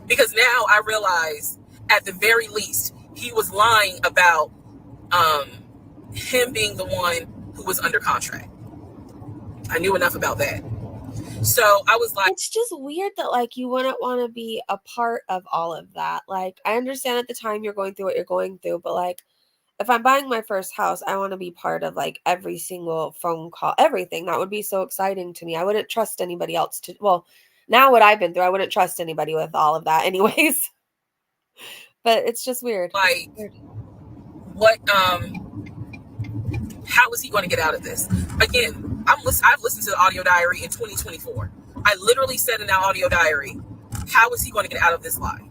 Speaker 13: Because now I realize, at the very least, he was lying about him being the one who was under contract. I knew enough about that. So I was like,
Speaker 2: it's just weird that like you wouldn't want to be a part of all of that. Like, I understand at the time you're going through what you're going through, but like, if I'm buying my first house, I want to be part of like every single phone call, everything. That would be so exciting to me. I wouldn't trust anybody else to, well, now what I've been through, I wouldn't trust anybody with all of that anyways. But it's just weird.
Speaker 13: Like, what, how is he going to get out of this? Again, I've listened to the audio diary in 2024. I literally said in that audio diary, how is he going to get out of this lie?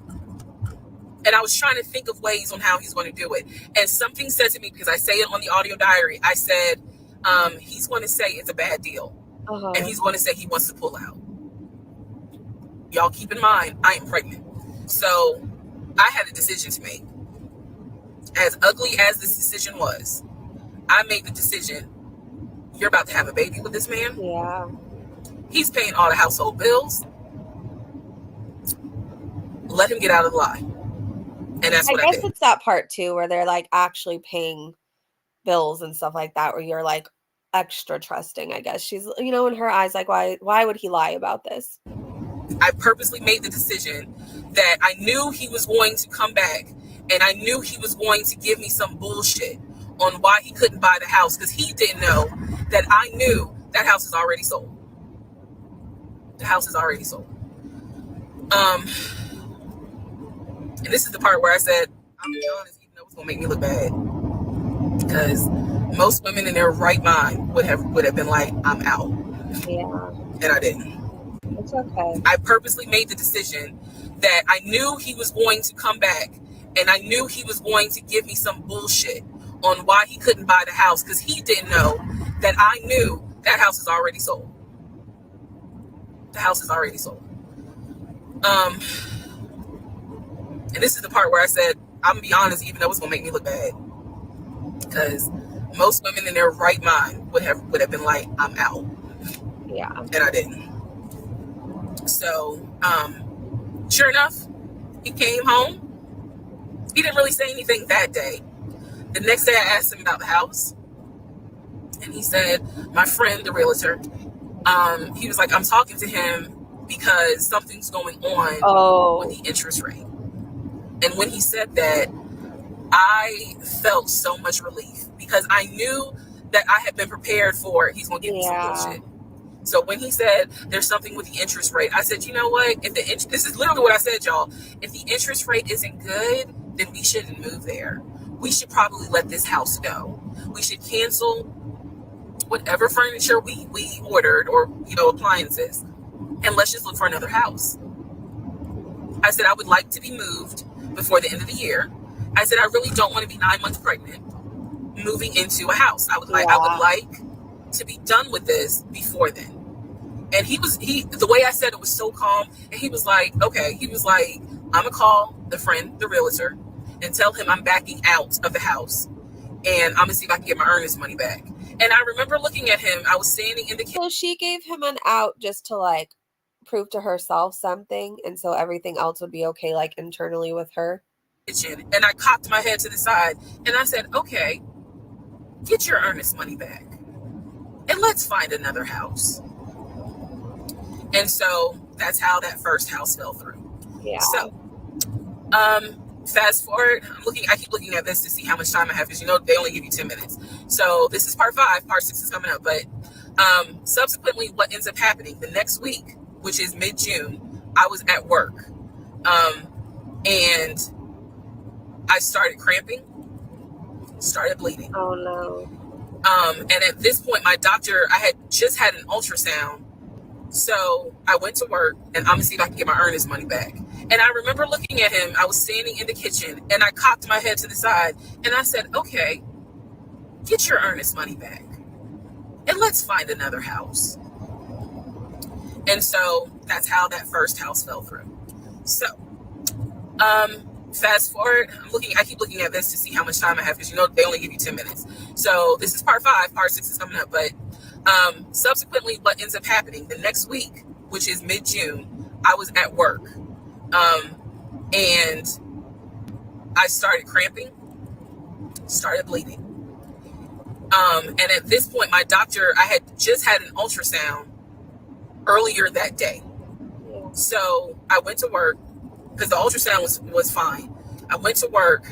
Speaker 13: And I was trying to think of ways on how he's going to do it. And something said to me, because I say it on the audio diary, I said, he's going to say it's a bad deal. And he's going to say he wants to pull out. Y'all keep in mind, I am pregnant. So I had a decision to make. As ugly as this decision was, I made the decision, you're about to have a baby with this man.
Speaker 2: Yeah.
Speaker 13: He's paying all the household bills. Let him get out of the lie. And that's what I
Speaker 2: guess
Speaker 13: did.
Speaker 2: it's that part too, where they're like actually paying bills and stuff like that, where you're like extra trusting, I guess. She's, you know, in her eyes, like, why would he lie about this?
Speaker 13: I purposely made the decision that I knew he was going to come back, and I knew he was going to give me some bullshit on why he couldn't buy the house, because he didn't know that I knew that house is already sold. The house is already sold. And this is the part where I said, I'm gonna be honest, even though it's gonna make me look bad, because most women in their right mind would have been like, I'm out.
Speaker 2: Yeah.
Speaker 13: And I didn't.
Speaker 2: It's okay.
Speaker 13: I purposely made the decision that I knew he was going to come back, and I knew he was going to give me some bullshit on why he couldn't buy the house, because he didn't know that I knew that house is already sold. The house is already sold. And this is the part where I said, I'm gonna be honest, even though it's gonna make me look bad, because most women in their right mind would have been like, I'm out.
Speaker 2: Yeah.
Speaker 13: And I didn't. So, sure enough, he came home. He didn't really say anything that day. The next day I asked him about the house, and he said, my friend, the realtor, he was like, I'm talking to him because something's going on with the interest rate. And when he said that, I felt so much relief, because I knew that I had been prepared for he's going to give me some bullshit. So when he said there's something with the interest rate, I said, you know what? This is literally what I said, y'all. If the interest rate isn't good, then we shouldn't move there. We should probably let this house go. We should cancel whatever furniture we ordered, or, you know, appliances, and let's just look for another house. I said, I would like to be moved before the end of the year. I said, I really don't want to be 9 months pregnant moving into a house. I would like to be done with this before then. And the way I said it was so calm. And he was like, okay. He was like, I'm gonna call the realtor, and tell him I'm backing out of the house, and I'm gonna see if I can get my earnest money back. And I remember looking at him. I was standing in the kitchen.
Speaker 2: So she gave him an out just to like prove to herself something, and so everything else would be okay, like internally with her.
Speaker 13: And I cocked my head to the side, and I said, okay, get your earnest money back, and let's find another house. And so that's how that first house fell through.
Speaker 2: Yeah.
Speaker 13: So, fast forward, I keep looking at this to see how much time I have, because, you know, they only give you 10 minutes. So this is part 5, part 6 is coming up. But subsequently, what ends up happening the next week, which is mid-June, I was at work, and I started cramping, started bleeding.
Speaker 2: Oh no.
Speaker 13: And at this point, my doctor, I had just had an ultrasound. So I went to work, and I'm gonna see if I can get my earnest money back. And I remember looking at him. I was standing in the kitchen, and I cocked my head to the side, and I said, okay, get your earnest money back, and let's find another house. And so that's how that first house fell through. So, fast forward, I keep looking at this to see how much time I have, because they only give you 10 minutes. So this is part 5, part 6 is coming up. But subsequently, what ends up happening the next week, which is mid-June, I was at work, and I started cramping, started bleeding. And at this point, my doctor, I had just had an ultrasound earlier that day. So I went to work because the ultrasound was fine. I went to work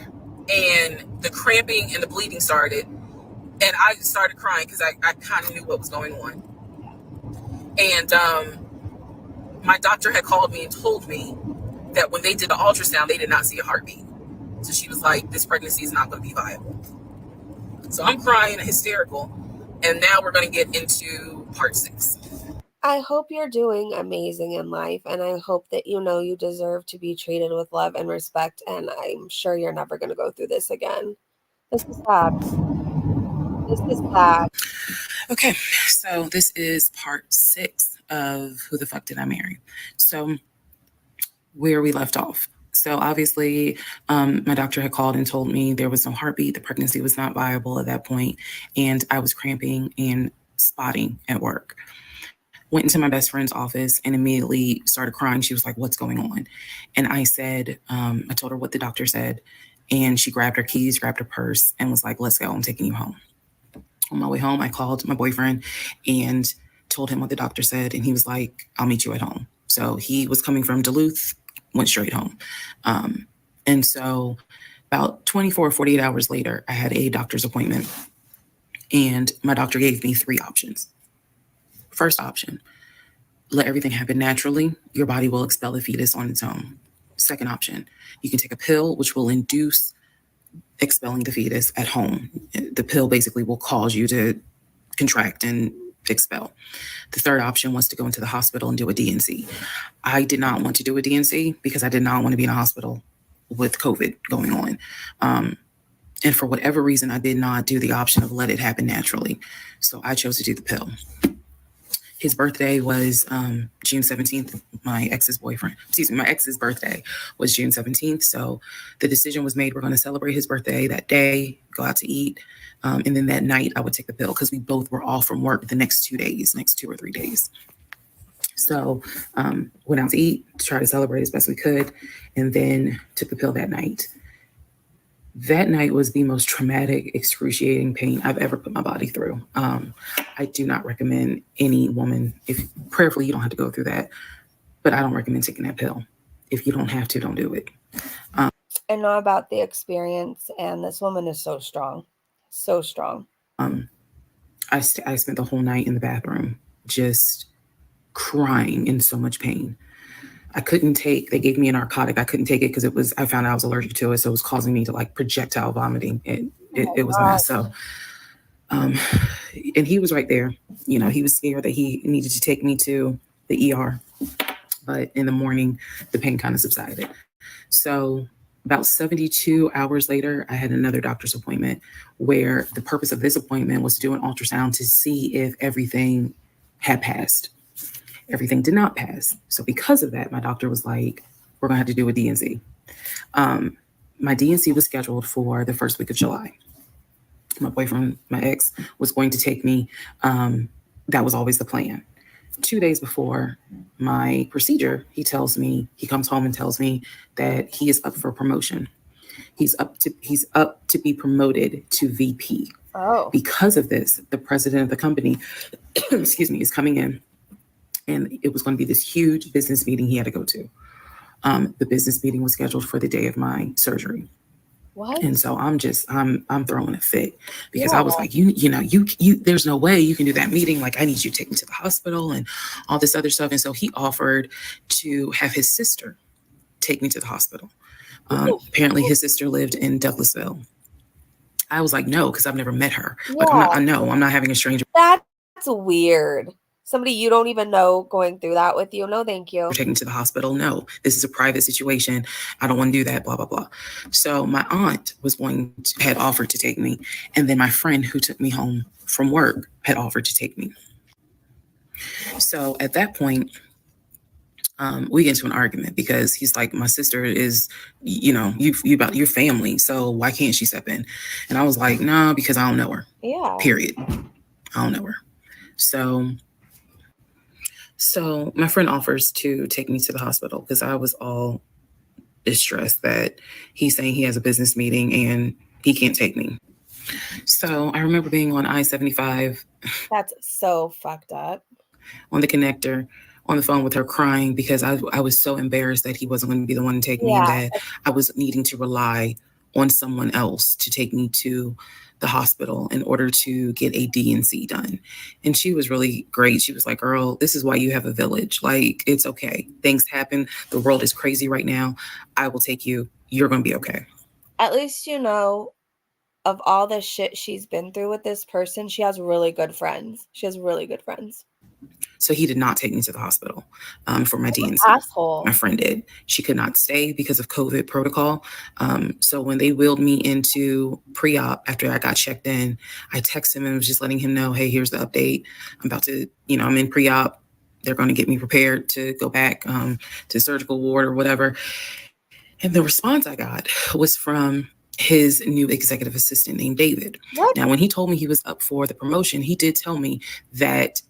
Speaker 13: and the cramping and the bleeding started, and I started crying because I kind of knew what was going on. And my doctor had called me and told me that when they did the ultrasound, they did not see a heartbeat. So she was like, this pregnancy is not going to be viable. So I'm crying, hysterical. And now we're going to get into part 6.
Speaker 2: I hope you're doing amazing in life, and I hope that you deserve to be treated with love and respect, and I'm sure you're never going to go through this again. This is sad. This is sad.
Speaker 12: Okay, so this is part 6 of Who the Fuck Did I Marry? So where we left off. So obviously, my doctor had called and told me there was no heartbeat. The pregnancy was not viable at that point, and I was cramping and spotting at work. Went into my best friend's office and immediately started crying. She was like, what's going on? And I said, I told her what the doctor said, and she grabbed her keys, grabbed her purse, and was like, let's go, I'm taking you home. On my way home, I called my boyfriend and told him what the doctor said, and he was like, I'll meet you at home. So he was coming from Duluth, went straight home. And so about 24 or 48 hours later, I had a doctor's appointment, and my doctor gave me 3 options. First option, let everything happen naturally. Your body will expel the fetus on its own. Second option, you can take a pill which will induce expelling the fetus at home. The pill basically will cause you to contract and expel. The third option was to go into the hospital and do a D&C. I did not want to do a D&C because I did not want to be in a hospital with COVID going on. And for whatever reason, I did not do the option of let it happen naturally. So I chose to do the pill. His birthday was June 17th. My ex's birthday was June 17th. So the decision was made, we're going to celebrate his birthday that day, go out to eat. And then that night I would take the pill because we both were off from work the next 2 or 3 days. So went out to eat, to try to celebrate as best we could, and then took the pill that night. That night was the most traumatic, excruciating pain I've ever put my body through. I do not recommend any woman, prayerfully you don't have to go through that, but I don't recommend taking that pill. If you don't have to, don't do it.
Speaker 2: I know about the experience, and this woman is so strong. So strong.
Speaker 12: I spent the whole night in the bathroom just crying in so much pain. They gave me a narcotic. I couldn't take it because I found out I was allergic to it. So it was causing me to like projectile vomiting. It was a mess. So, and he was right there. He was scared that he needed to take me to the ER. But in the morning, the pain kind of subsided. So about 72 hours later, I had another doctor's appointment where the purpose of this appointment was to do an ultrasound to see if everything had passed. Everything did not pass. So because of that, my doctor was like, we're going to have to do a D&C. My D&C was scheduled for the first week of July. My boyfriend, my ex, was going to take me. That was always the plan. 2 days before my procedure, he comes home and tells me that he is up for promotion. He's up to be promoted to VP.
Speaker 2: Oh.
Speaker 12: Because of this, the president of the company, is coming in. And it was going to be this huge business meeting he had to go to. The business meeting was scheduled for the day of my surgery.
Speaker 2: What?
Speaker 12: And so I'm throwing a fit because I was like, you, there's no way you can do that meeting. Like, I need you to take me to the hospital and all this other stuff. And so he offered to have his sister take me to the hospital. Apparently his sister lived in Douglasville. I was like, no, because I've never met her.
Speaker 2: Yeah.
Speaker 12: Like, I'm not having a stranger.
Speaker 2: That's weird. Somebody you don't even know going through that with you. No, thank you.
Speaker 12: Taken to the hospital. No, this is a private situation. I don't want to do that, blah, blah, blah. So my aunt had offered to take me. And then my friend who took me home from work had offered to take me. So at that point,
Speaker 13: We get into an argument because he's like, my sister is, you about your family, so why can't she step in? And I was like, nah, because I don't know her.
Speaker 2: Yeah.
Speaker 13: Period. I don't know her. So my friend offers to take me to the hospital because I was all distressed that he's saying he has a business meeting and he can't take me. So I remember being on I-75.
Speaker 2: That's so fucked up.
Speaker 13: On the connector, on the phone with her crying because I was so embarrassed that he wasn't going to be the one to take me, and that I was needing to rely on someone else to take me to the hospital in order to get a D&C done. And she was really great. She was like, girl, this is why you have a village. Like, it's okay. Things happen. The world is crazy right now. I will take you. You're going to be okay.
Speaker 2: At least, of all the shit she's been through with this person, she has really good friends.
Speaker 13: So he did not take me to the hospital for my D&C.
Speaker 2: Asshole.
Speaker 13: My friend did. She could not stay because of COVID protocol. So when they wheeled me into pre-op after I got checked in, I texted him and was just letting him know, hey, here's the update. I'm about to, I'm in pre-op. They're going to get me prepared to go back to the surgical ward or whatever. And the response I got was from his new executive assistant named David.
Speaker 2: What?
Speaker 13: Now, when he told me he was up for the promotion, he did tell me that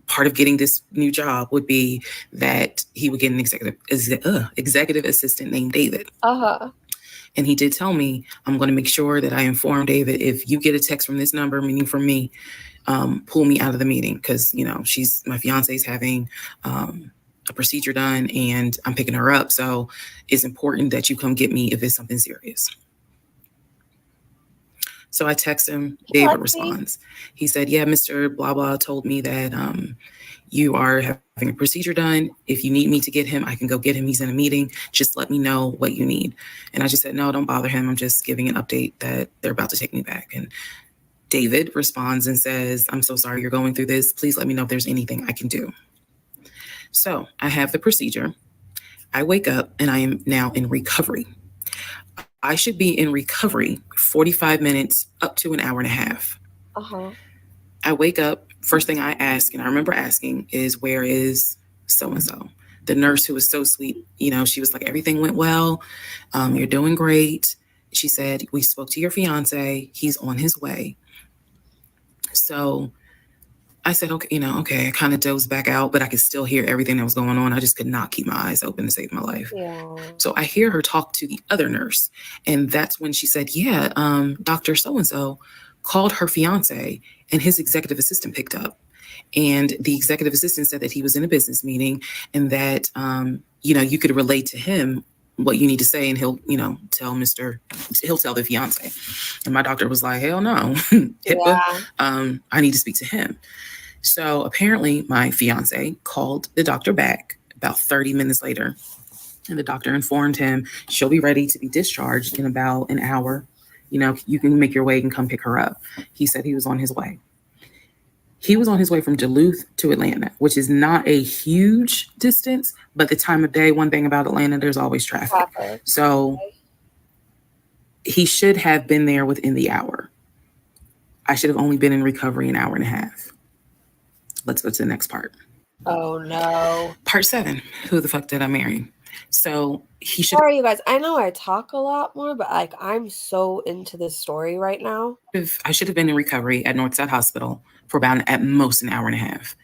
Speaker 13: part of getting this new job would be that he would get an executive assistant named David.
Speaker 2: Uh-huh.
Speaker 13: And he did tell me, I'm going to make sure that I inform David, if you get a text from this number, meaning from me, pull me out of the meeting. Because, my fiance is having a procedure done and I'm picking her up. So it's important that you come get me if it's something serious. So I text him. David responds. He said, yeah, Mr. Blah, blah told me that you are having a procedure done. If you need me to get him, I can go get him. He's in a meeting. Just let me know what you need. And I just said, no, don't bother him. I'm just giving an update that they're about to take me back. And David responds and says, I'm so sorry you're going through this. Please let me know if there's anything I can do. So I have the procedure. I wake up and I am now in recovery. I should be in recovery 45 minutes up to an hour and a half.
Speaker 2: Uh-huh.
Speaker 13: I wake up, first thing I ask, and I remember asking, is where is so-and-so? The nurse who was so sweet, she was like, everything went well. You're doing great. She said, we spoke to your fiance. He's on his way. So I said, okay, I kind of dozed back out, but I could still hear everything that was going on. I just could not keep my eyes open to save my life.
Speaker 2: Yeah.
Speaker 13: So I hear her talk to the other nurse. And that's when she said, yeah, Dr. So-and-so called her fiance and his executive assistant picked up. And the executive assistant said that he was in a business meeting and that, you could relate to him what you need to say and he'll tell the fiance. And my doctor was like, hell no, HIPAA, I need to speak to him. So apparently my fiance called the doctor back about 30 minutes later, and the doctor informed him she'll be ready to be discharged in about an hour. You can make your way and come pick her up. He said he was on his way. He was on his way from Duluth to Atlanta, which is not a huge distance, but the time of day, one thing about Atlanta, there's always traffic. So he should have been there within the hour. I should have only been in recovery an hour and a half. Let's go to the next part.
Speaker 2: Oh, no.
Speaker 13: Part 7. Who the fuck did I marry? So he should.
Speaker 2: Sorry, you guys. I know I talk a lot more, but I'm so into this story right now.
Speaker 13: I should have been in recovery at Northside Hospital for about at most an hour and a half.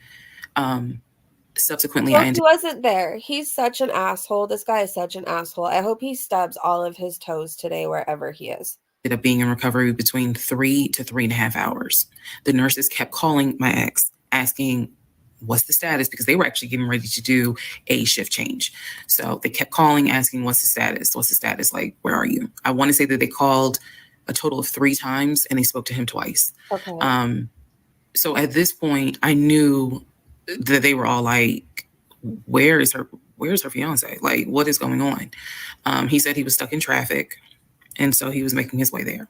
Speaker 13: Subsequently,
Speaker 2: He wasn't there. He's such an asshole. This guy is such an asshole. I hope he stubs all of his toes today wherever he is.
Speaker 13: Ended up being in recovery between 3 to 3.5 hours. The nurses kept calling my ex, asking what's the status, because they were actually getting ready to do a shift change. So they kept calling, asking what's the status, like, where are you? I want to say that they called a total of 3 times and they spoke to him twice.
Speaker 2: Okay.
Speaker 13: So at this point I knew that they were all like, where's her fiance? Like, what is going on? He said he was stuck in traffic, and so he was making his way there.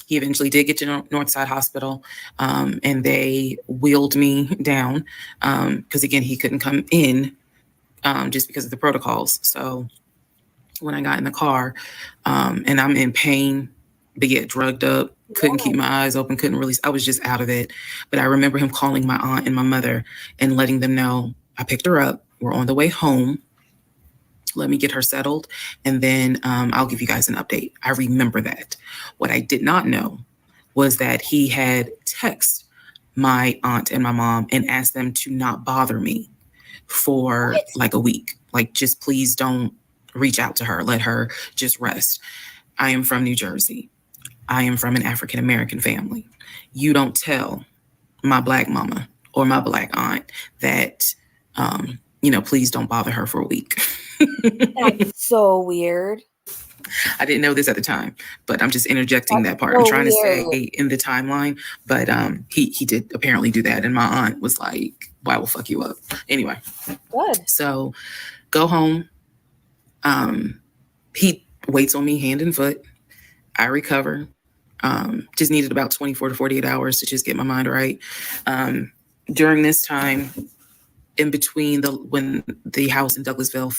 Speaker 13: He eventually did get to Northside Hospital, and they wheeled me down because, again, he couldn't come in just because of the protocols. So when I got in the car, and I'm in pain, but yet drugged up, couldn't keep my eyes open, I was just out of it. But I remember him calling my aunt and my mother and letting them know I picked her up. We're on the way home. let me get her settled, and then I'll give you guys an update. I remember that. What I did not know was that he had texted my aunt and my mom and asked them to not bother me for like a week. Like, just please don't reach out to her. Let her just rest. I am from New Jersey. I am from an African American family. You don't tell my Black mama or my Black aunt that, please don't bother her for a week.
Speaker 2: That's so weird.
Speaker 13: I didn't know this at the time, but I'm just interjecting that part. I'm trying to say in the timeline, but he did apparently do that. And my aunt was like, "Why will fuck you up?" Anyway.
Speaker 2: Good.
Speaker 13: So go home. He waits on me hand and foot. I recover. Just needed about 24 to 48 hours to just get my mind right. During this time, in between when the house in Douglasville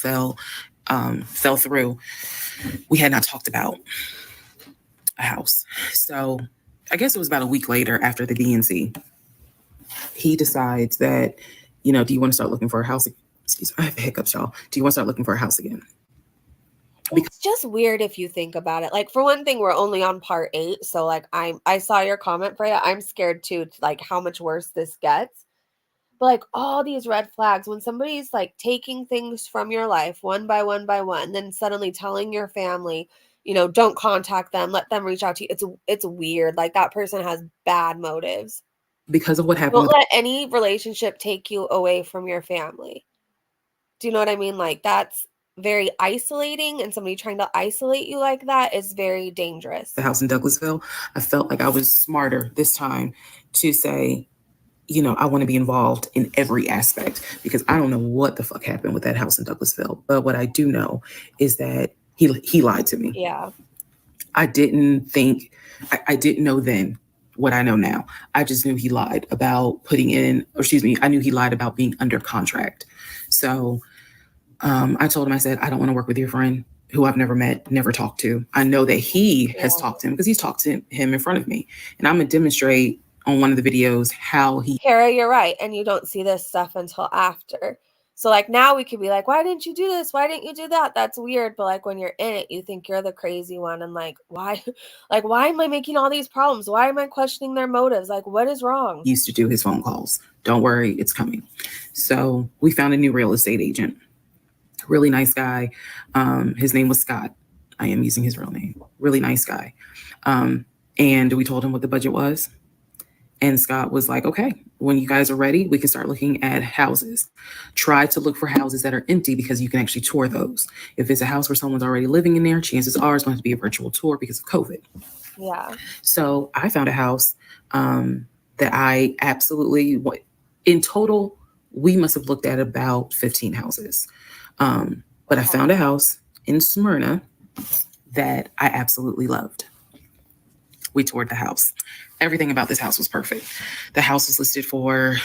Speaker 13: fell through, we had not talked about a house. So I guess it was about a week later after the DNC, he decides that, do you want to start looking for a house? Excuse me, I have hiccups, y'all. Do you want to start looking for a house again?
Speaker 2: It's just weird if you think about it. Like, for one thing, we're only on part 8. So like I saw your comment, Freya. I'm scared too, like how much worse this gets. But like all these red flags, when somebody's like taking things from your life one by one, then suddenly telling your family, don't contact them, let them reach out to you. It's weird. Like, that person has bad motives.
Speaker 13: Because of what happened.
Speaker 2: Don't let any relationship take you away from your family. Do you know what I mean? Like, that's very isolating, and somebody trying to isolate you like that is very dangerous.
Speaker 13: The house in Douglasville, I felt like I was smarter this time to say, I want to be involved in every aspect, because I don't know what the fuck happened with that house in Douglasville. But what I do know is that he lied to me.
Speaker 2: Yeah.
Speaker 13: I didn't know then what I know now. I just knew he lied about I knew he lied about being under contract. So I told him, I said, I don't want to work with your friend who I've never met, never talked to. I know that he has talked to him because he's talked to him in front of me. And I'm going to demonstrate on one of the videos how he...
Speaker 2: Kara, you're right. And you don't see this stuff until after. So like now we could be like, why didn't you do this? Why didn't you do that? That's weird. But like when you're in it, you think you're the crazy one. And like, why am I making all these problems? Why am I questioning their motives? Like, what is wrong?
Speaker 13: He used to do his phone calls. Don't worry, it's coming. So we found a new real estate agent. Really nice guy. His name was Scott. I am using his real name. Really nice guy. And we told him what the budget was. And Scott was like, okay, when you guys are ready, we can start looking at houses. Try to look for houses that are empty because you can actually tour those. If it's a house where someone's already living in there, chances are it's going to be a virtual tour because of COVID.
Speaker 2: Yeah.
Speaker 13: So I found a house that I absolutely, in total, we must have looked at about 15 houses. But I found a house in Smyrna that I absolutely loved. We toured the house. Everything about this house was perfect. The house was listed for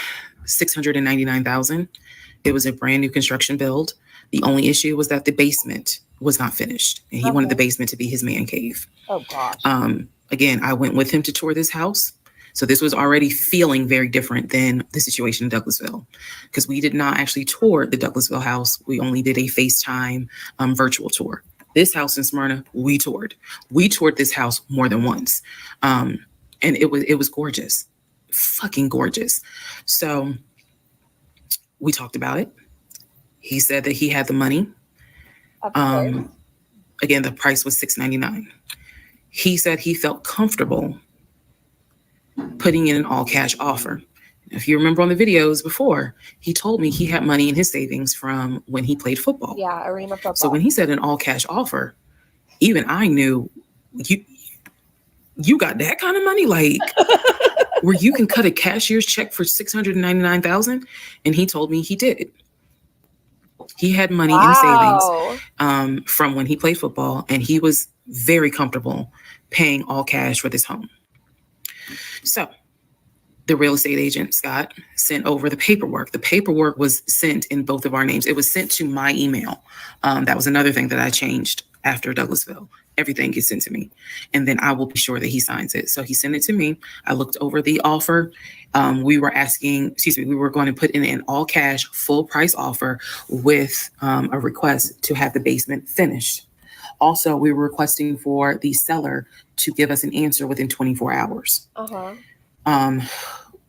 Speaker 13: $699,000. It was a brand new construction build. The only issue was that the basement was not finished, and he wanted the basement to be his man cave.
Speaker 2: Oh gosh.
Speaker 13: Again, I went with him to tour this house. So this was already feeling very different than the situation in Douglasville, because we did not actually tour the Douglasville house. We only did a FaceTime virtual tour. This house in Smyrna, we toured. We toured this house more than once. And it was gorgeous, fucking gorgeous. So we talked about it. He said that he had the money. Again, the price was $699. He said he felt comfortable putting in an all cash offer. If you remember on the videos before, he told me he had money in his savings from when he played football.
Speaker 2: Yeah, arena football.
Speaker 13: So when he said an all cash offer, even I knew you got that kind of money, like where you can cut a cashier's check for $699,000. And he told me he did. He had money in savings from when he played football, and he was very comfortable paying all cash for this home. So the real estate agent, Scott, sent over the paperwork. The paperwork was sent in both of our names. It was sent to my email. That was another thing that I changed after Douglasville.
Speaker 12: everything gets sent to me, and then I will be sure that he signs it. So he sent it to me. I looked over the offer. We were going to put in an all cash, full price offer with a request to have the basement finished. Also, we were requesting for the seller to give us an answer within 24 hours.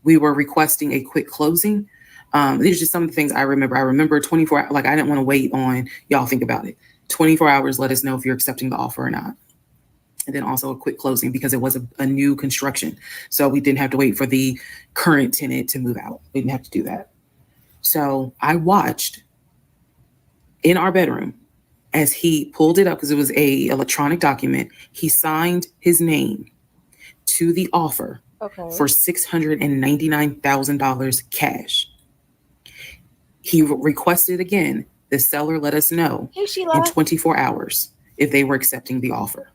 Speaker 12: We were requesting a quick closing. These are just some of the things I remember. I remember 24, like I didn't want to wait on, y'all think about it. 24 hours, let us know if you're accepting the offer or not. And then also a quick closing because it was a new construction. So we didn't have to wait for the current tenant to move out. We didn't have to do that. So I watched in our bedroom as he pulled it up, because it was a electronic document. He signed his name to the offer for $699,000 cash. He requested again, the seller let us know in 24 hours if they were accepting the offer.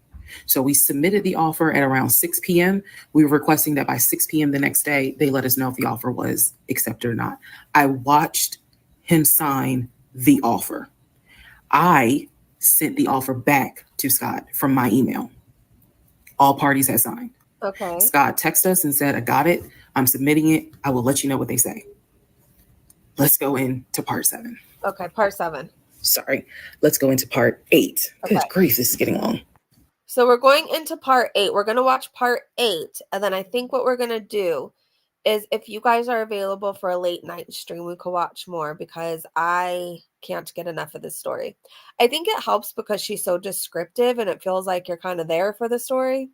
Speaker 12: So we submitted the offer at around 6 p.m. We were requesting that by 6 p.m. the next day, they let us know if the offer was accepted or not. I watched him sign the offer. I sent the offer back to Scott from my email. All parties had signed. Scott texted us and said, I got it. I'm submitting it. I will let you know what they say. Let's go into part 7.
Speaker 2: Okay, part 7.
Speaker 12: Sorry. Let's go into part 8. Good grief, this is getting long.
Speaker 2: So we're going into part 8. We're going to watch part 8. And then I think what we're going to do is, if you guys are available for a late night stream, we could watch more, because I can't get enough of this story. I think it helps because she's so descriptive and it feels like you're kind of there for the story.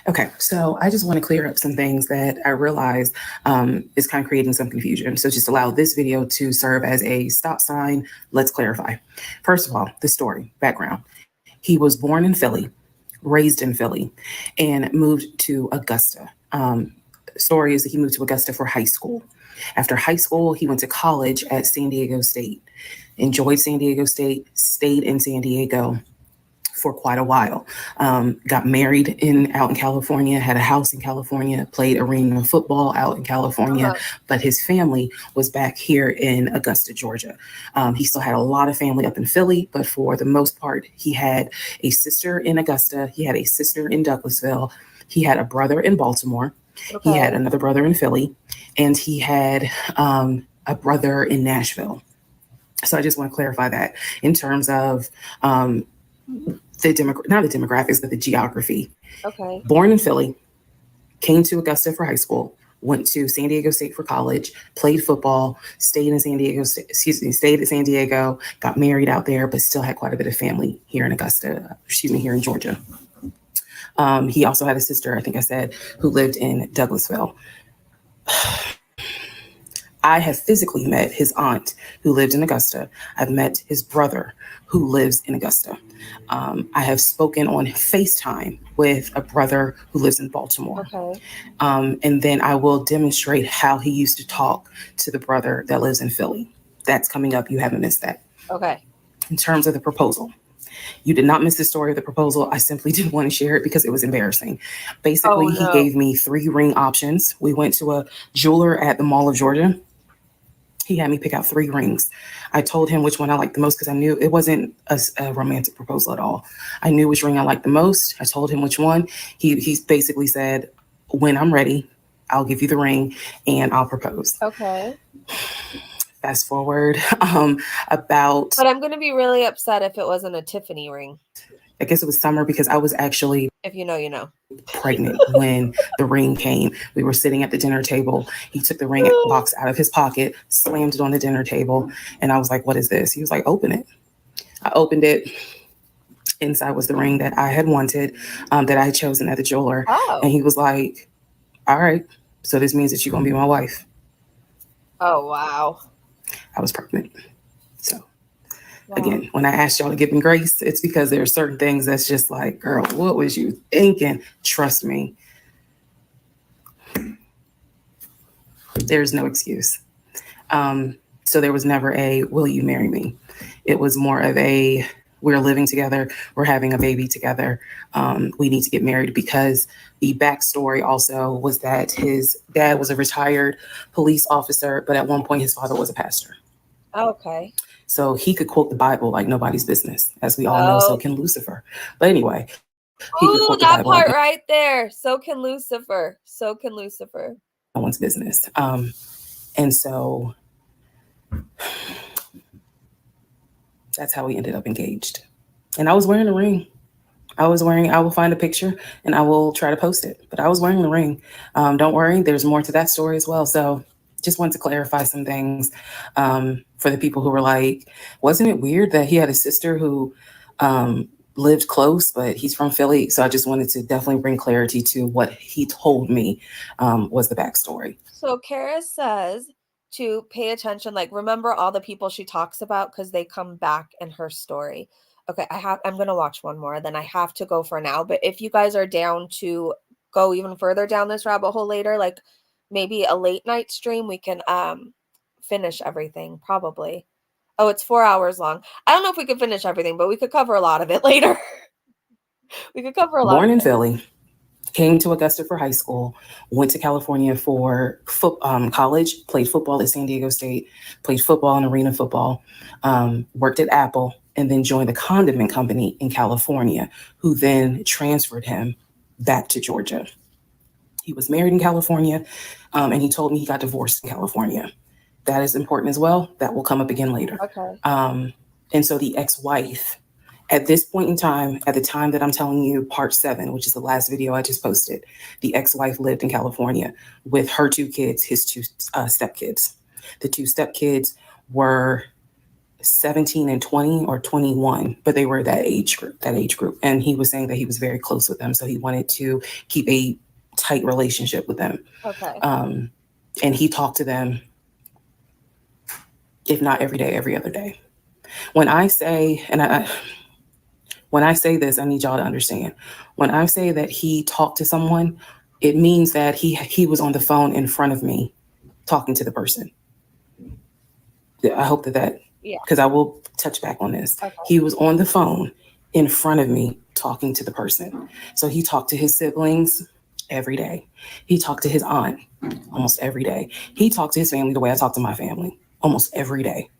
Speaker 12: Okay, so I just want to clear up some things that I realize is kind of creating some confusion. So just allow this video to serve as a stop sign. Let's clarify. First of all, the story, background. He was born in Philly, raised in Philly, and moved to Augusta. Story is that he moved to Augusta for high school. After high school, he went to college at San Diego State, enjoyed San Diego State, stayed in San Diego for quite a while. Got married out in California, had a house in California, played arena football out in California, but his family was back here in Augusta, Georgia. He still had a lot of family up in Philly, but for the most part, he had a sister in Augusta, he had a sister in Douglasville, he had a brother in Baltimore, he had another brother in Philly, and he had a brother in Nashville. So I just want to clarify that in terms of not the demographics, but the geography. Born in Philly, came to Augusta for high school, went to San Diego State for college, played football, stayed at San Diego, got married out there, but still had quite a bit of family here in here in Georgia. He also had a sister, I think I said, who lived in Douglasville. I have physically met his aunt who lived in Augusta. I've met his brother who lives in Augusta. I have spoken on FaceTime with a brother who lives in Baltimore. And then I will demonstrate how he used to talk to the brother that lives in Philly. That's coming up. You haven't missed that. In terms of the proposal, you did not miss the story of the proposal. I simply didn't want to share it because it was embarrassing. Basically, he gave me 3 ring options. We went to a jeweler at the Mall of Georgia. He had me pick out 3 rings. I told him which one I liked the most because I knew it wasn't a romantic proposal at all. I knew which ring I liked the most. I told him which one. He basically said, when I'm ready, I'll give you the ring and I'll propose. Fast forward about...
Speaker 2: But I'm going to be really upset if it wasn't a Tiffany ring.
Speaker 12: I guess it was summer because I was actually...
Speaker 2: If you know, you know.
Speaker 12: Pregnant when the ring came. We were sitting at the dinner table. He took the ring box out of his pocket, slammed it on the dinner table. And I was like, what is this? He was like, open it. I opened it. Inside was the ring that I had wanted, that I had chosen at the jeweler. And he was like, all right, so this means that you're going to be my wife.
Speaker 2: Oh, wow.
Speaker 12: I was pregnant. So again, when I asked y'all to give me grace, it's because there are certain things that's just like, girl, what was you thinking? Trust me. There's no excuse. So there was never a, will you marry me? It was more of a, we're living together. We're having a baby together. We need to get married, because the backstory also was that his dad was a retired police officer, but at one point his father was a pastor. So he could quote the Bible like nobody's business. As we all know, so
Speaker 2: Oh.
Speaker 12: can Lucifer. But anyway, he could
Speaker 2: Ooh,
Speaker 12: quote the
Speaker 2: that
Speaker 12: Bible
Speaker 2: part
Speaker 12: like
Speaker 2: right there. So can Lucifer. So can Lucifer.
Speaker 12: no one's business. And so that's how we ended up engaged. And I was wearing a ring. I will find a picture and I will try to post it. But I was wearing the ring. Don't worry, there's more to that story as well. So just wanted to clarify some things for the people who were like, wasn't it weird that he had a sister who lived close, but he's from Philly? So I just wanted to definitely bring clarity to what he told me was the backstory.
Speaker 2: So Kara says to pay attention, like remember all the people she talks about because they come back in her story. Okay, I'm gonna watch one more, then I have to go for now. But if you guys are down to go even further down this rabbit hole later, like maybe a late night stream, we can finish everything probably. Oh, it's 4 hours long. I don't know if we could finish everything, but we could cover a lot of it later. We could cover a lot.
Speaker 12: Born in Philly, came to Augusta for high school, went to California for college, played football at San Diego State, played football and arena football, worked at Apple, and then joined the condiment company in California, who then transferred him back to Georgia. He was married in California, and he told me he got divorced in California. That is important as well. That will come up again later.
Speaker 2: Okay.
Speaker 12: And so the ex-wife, at this point in time, at the time that I'm telling you, part 7, which is the last video I just posted, the ex-wife lived in California with her 2 kids, his 2 stepkids. The 2 stepkids were 17 and 20 or 21, but they were that age group. And he was saying that he was very close with them. So he wanted to keep a tight relationship with them.
Speaker 2: Okay.
Speaker 12: And he talked to them, if not every day, every other day. When I say, when I say this, I need y'all to understand. When I say that he talked to someone, it means that he was on the phone in front of me talking to the person. I hope that because I will touch back on this. Okay. He was on the phone in front of me talking to the person. So he talked to his siblings every day. He talked to his aunt almost every day. He talked to his family the way I talk to my family almost every day.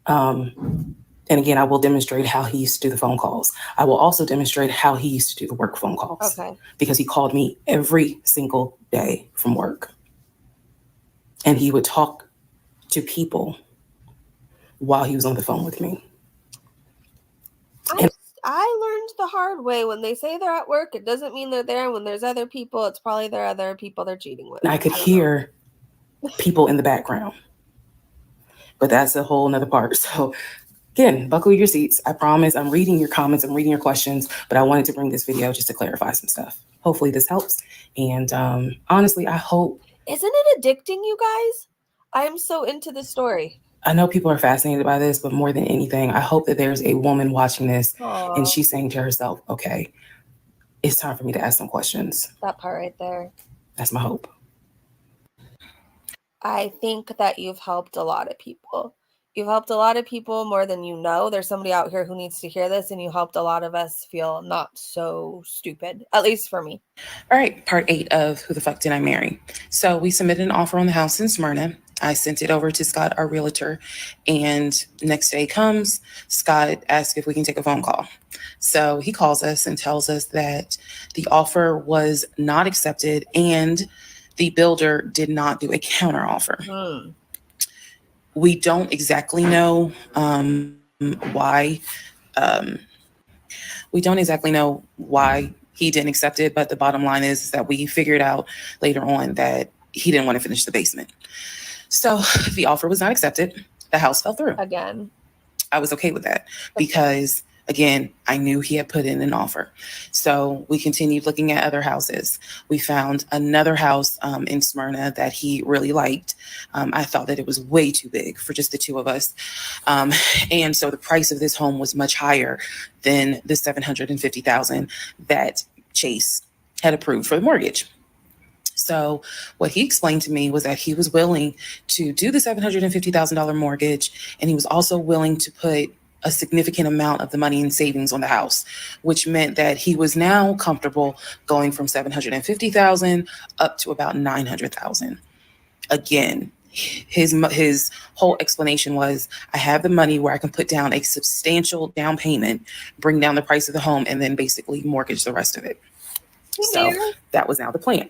Speaker 12: And again, I will demonstrate how he used to do the phone calls. I will also demonstrate how he used to do the work phone calls. Okay. Because he called me every single day from work. And he would talk to people while he was on the phone with me.
Speaker 2: I learned the hard way. When they say they're at work, it doesn't mean they're there. When there's other people, it's probably there are other people they're cheating with.
Speaker 12: I could hear people in the background. But that's a whole nother part. So again, buckle your seats. I promise I'm reading your comments, I'm reading your questions, but I wanted to bring this video just to clarify some stuff. Hopefully this helps. And honestly, I hope.
Speaker 2: Isn't it addicting, you guys? I am so into this story.
Speaker 12: I know people are fascinated by this, but more than anything, I hope that there's a woman watching this and she's saying to herself, okay, it's time for me to ask some questions.
Speaker 2: That part right there.
Speaker 12: That's my hope.
Speaker 2: I think that you've helped a lot of people. You've helped a lot of people more than you know. There's somebody out here who needs to hear this, and you helped a lot of us feel not so stupid, at least for me.
Speaker 12: All right, part 8 of Who the Fuck Did I Marry? So we submitted an offer on the house in Smyrna. I sent it over to Scott, our realtor, and next day comes, Scott asks if we can take a phone call. So he calls us and tells us that the offer was not accepted and the builder did not do a counter offer. We don't exactly know why. We don't exactly know why he didn't accept it, but the bottom line is that we figured out later on that he didn't want to finish the basement. So the offer was not accepted. The house fell through.
Speaker 2: Again.
Speaker 12: I was okay with that because, again, I knew he had put in an offer. So we continued looking at other houses. We found another house in Smyrna that he really liked. I thought that it was way too big for just the 2 of us. And so the price of this home was much higher than the $750,000 that Chase had approved for the mortgage. So what he explained to me was that he was willing to do the $750,000 mortgage, and he was also willing to put a significant amount of the money in savings on the house, which meant that he was now comfortable going from $750,000 up to about $900,000. Again, His whole explanation was, I have the money where I can put down a substantial down payment, bring down the price of the home, and then basically mortgage the rest of it. So that was now the plan.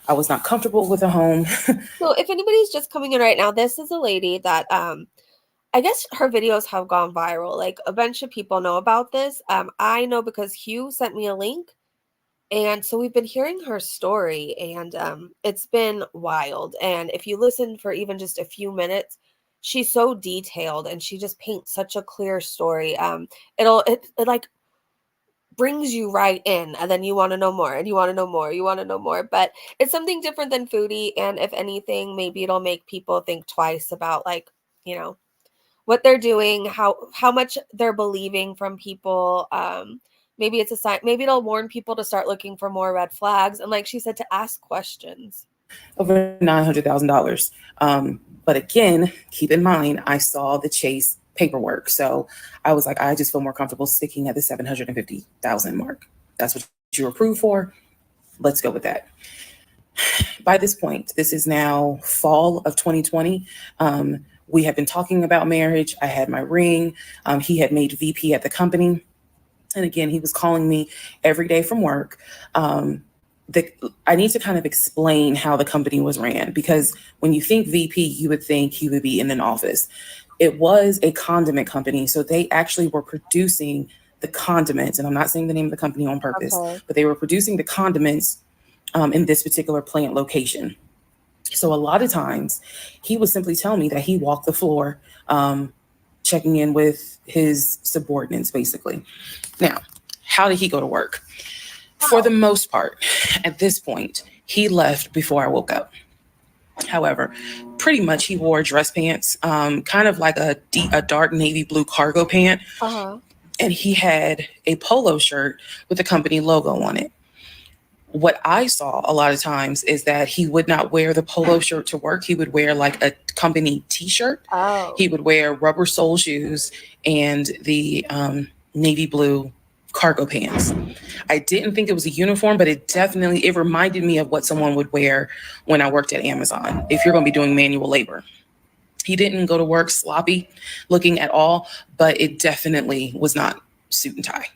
Speaker 12: I was not comfortable with a home.
Speaker 2: So if anybody's just coming in right now, this is a lady that I guess her videos have gone viral. Like a bunch of people know about this. I know because Hugh sent me a link. And so we've been hearing her story, and it's been wild. And if you listen for even just a few minutes, she's so detailed and she just paints such a clear story. It like brings you right in, and then you want to know more, and you want to know more, you want to know more. But it's something different than Foodie, and if anything, maybe it'll make people think twice about, like, you know, what they're doing, how much they're believing from people. Maybe it's a sign, maybe it'll warn people to start looking for more red flags, and like she said, to ask questions.
Speaker 12: Over $900,000. But again, keep in mind, I saw the Chase paperwork. So I was like, I just feel more comfortable sticking at the 750,000 mark. That's what you were approved for. Let's go with that. By this point, this is now fall of 2020. We have been talking about marriage. I had my ring. He had made VP at the company. And again, he was calling me every day from work. I need to kind of explain how the company was ran, because when you think VP, you would think he would be in an office. It was a condiment company. So they actually were producing the condiments. And I'm not saying the name of the company on purpose, but they were producing the condiments in this particular plant location. So a lot of times he would simply tell me that he walked the floor, checking in with his subordinates, basically. Now, how did he go to work? For the most part, at this point, he left before I woke up. However, pretty much he wore dress pants, kind of like a dark navy blue cargo pant. And he had a polo shirt with the company logo on it. What I saw a lot of times is that he would not wear the polo shirt to work. He would wear like a company t-shirt. He would wear rubber sole shoes and the navy blue cargo pants. I didn't think it was a uniform, but it reminded me of what someone would wear when I worked at Amazon, if you're going to be doing manual labor. He didn't go to work sloppy looking at all, but it definitely was not suit and tie.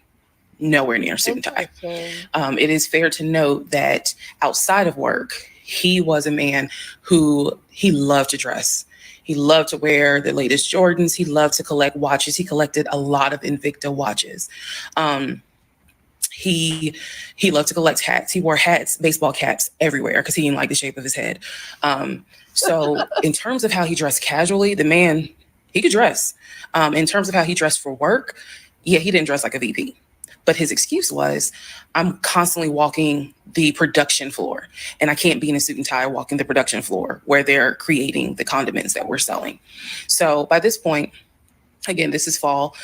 Speaker 12: Nowhere near suit and tie. It is fair to note that outside of work, he was a man who he loved to dress. He loved to wear the latest Jordans. He loved to collect watches. He collected a lot of Invicta watches. He loved to collect hats. He wore hats, baseball caps everywhere because he didn't like the shape of his head. So in terms of how he dressed casually, the man, he could dress. In terms of how he dressed for work, yeah, he didn't dress like a VP. But his excuse was, I'm constantly walking the production floor, and I can't be in a suit and tie walking the production floor where they're creating the condiments that we're selling. So by this point, again, this is fall.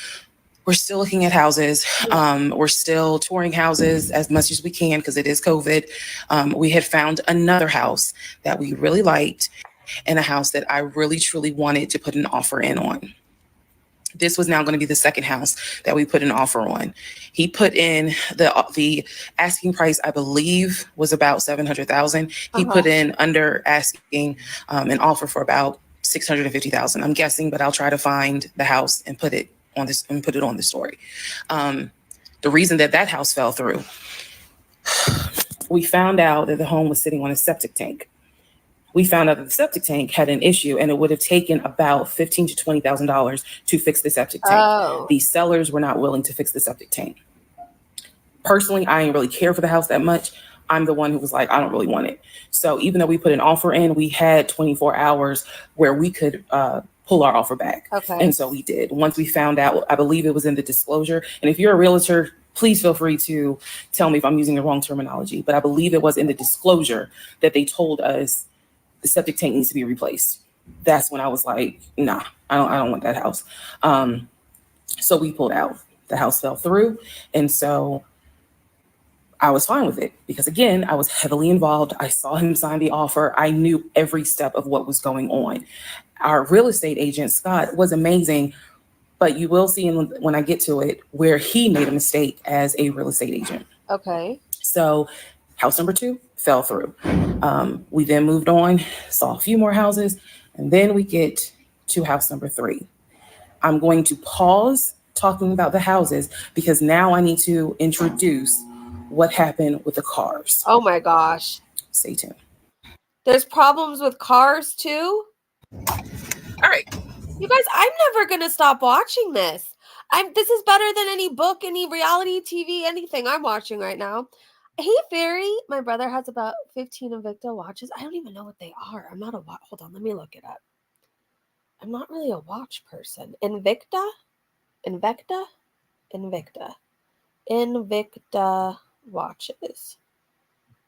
Speaker 12: We're still looking at houses. We're still touring houses as much as we can because it is COVID. We had found another house that we really liked and a house that I really, truly wanted to put an offer in on. This was now going to be the second house that we put an offer on. He put in the asking price, I believe, was about 700,000. He put in under asking an offer for about 650,000. I'm guessing, but I'll try to find the house and put it on this and put it on the story. The reason that house fell through, we found out that the home was sitting on a septic tank. We found out that the septic tank had an issue, and it would have taken about $15,000 to $20,000 to fix the septic tank. The sellers were not willing to fix the septic tank. Personally, I didn't really care for the house that much. I'm the one who was like, I don't really want it. So even though we put an offer in, we had 24 hours where we could pull our offer back. And so we did. Once we found out, I believe it was in the disclosure. And if you're a realtor, please feel free to tell me if I'm using the wrong terminology. But I believe it was in the disclosure that they told us the septic tank needs to be replaced. That's when I was like, nah, I don't want that house. So we pulled out. The house fell through. And so I was fine with it because, again, I was heavily involved. I saw him sign the offer. I knew every step of what was going on. Our real estate agent, Scott, was amazing, but you will see when I get to it where he made a mistake as a real estate agent. So house number 2 fell through. We then moved on, saw a few more houses, And then we get to house number 3. I'm going to pause talking about the houses because now I need to introduce what happened with the cars.
Speaker 2: Oh my gosh.
Speaker 12: Stay tuned.
Speaker 2: There's problems with cars too?
Speaker 13: All right.
Speaker 2: You guys, I'm never going to stop watching this. This is better than any book, any reality TV, anything I'm watching right now. Hey, Fairy. My brother has about 15 Invicta watches. I don't even know what they are. I'm not a watch. Hold on, let me look it up. I'm not really a watch person. Invicta watches.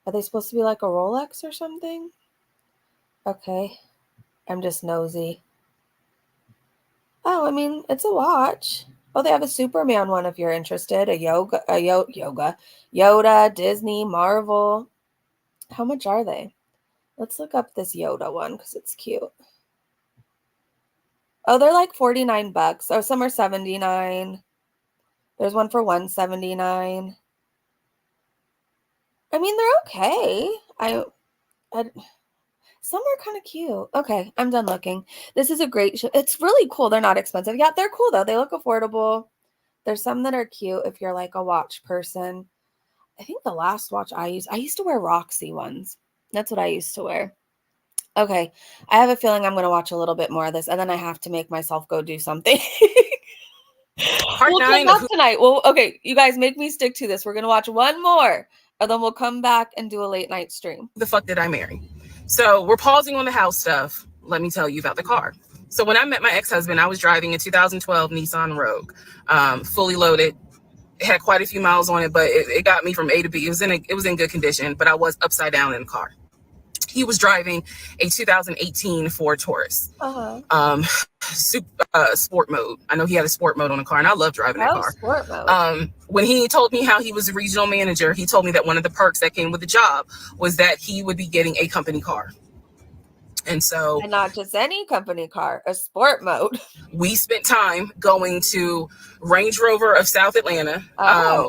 Speaker 2: Are they supposed to be like a Rolex or something? Okay. I'm just nosy. Oh, I mean, it's a watch. Oh, they have a Superman one if you're interested. Yoda, Disney, Marvel. How much are they? Let's look up this Yoda one because it's cute. Oh, they're like $49. Oh, some are $79. There's one for $179. I mean, they're okay. Some are kind of cute. Okay, I'm done looking. This is a great show. It's really cool. They're not expensive. Yeah, they're cool though. They look affordable. There's some that are cute if you're like a watch person. I think the last watch I used to wear Roxy ones. That's what I used to wear. Okay, I have a feeling I'm going to watch a little bit more of this, and then I have to make myself go do something. We'll come back tonight. Well, okay, you guys make me stick to this. We're going to watch one more, and then we'll come back and do a late night stream.
Speaker 13: The fuck did I marry? So we're pausing on the house stuff. Let me tell you about the car. So when I met my ex-husband, I was driving a 2012 Nissan Rogue, fully loaded. It had quite a few miles on it, but it got me from A to B. It was in good condition, but I was upside down in the car. He was driving a 2018 Ford Taurus. Sport mode. I know he had a sport mode on the car, and I love driving that car.
Speaker 2: Sport mode.
Speaker 13: When he told me how he was a regional manager, he told me that one of the perks that came with the job was that he would be getting a company car. And so,
Speaker 2: and not just any company car, a sport mode.
Speaker 13: We spent time going to Range Rover of South Atlanta.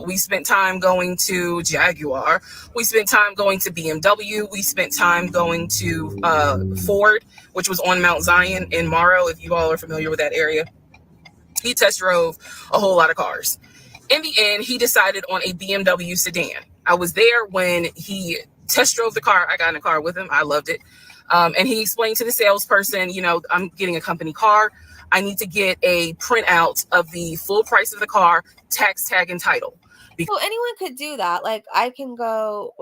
Speaker 13: We spent time going to Jaguar. We spent time going to BMW. We spent time going to Ford, which was on Mount Zion in Morrow, if you all are familiar with that area. He test drove a whole lot of cars. In the end, he decided on a BMW sedan. I was there when he test drove the car. I got in the car with him. I loved it. And he explained to the salesperson, I'm getting a company car. I need to get a printout of the full price of the car, tax tag and title.
Speaker 2: So anyone could do that. Like I could go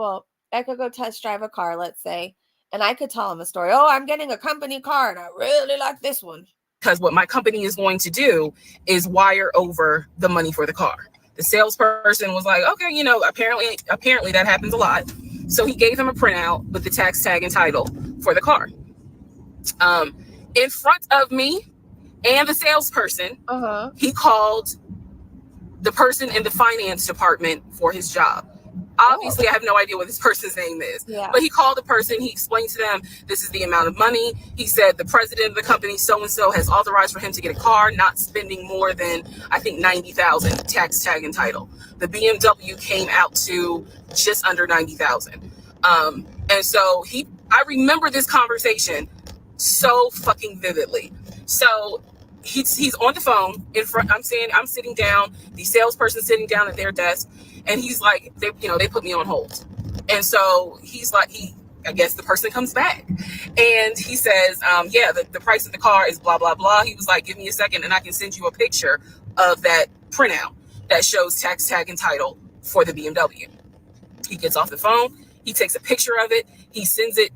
Speaker 2: test drive a car, let's say, and I could tell him a story. Oh, I'm getting a company car and I really like this one.
Speaker 13: Because what my company is going to do is wire over the money for the car. The salesperson was like, okay, apparently that happens a lot. So he gave him a printout with the tax tag and title for the car. In front of me and the salesperson, he called the person in the finance department for his job. Obviously, I have no idea what this person's name is, but he called the person. He explained to them, this is the amount of money. He said the president of the company, so-and-so, has authorized for him to get a car, not spending more than, I think, $90,000 tax tag and title. The BMW came out to just under $90,000. And so I remember this conversation so fucking vividly. So he's on the phone in front. I'm sitting down, the salesperson sitting down at their desk, and he's like, they put me on hold. And so he's like, I guess the person comes back and he says, the price of the car is blah, blah, blah. He was like, give me a second and I can send you a picture of that printout that shows tax tag and title for the BMW. He gets off the phone. He takes a picture of it. He sends it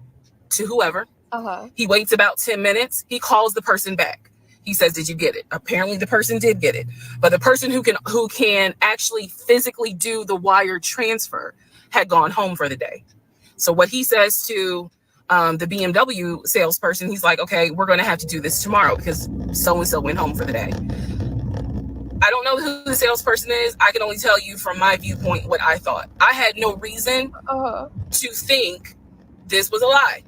Speaker 13: to whoever. He waits about 10 minutes. He calls the person back. He says, did you get it? Apparently the person did get it. But the person who can actually physically do the wire transfer had gone home for the day. So what he says to the BMW salesperson, he's like, okay, we're going to have to do this tomorrow because so-and-so went home for the day. I don't know who the salesperson is. I can only tell you from my viewpoint what I thought. I had no reason to think this was a lie.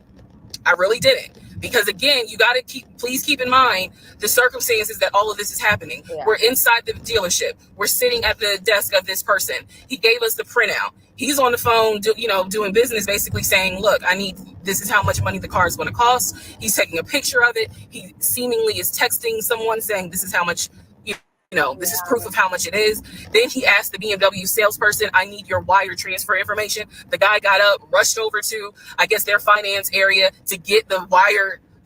Speaker 13: I really didn't. Because again, you got to please keep in mind the circumstances that all of this is happening. We're inside the dealership. We're sitting at the desk of this person. He gave us the printout. He's on the phone, doing business, basically saying, look, I need This is how much money the car is going to cost. He's taking a picture of it. He seemingly is texting someone saying, this is how much, this is proof of how much it is. Then he asked the BMW salesperson, I need your wire transfer information. The guy got up, rushed over to, I guess, their finance area to get the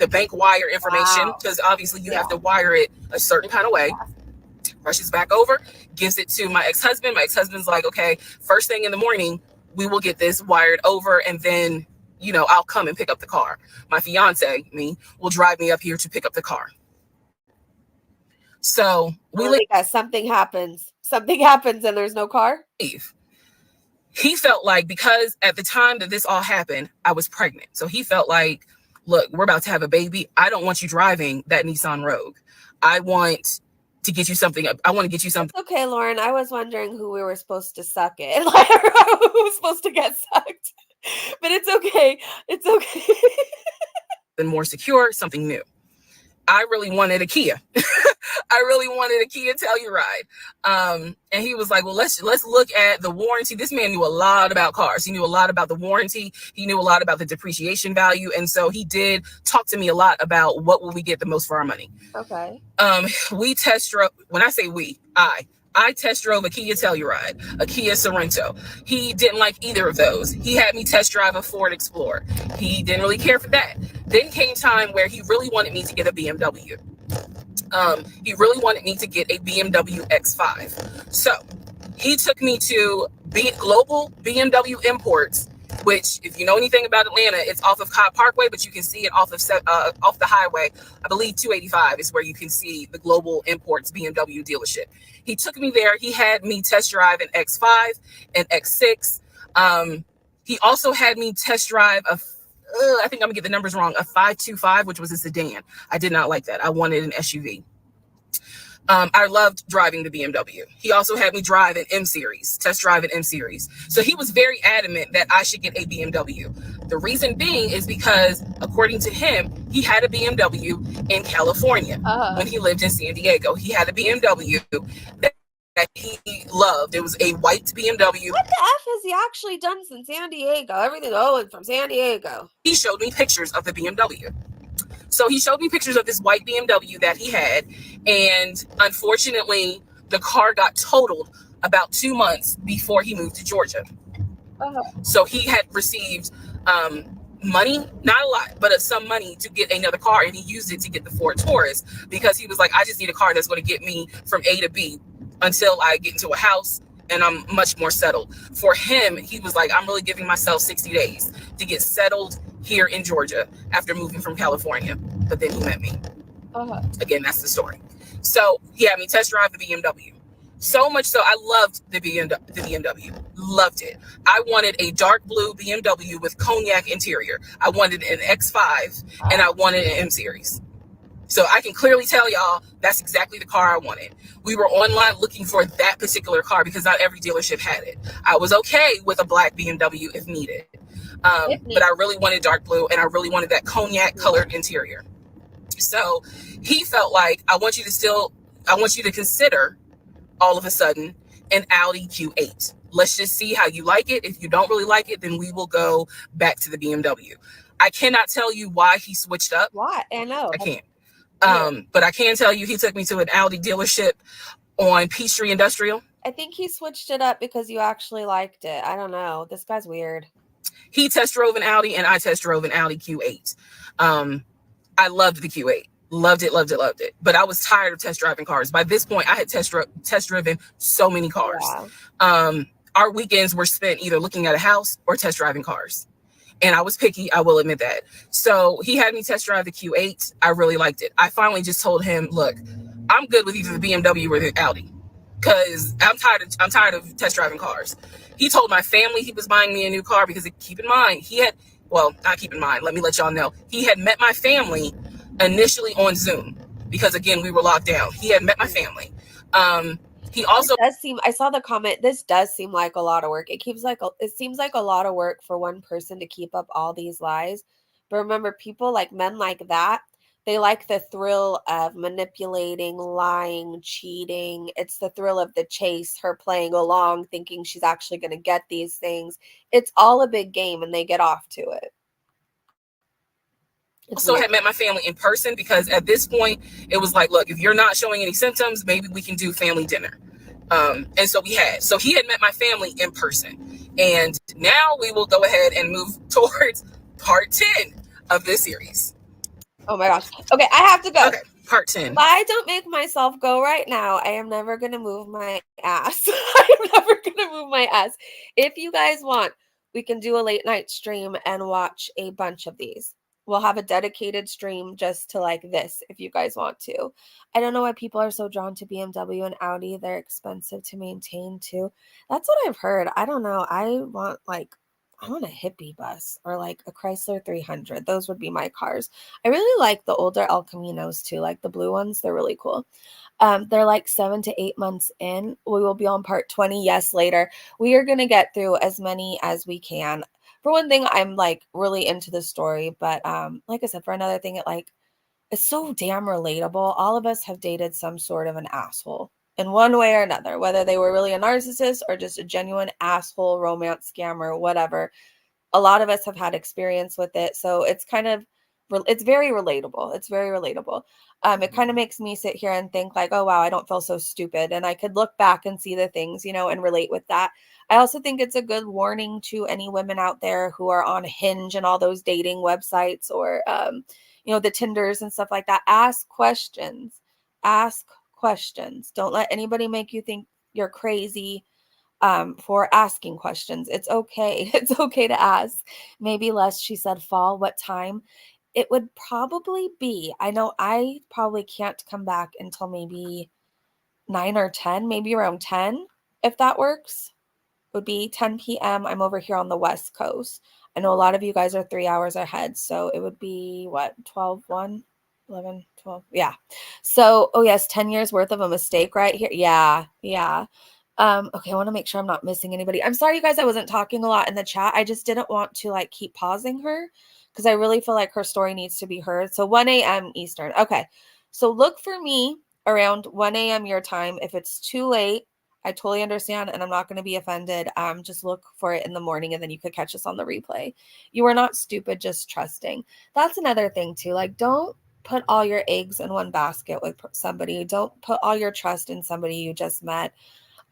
Speaker 13: bank wire information, because obviously you have to wire it a certain kind of way. Rushes back over, gives it to my ex-husband. My ex-husband's like, okay, first thing in the morning, we will get this wired over, and then, I'll come and pick up the car. My fiance, me, will drive me up here to pick up the car. So
Speaker 2: something happens and there's no car.
Speaker 13: He felt like, because at the time that this all happened, I was pregnant. So he felt like, look, we're about to have a baby. I don't want you driving that Nissan Rogue. I want to get you something. I want to get you something.
Speaker 2: Okay, Lauren, I was wondering who we were supposed to suck it. Like, who was supposed to get sucked. But it's okay. It's okay.
Speaker 13: Then more secure, something new. I really wanted a Kia. I really wanted a Kia Telluride. And he was like, well, let's look at the warranty. This man knew a lot about cars. He knew a lot about the warranty. He knew a lot about the depreciation value. And so he did talk to me a lot about what will we get the most for our money.
Speaker 2: Okay.
Speaker 13: We test drove, when I say we, I test drove a Kia Telluride, a Kia Sorento. He didn't like either of those. He had me test drive a Ford Explorer. He didn't really care for that. Then came time where he really wanted me to get a BMW. He really wanted me to get a BMW X5. So he took me to Global BMW Imports, which, if you know anything about Atlanta, it's off of Cobb Parkway, but you can see it off the highway. I believe 285 is where you can see the Global Imports BMW dealership. He took me there. He had me test drive an X5, an X6. He also had me test drive I think I'm gonna get the numbers wrong, a 525, which was a sedan. I did not like that. I wanted an SUV. I loved driving the BMW. He also had me drive an M Series, test drive an M Series. So he was very adamant that I should get a BMW. The reason being is because, according to him, he had a BMW in California when he lived in San Diego. He had a BMW that he loved. It was a white BMW.
Speaker 2: What the F has he actually done since San Diego? Everything from San Diego.
Speaker 13: He showed me pictures of the BMW. So he showed me pictures of this white BMW that he had. And unfortunately, the car got totaled about 2 months before he moved to Georgia. So he had received money, not a lot, but some money to get another car. And he used it to get the Ford Taurus, because he was like, I just need a car that's going to get me from A to B until I get into a house and I'm much more settled. For him, he was like, I'm really giving myself 60 days to get settled here in Georgia after moving from California. But then he met me. Again, that's the story. So he had me test drive the BMW. So much so, I loved the BMW. Loved it. I wanted a dark blue BMW with cognac interior. I wanted an X5 and I wanted an M Series. So I can clearly tell y'all that's exactly the car I wanted. We were online looking for that particular car because not every dealership had it. I was okay with a black BMW if needed. But I really wanted dark blue, and I really wanted that cognac colored interior. So he felt like, I want you to consider all of a sudden an Audi Q8. Let's just see how you like it. If you don't really like it, then we will go back to the BMW. I cannot tell you why he switched up.
Speaker 2: Why? I know.
Speaker 13: I can't. But I can tell you he took me to an Audi dealership on Peachtree Industrial.
Speaker 2: I think he switched it up because you actually liked it. I don't know. This guy's weird.
Speaker 13: He test drove an Audi and I test drove an Audi Q8. I loved the Q8. Loved it, loved it, loved it. But I was tired of test driving cars. By this point, I had test driven so many cars. Our weekends were spent either looking at a house or test driving cars. And I was picky, I will admit that. So he had me test drive the Q8. I really liked it. I finally just told him, look, I'm good with either the BMW or the Audi, because I'm tired of test driving cars. He told my family he was buying me a new car because, keep in mind, let me let y'all know. He had met my family initially on Zoom because, again, we were locked down. He had met my family. He also
Speaker 2: I saw the comment. This does seem like a lot of work. It seems like a lot of work for one person to keep up all these lies. But remember, people like men like that, they like the thrill of manipulating, lying, cheating. It's the thrill of the chase, her playing along, thinking she's actually going to get these things. It's all a big game and they get off to it.
Speaker 13: also had met my family in person, because at this point it was like, look, if you're not showing any symptoms, maybe we can do family dinner. And so he had met my family in person. And now we will go ahead and move towards part 10 of this series.
Speaker 2: Oh my gosh. Okay, I have to go.
Speaker 13: Okay, part 10.
Speaker 2: If I don't make myself go right now, I am never going to move my ass. I'm never going to move my ass. If you guys want, we can do a late night stream and watch a bunch of these. We'll have a dedicated stream just to like this if you guys want to. I don't know why people are so drawn to BMW and Audi. They're expensive to maintain too. That's what I've heard. I don't know. I want a hippie bus or like a Chrysler 300. Those would be my cars. I really like the older El Caminos too, like the blue ones. They're really cool. They're like 7 to 8 months in. We will be on part 20. Yes, later. We are going to get through as many as we can. For one thing, I'm like really into the story, but like I said, for another thing, it's so damn relatable. All of us have dated some sort of an asshole in one way or another, whether they were really a narcissist or just a genuine asshole, romance scammer, whatever. A lot of us have had experience with it. So it's it's very relatable. It's very relatable. It kind of makes me sit here and think like, oh, wow, I don't feel so stupid. And I could look back and see the things, and relate with that. I also think it's a good warning to any women out there who are on Hinge and all those dating websites or, the Tinders and stuff like that. Ask questions. Ask questions. Don't let anybody make you think you're crazy for asking questions. It's okay. It's okay to ask. Maybe less, she said, fall. What time? It would probably be, I know I probably can't come back until maybe 9 or 10, maybe around 10, if that works. Would be 10 p.m. I'm over here on the West Coast. I know a lot of you guys are 3 hours ahead, so it would be what, 12, 1, 11, 12. Yeah. So, oh yes, 10 years worth of a mistake right here. Yeah. Okay, I want to make sure I'm not missing anybody. I'm sorry, you guys, I wasn't talking a lot in the chat. I just didn't want to like keep pausing her because I really feel like her story needs to be heard. So 1 a.m. Eastern. Okay, so look for me around 1 a.m. your time. If it's too late, I totally understand, and I'm not going to be offended. Just look for it in the morning, and then you could catch us on the replay. You are not stupid, just trusting. That's another thing too. Like, don't put all your eggs in one basket with somebody. Don't put all your trust in somebody you just met.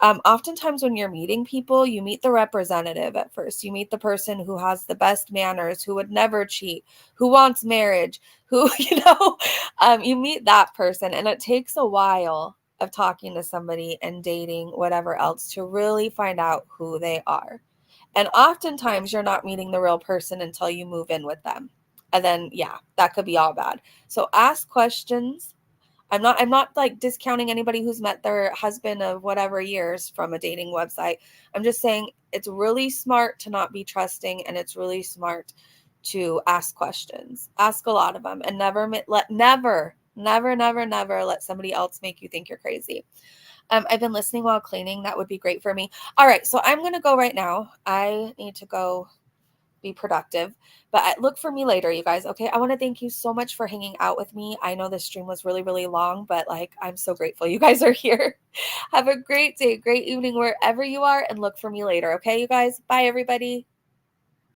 Speaker 2: Oftentimes when you're meeting people, you meet the representative at first. You meet the person who has the best manners, who would never cheat, who wants marriage, who, you meet that person. And it takes a while of talking to somebody and dating, whatever else, to really find out who they are. And oftentimes you're not meeting the real person until you move in with them. And then, yeah, that could be all bad. So ask questions. I'm not like discounting anybody who's met their husband of whatever years from a dating website. I'm just saying it's really smart to not be trusting, and it's really smart to ask questions. Ask a lot of them, and never let somebody else make you think you're crazy. I've been listening while cleaning. That would be great for me. All right, so I'm going to go right now. I need to go be productive, but look for me later, you guys. Okay, I want to thank you so much for hanging out with me. I know this stream was really, really long, but like, I'm so grateful you guys are here. Have a great day, great evening wherever you are, and look for me later. Okay, you guys. Bye, everybody.